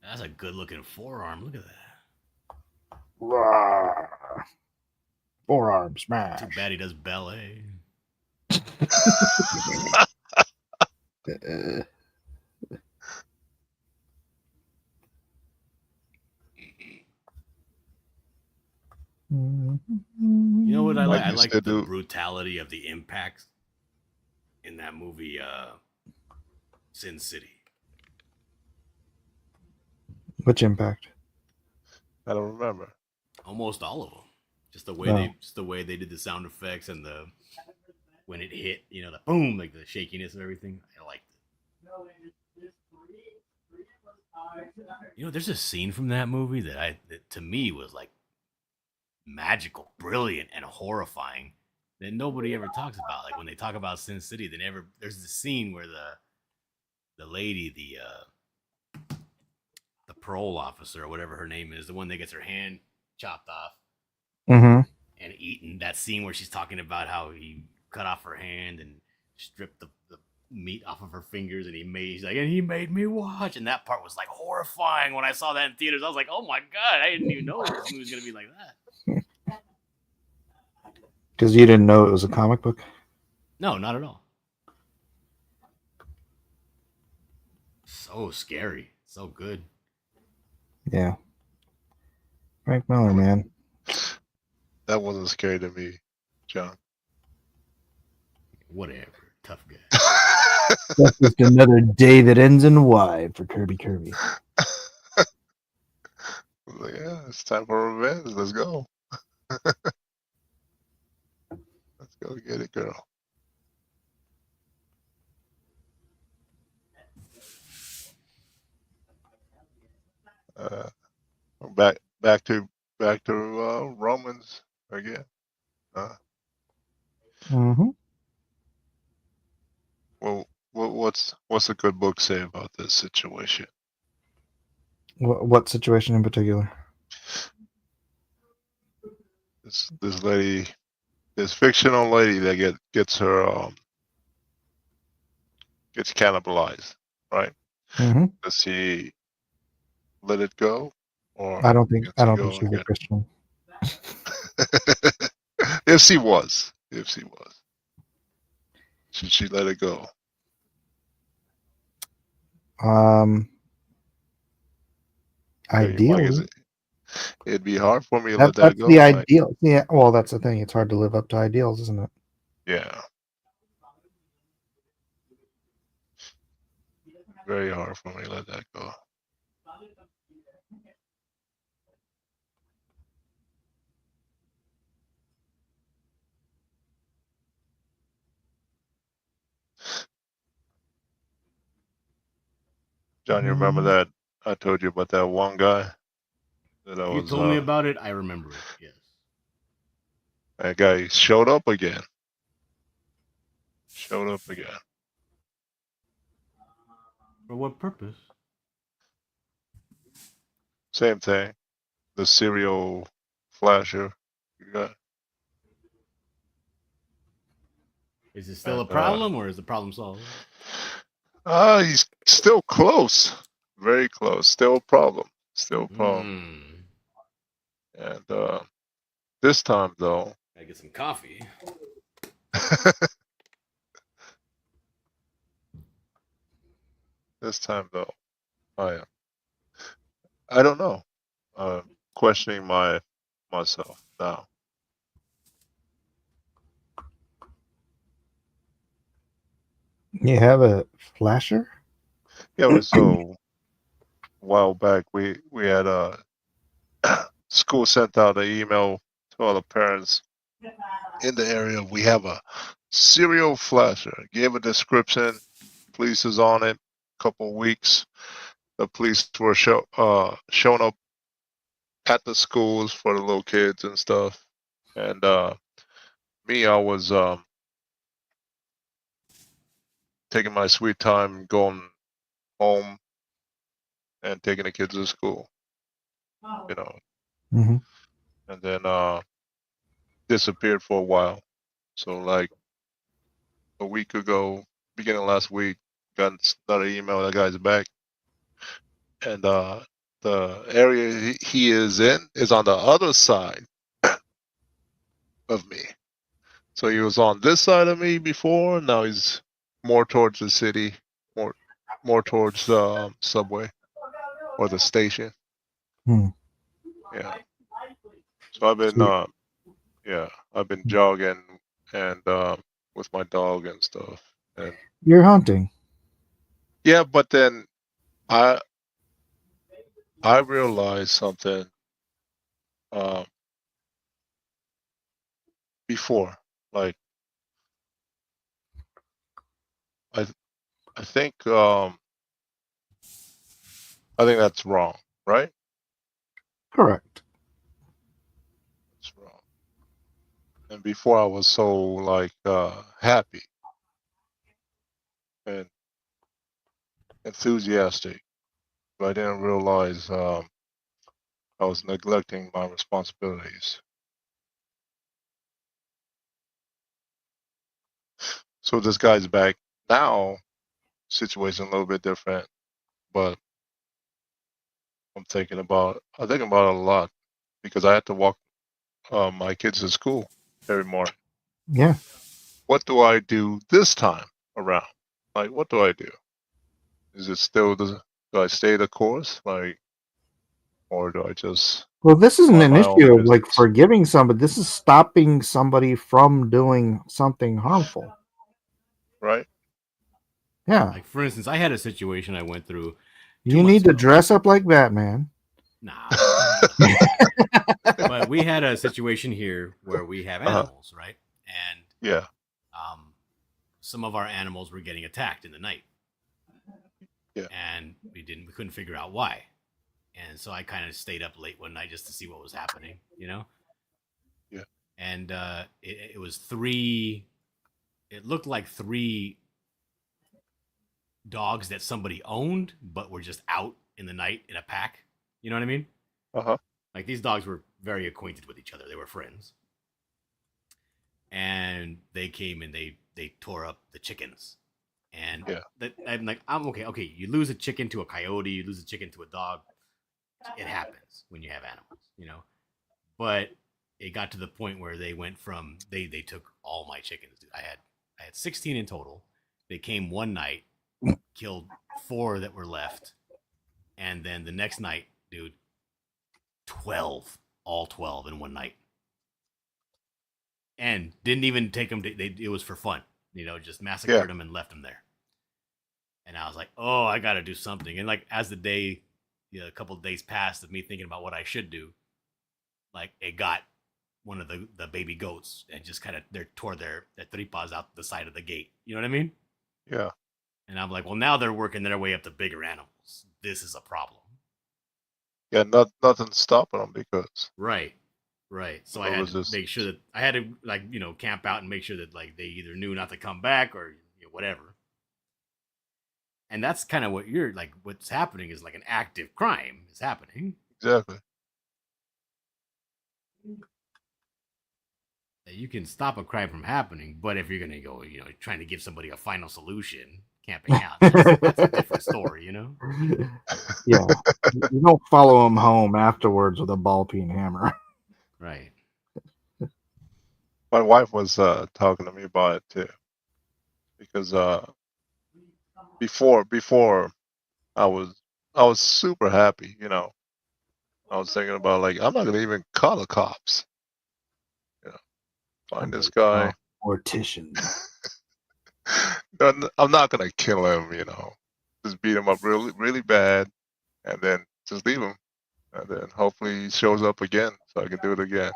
That's a good looking forearm. Look at that. Forearm smash. Too bad he does ballet. You know what I like? Like I you like said, the dude. brutality of the impacts in that movie, Sin City. Which impact? I don't remember. Almost all of them. Just the way they did the sound effects and the when it hit, you know, the boom, like the shakiness of everything. I liked it. You know, there's a scene from that movie that to me was like magical, brilliant, and horrifying that nobody ever talks about. Like when they talk about Sin City, there's the scene where the lady, the parole officer or whatever her name is, the one that gets her hand chopped off Mm-hmm. and eaten. That scene where she's talking about how he cut off her hand and stripped the meat off of her fingers, and he made me watch. And that part was like horrifying when I saw that in theaters. I was like, oh my god, I didn't even know this movie was gonna be like that. Because you didn't know it was a comic book? No, not at all. So scary, so good. Yeah. Frank Miller, man. That wasn't scary to me, John. Whatever, tough guy. That's just another day that ends in Y for Kirby. I was like, yeah, it's time for revenge. Let's go. Let's go get it, girl. Uh, back to Romans again. Mm-hmm. Well, what's a good book say about this situation? What situation in particular? This lady, this fictional lady that gets cannibalized, right? Mm-hmm. Does he let it go, or I don't think gets to go she's a again? Christian. If she was, should she let it go? Ideally, It'd be hard for me to let that that's go. the Like, ideal. Yeah, well, that's the thing. It's hard to live up to ideals, isn't it? yeah, very hard for me to let that go. John, you remember that I told you about that one guy that I You was told me about it. I remember it. Yes. that guy showed up again. Showed up again. For what purpose? Same thing. the serial flasher. You got, Is it still a and problem, or is the problem solved? he's still close, very close. Still a problem. Still a problem. Mm. And this time though, I get some coffee. this time though, I don't know. Questioning myself now. You have a flasher? Yeah, so a while back we had school sent out an email to all the parents in the area. We have a serial flasher. Gave a description. Police is on it. Couple weeks, the police were showing up at the schools for the little kids and stuff. And me, I was taking my sweet time, going home and taking the kids to school. You know, Mm-hmm. and then disappeared for a while. So like a week ago, beginning of last week, got another email. That guy's back, and the area he is in is on the other side of me. So he was on this side of me before. Now he's more towards the city, more more towards the subway or the station. Hmm. Yeah. So I've been So yeah, I've been jogging and with my dog and stuff. And you're hunting. yeah, but then I I realized something um, before. Like I I think I think that's wrong, right? Correct. It's wrong. And before I was so like happy and enthusiastic, but I didn't realize I was neglecting my responsibilities. So this guy's back now. Situation a little bit different, but I'm thinking about it a lot because I had to walk my kids to school every morning. Yeah. What do I do this time around? Like, what do I do? Is it still do I stay the course, like, or do I just Well, this isn't mind an my own issue of like business? forgiving somebody. This is stopping somebody from doing something harmful. Right? Yeah. Like for instance, I had a situation I went through 2 You months need to ago. dress up like Batman. Nah, but we had a situation here where we have Uh-huh. animals, right? And Yeah. some of our animals were getting attacked in the night, Yeah. and we couldn't figure out why. And so I kind of stayed up late one night just to see what was happening, you know. Yeah. And it was three. It looked like three dogs that somebody owned, but were just out in the night in a pack. You know what I mean? Uh-huh. Like these dogs were very acquainted with each other. They were friends, and they came and they tore up the chickens. And Yeah. I'm like, I'm okay. Okay, you lose a chicken to a coyote, you lose a chicken to a dog. It happens when you have animals, you know. But it got to the point where they went from they took all my chickens. Dude. I had 16 in total. They came one night, killed 4 that were left, and then the next night, dude, 12, all 12 in one night, and didn't even take them. It was for fun, you know, just Yeah. massacred them and left them there. And I was like, oh, I got to do something. And like as the day, you know, a couple of days passed of me thinking about what I should do, like it got one of the baby goats and just kind of tore their tripas out the side of the gate. You know what I mean? Yeah. And I'm like, well, now they're working their way up to bigger animals. This is a problem. Yeah. Nothing stopping them because Right. Right. So I no had to make sure resistance. that I had to like, you know, camp out and make sure that like they either knew not to come back or you know, whatever. And that's kind of what you're like what's happening is like an active crime is happening. Exactly. You can stop a crime from happening, but if you're gonna go, trying to give somebody a final solution, camping out, that's a different story, Yeah. You don't follow him home afterwards with a ball peen hammer. Right. My wife was talking to me about it too, because before I was super happy, I was thinking about, like, I'm not gonna even call the cops. Find this guy. Mortician. I'm not gonna kill him, just beat him up really, really bad, and then just leave him, and then hopefully he shows up again so I can do it again.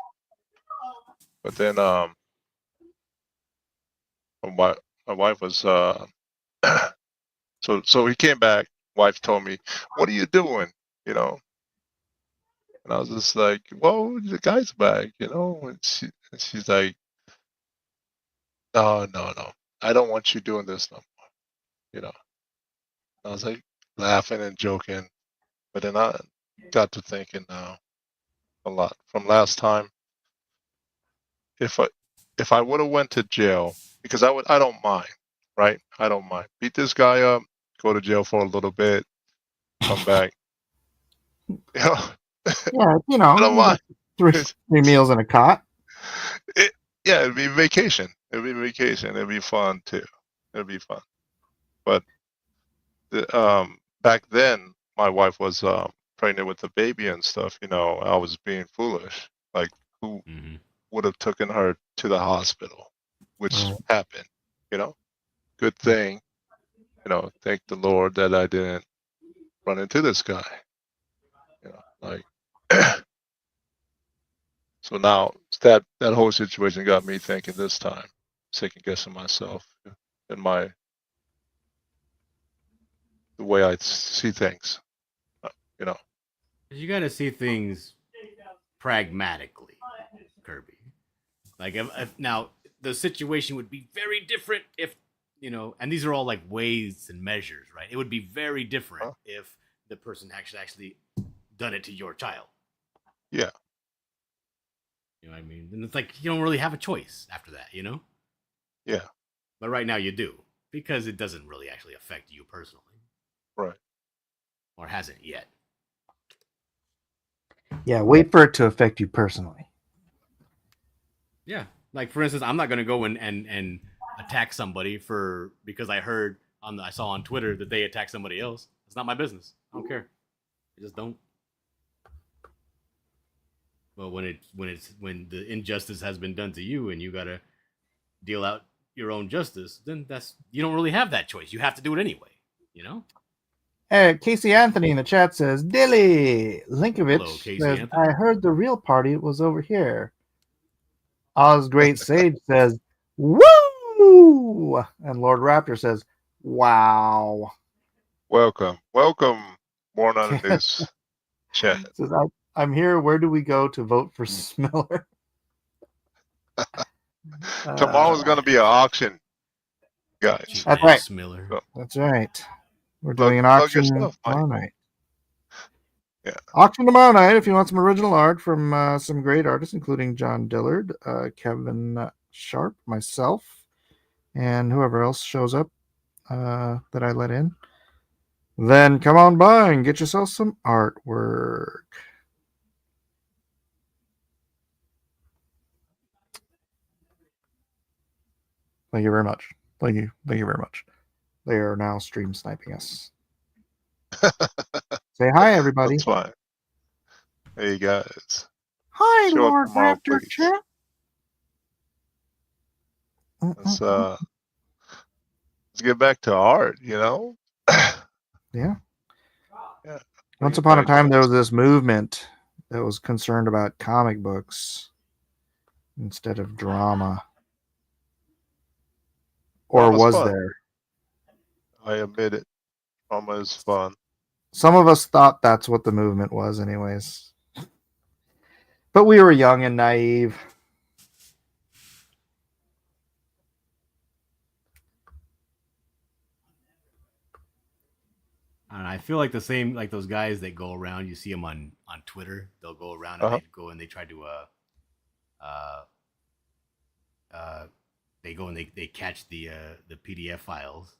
But then my wife was so he came back. Wife told me, "What are you doing?" And I was just like, "Well, the guy's back," And she's like, "No, no, no, I don't want you doing this no more." I was like laughing and joking, but then I got to thinking now a lot from last time. If I would have went to jail, because I don't mind, right? I don't mind. Beat this guy up, go to jail for a little bit, come back. Yeah, I don't mind. three meals in a cot. Yeah, it'd be vacation. It'd be fun too. It'd be fun. But back then, my wife was pregnant with the baby and stuff. I was being foolish. Like, who would have taken her to the hospital, which happened. Good thing. Thank the Lord that I didn't run into this guy. Like. So now that whole situation got me thinking this time, second guessing myself and the way I see things. You got to see things pragmatically, Kirby. Like if now the situation would be very different if and these are all like ways and measures, right? It would be very different if the person actually done it to your child. Yeah. You know what I mean? And it's like you don't really have a choice after that, Yeah. But right now you do, because it doesn't really actually affect you personally. Right. Or hasn't yet. Yeah, wait for it to affect you personally. Yeah. Like for instance, I'm not gonna go and attack somebody because I saw on Twitter that they attacked somebody else. It's not my business. I don't care. I just don't. But when the injustice has been done to you and you gotta deal out your own justice, then you don't really have that choice. You have to do it anyway. Hey, Casey Anthony in the chat says, Dilly Linkovich Hello, Casey says, Anthony. I heard the real party was over here. Oz Great Sage says, woo! And Lord Raptor says, wow. Welcome. Born on this chat. Says, I'm here. Where do we go to vote for Smiller? Tomorrow's going to be an auction, guys. That's right. Smiller. So, that's right. We're doing an auction tomorrow night. Yeah. Auction tomorrow night if you want some original art from some great artists, including John Dillard, Kevin Sharp, myself, and whoever else shows up that I let in. Then come on by and get yourself some artwork. Thank you very much. Thank you very much. They are now stream sniping us. Say hi, everybody. That's fine. Hey, guys. Hi, Show Lord up tomorrow, Raptor please. Chat. Let's get back to art, Yeah. Yeah. Once upon a time, there was this movement that was concerned about comic books instead of drama. Or was fun. there? I admit it. Drama is fun. Some of us thought that's what the movement was, anyways. But we were young and naive. And I feel like the same, like those guys that go around. You see them on Twitter. They'll go around and they go and they try to uh, they go and they catch the PDF files,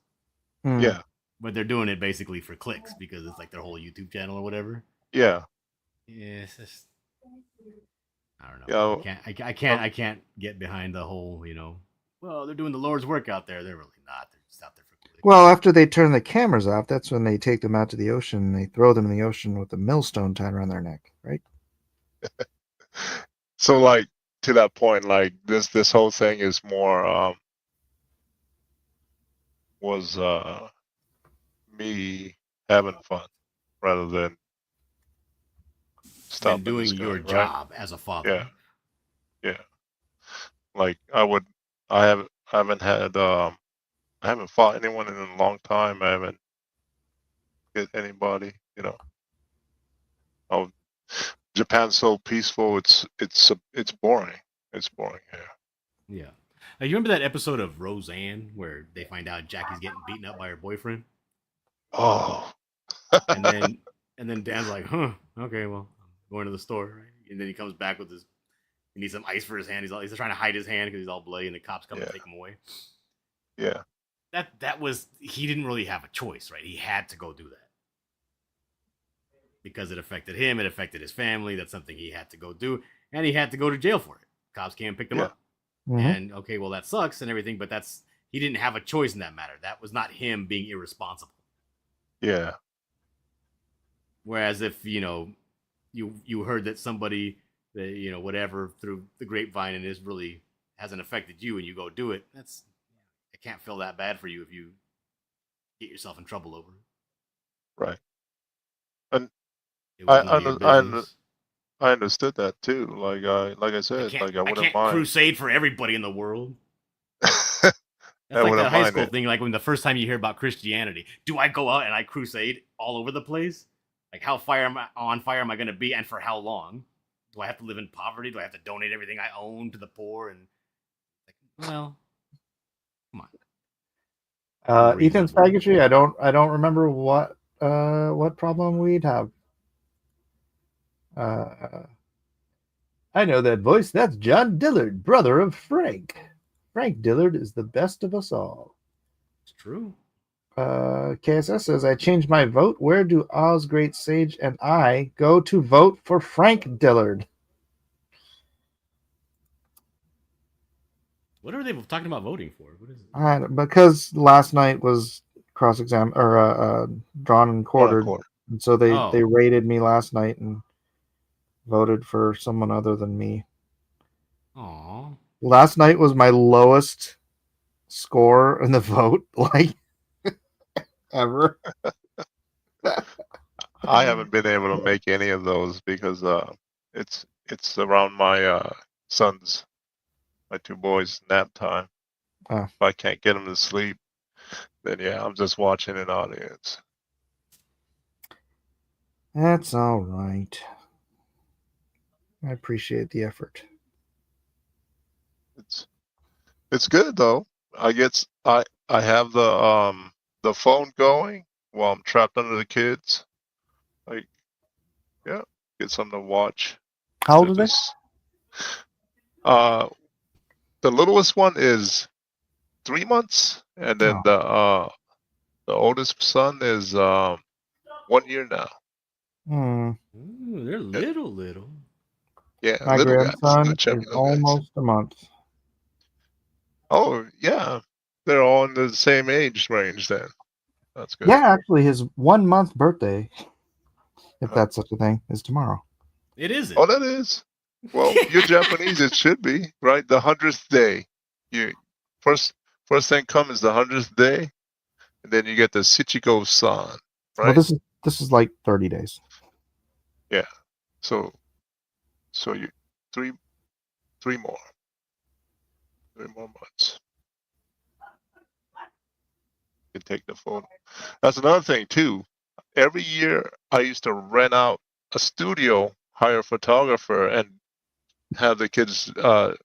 Hmm. Yeah, but they're doing it basically for clicks because it's like their whole YouTube channel or whatever. yeah, Yeah, it's just I don't know. yeah. I can't get behind the whole Well, they're doing the Lord's work out there. They're really not. They're just out there for clicks. Well, after they turn the cameras off, that's when they take them out to the ocean and they throw them in the ocean with a millstone tied around their neck, right? So like to that point, like this whole thing is more was me having fun rather than Than stopping doing this guy, your right? job as a father. Yeah, yeah. Like I haven't had I haven't fought anyone in a long time. I haven't hit anybody, you know. Oh, Japan's so peaceful. It's boring. It's boring here. Yeah. You remember that episode of Roseanne where they find out Jackie's getting beaten up by her boyfriend, Oh, and then Dan's like, "Huh, okay, well, I'm going to the store," right? And then he comes back with his he needs some ice for his hand. He's trying to hide his hand because he's all bloody, and the cops come and yeah, take him away. yeah, That was he didn't really have a choice, right? He had to go do that because it affected him, it affected his family. That's something he had to go do, and he had to go to jail for it. Cops came and picked him yeah, up. Mm-hmm. And okay, well that sucks and everything, but he didn't have a choice in that matter. That was not him being irresponsible. yeah, Whereas if you heard that somebody that whatever through the grapevine and this really hasn't affected you, and you go do it, I can't feel that bad for you if you get yourself in trouble over it. right. And It I was none of your business. I understood that too. Like I said, like I I wouldn't can't mind. crusade for everybody in the world. That's I like wouldn't that high mind school it. thing. Like when the first time you hear about Christianity, do I go out and I crusade all over the place? Like how on fire am I going to be, and for how long? Do I have to live in poverty? Do I have to donate everything I own to the poor? And like, well, come on, be Ethan's reasonable. packaging. I don't remember what problem we'd have. Uh, I know that voice. That's John Dillard, brother of Frank. Frank Dillard is the best of us all. It's true. KSS says, I changed my vote. Where do Oz, Great Sage, and I go to vote for Frank Dillard? What are they talking about voting for? What is it? Because last night was cross-exam or drawn and Quote quartered, unquote. and so they Oh, rated me last night and voted for someone other than me. aw. Last night was my lowest score in the vote, like ever. I haven't been able to make any of those because it's around my sons, my two boys' nap time. Ah. If I can't get them to sleep, then yeah, I'm just watching an audience. That's all right. I appreciate the effort. It's good though. I have the phone going while I'm trapped under the kids. Like yeah, get something to watch. How old Instead are of they? just the littlest one is 3 months, and then Oh. the oldest son is 1 year now. Ooh, they're little. Yeah, My little guys, little grandson chubby is little guys. almost a month. Oh yeah, they're all in the same age range then. That's good. Yeah, actually, his 1 month birthday, if Uh, that's such a thing, is tomorrow. It isn't. oh, that is. Well, you're Japanese. It should be right. The 100th day. You first thing come is the 100th day, and then you get the Shichiko-san, Well, right? this is like 30 days. Yeah. So you three three more 3 more months. You can take the photo. That's another thing too. Every year I used to rent out a studio, hire a photographer, and have the kids, the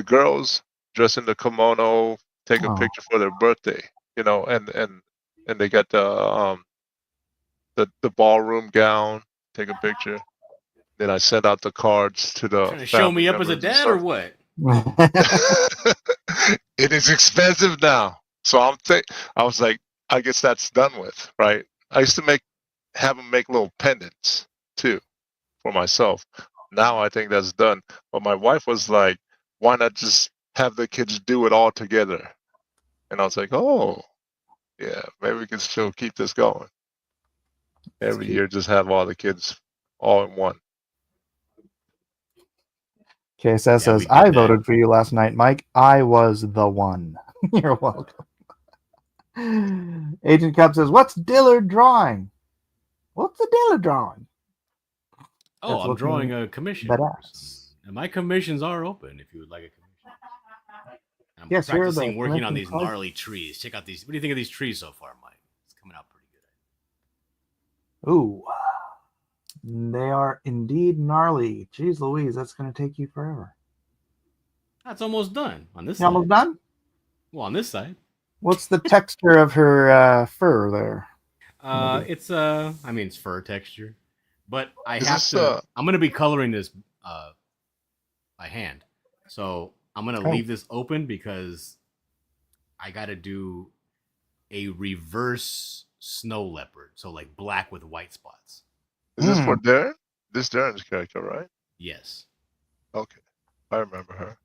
girls, dress in the kimono, take a Oh, picture for their birthday. You know, and they got the ballroom gown, take a picture. Then I sent out the cards to the Trying to show family me up as a members and dad or stuff. what? It is expensive now. So I was like, I guess that's done with, right? I used to have them make little pendants too for myself. Now I think that's done. But my wife was like, why not just have the kids do it all together? And I was like, oh, yeah, maybe we can still keep this going. Every cute. year, just have all the kids all in one. KSS Yeah, says, we did I that. voted for you last night, Mike. I was the one. You're welcome. Agent Cup says, what's Dillard drawing? What's the Dillard drawing? Oh, It's I'm drawing looking a commission. for badass. some- And my commissions are open if you would like a commission. I'm Yes, here are the practicing working on commission these cards. gnarly trees. Check out these. What do you think of these trees so far, Mike? It's coming out pretty good. Ooh. They are indeed gnarly. Jeez Louise, that's going to take you forever. That's almost done on this You side. almost done? Well, on this side. What's the texture of her fur there? It's I mean, it's fur texture, but I Is have this, to. I'm gonna be coloring this by hand, so I'm gonna Oh. leave this open because I got to do a reverse snow leopard, so like black with white spots. Is this for Darren? This Darren's character, right? Yes. Okay. I remember her.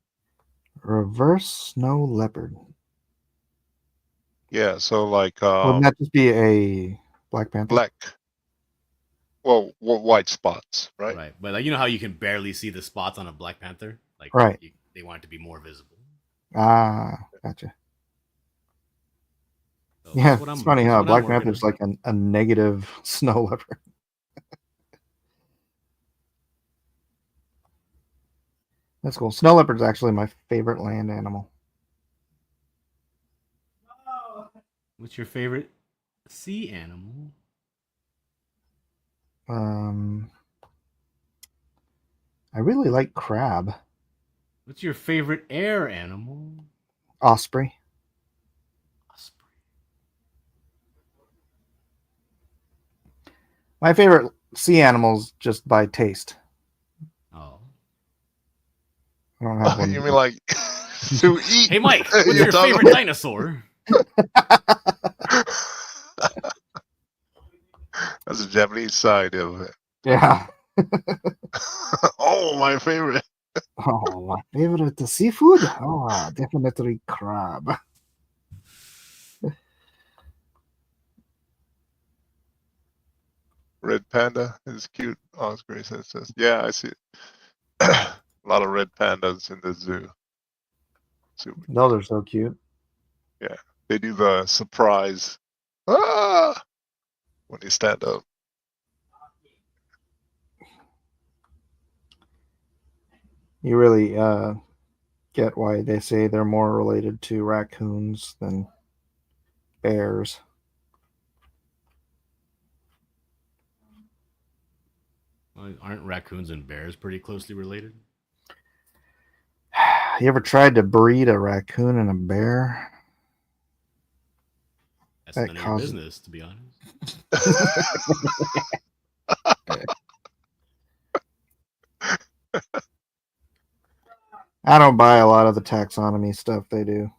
Reverse snow leopard. Yeah, so like Wouldn't that just be a Black Panther? black. Well, white spots, right? Right, but like you know how you can barely see the spots on a Black Panther, like Right. they want it to be more visible. Ah, gotcha. So Yeah, that's it's funny that's how what I'm Black working Panther's on. like a negative snow leopard. That's cool. Snow leopard's actually my favorite land animal. What's your favorite sea animal? I really like crab. What's your favorite air animal? Osprey. Osprey. My favorite sea animals just by taste. Oh. I don't have one. You mean like to eat? Hey, Mike, what's You're your talking favorite dinosaur? That's the Japanese side of it. Yeah. Oh, my favorite. Oh, my favorite seafood? Oh, definitely crab. Red panda is cute. Osprey says, yeah, I see it. A lot of red pandas in the zoo. Super Those are so cute. Yeah, they do the surprise when they stand up. You really get why they say they're more related to raccoons than bears. Well, aren't raccoons and bears pretty closely related? You ever tried to breed a raccoon and a bear? That's That none of your causes- business, to be honest. I don't buy a lot of the taxonomy stuff they do.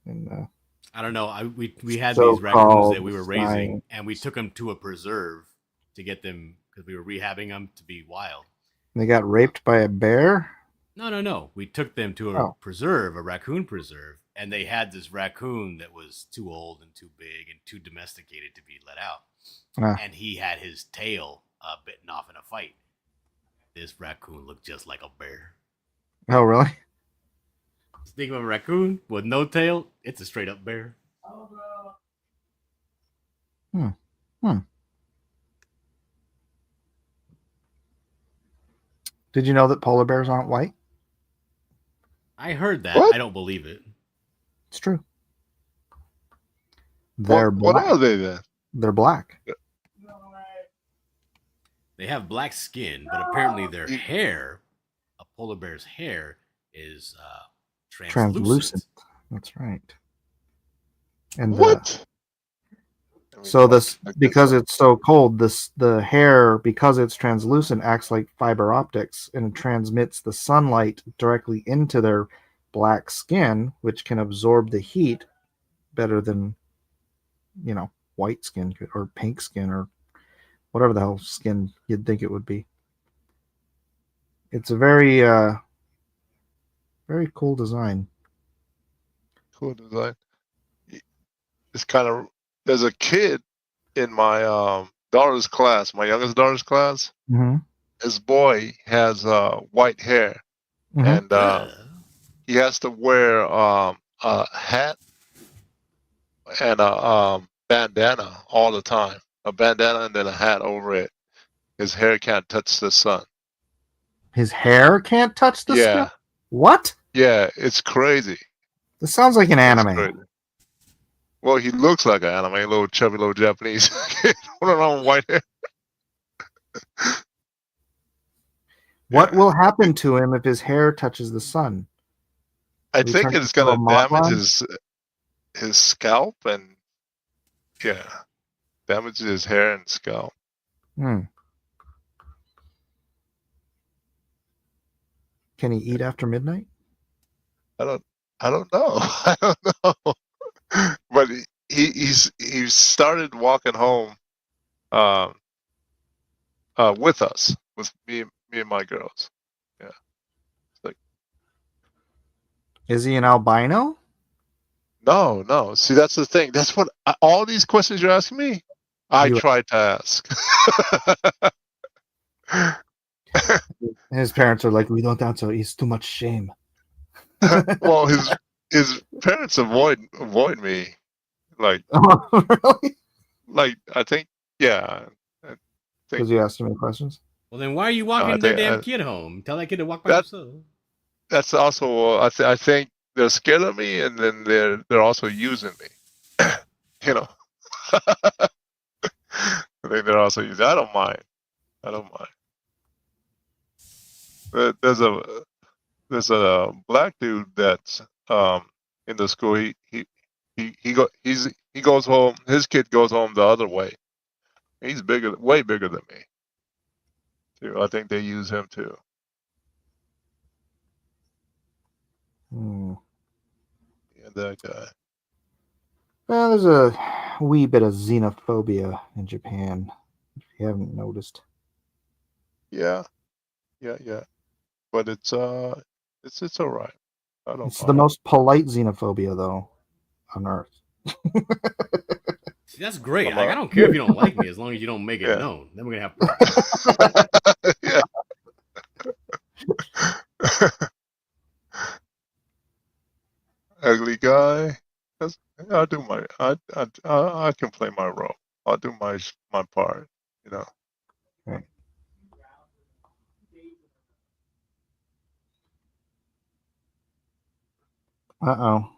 And I don't know. We had So these raccoons called that we were raising, science. and we took them to a preserve to get them because we were rehabbing them to be wild. they got raped by a bear? No. We took them to a preserve, a raccoon preserve, and they had this raccoon that was too old and too big and too domesticated to be let out. And he had his tail bitten off in a fight. This raccoon looked just like a bear. Oh, really? Think of a raccoon with no tail, it's a straight up bear. Did you know that polar bears aren't white? I heard that. What? I don't believe it. It's true. They're What black. are they then? They're black. They have black skin, but apparently their hair, a polar bear's hair, is translucent. That's right. And What? I mean, So what this, like this? because it's so cold, the hair, because it's translucent, acts like fiber optics and transmits the sunlight directly into their black skin, which can absorb the heat better than, white skin or pink skin or whatever the hell skin you'd think it would be. It's a very cool design. Cool design. It's kind of there's a kid in my daughter's class, my youngest daughter's class. Mm-hmm. His boy has white hair, Mm-hmm. and Ugh. he has to wear a hat and a bandana all the time. A bandana and then a hat over it. His hair can't touch the sun. His hair can't touch the skin? Yeah, What? yeah, it's crazy. This sounds like an It's anime. crazy. Well, he looks like an anime, little chubby, little Japanese kid with on white hair. What Yeah, will happen to him if his hair touches the sun? I Will he think turn it's into a gonna damage Mothra? his scalp and yeah, damage his hair and scalp. Hmm. Can he eat after midnight? I don't, I don't know. I don't know. But he started walking home, um, with us, with me and my girls. Yeah, it's like Is he an albino? no, no. See, that's the thing. That's what all these questions you're asking me. I You, tried to ask. his parents are like, we don't answer. It's too much shame. Well, his parents avoid me. Like Oh, really? I think yeah. I think Because you asked too many questions. Well, then why are you no, I walking their think damn kid home? Tell that kid to walk by that himself. that's also I think they're scared of me, and then they're also using me. You know, I think they're also using. I don't mind. I don't mind. There's a black dude that's in the school. He goes home. His kid goes home the other way. He's bigger, way bigger than me. Too. I think they use him too. Hmm. Yeah, that guy. Well, there's a wee bit of xenophobia in Japan, if you haven't noticed. Yeah, yeah. But it's all right. I don't It's the mind. most polite xenophobia, though, on Earth. See, that's great. I'm Like, I a don't care if you don't like me as long as you don't make it yeah. known. Then we're gonna have problems. Yeah. Ugly guy. That's, I do my I can play my role. I'll do my part. You know. Right. Uh-oh.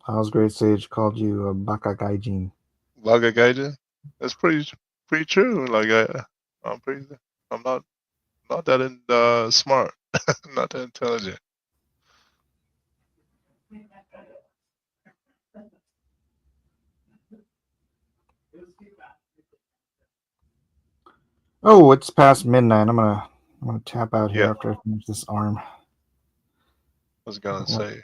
How's Great Sage called you a baka gaijin? Laga Gaijin. That's pretty true. Like I'm pretty. I'm not that smart. Not that intelligent. Oh, it's past midnight. I'm gonna tap out here Yeah. after I finish this arm. I was gonna say.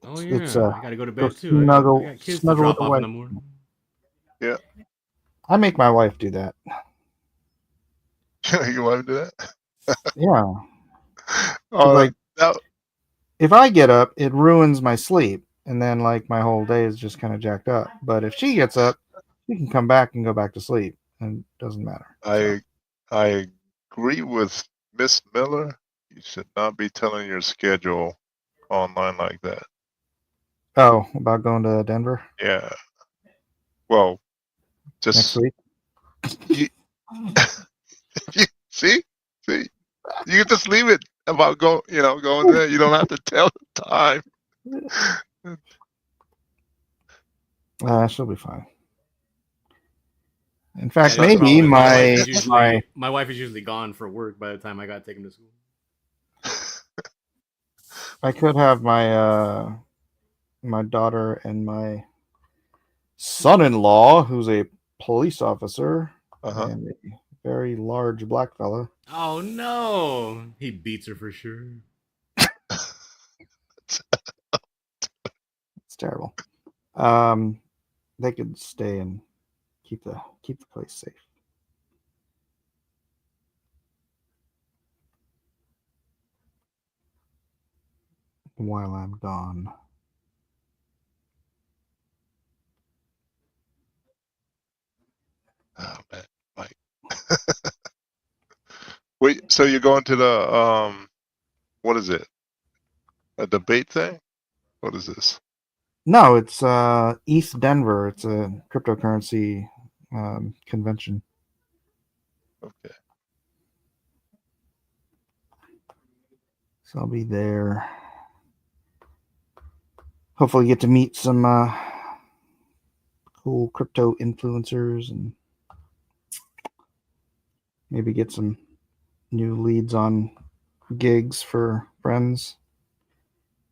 Oh It's yeah, I gotta go to go bed too. I snuggle got kids to with drop the off in wife. the morning. Yeah. I make my wife do that. You want to do that? Yeah. Oh, Like that, if I get up, it ruins my sleep, and then like my whole day is just kind of jacked up. But if she gets up, she can come back and go back to sleep, and it doesn't matter. So. I agree with Miss Miller. You should not be telling your schedule online like that. Oh, about going to Denver Yeah. Well, next just week? you, see, you can just leave it about going there. You don't have to tell the time. She'll be fine. In Yeah, fact, the only maybe problem is my my wife is usually gone for work by the time I got to take him to school. I could have my my daughter and my son-in-law, who's a police officer Uh-huh. and a very large black fella. Oh no, he beats her for sure. It's terrible. They could stay and keep the place safe. While I'm gone. Oh man, Mike. Wait, so you're going to the what is it? A debate thing? What is this? No, it's East Denver. It's a cryptocurrency convention. Okay. So I'll be there. Hopefully get to meet some cool crypto influencers and maybe get some new leads on gigs for friends.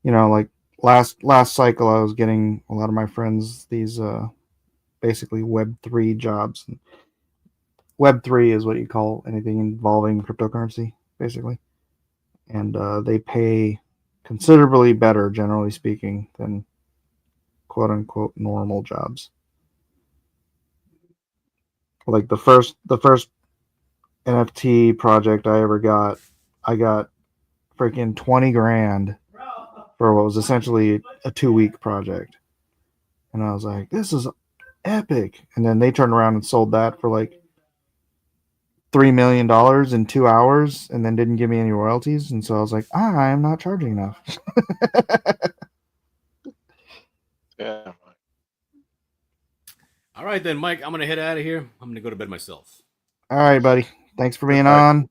You know, like last cycle I was getting a lot of my friends these basically Web3 jobs. Web3 is what you call anything involving cryptocurrency, basically. And they pay considerably better, generally speaking, than quote unquote normal jobs. Like the first NFT project I ever got, I got freaking 20 grand for what was essentially a 2-week project. And I was like, this is epic. And then they turned around and sold that for like $3 million in 2 hours and then didn't give me any royalties. And so I was like, I'm not charging enough. Yeah. All right then, Mike. I'm gonna head out of here. I'm gonna go to bed myself. All right, buddy. Thanks for Good being night. on.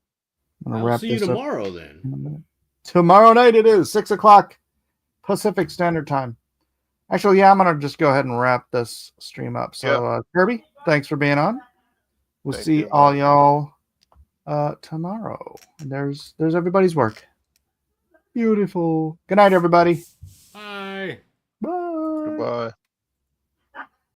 I'm going to I'll wrap see you this up. tomorrow then. Tomorrow night it is 6:00 Pacific Standard Time. Actually, yeah, I'm going to just go ahead and wrap this stream up. So, Kirby, thanks for being on. We'll Thank see you, all Mike. y'all tomorrow. And there's everybody's work. Beautiful. Good night, everybody. Bye. Bye. Goodbye.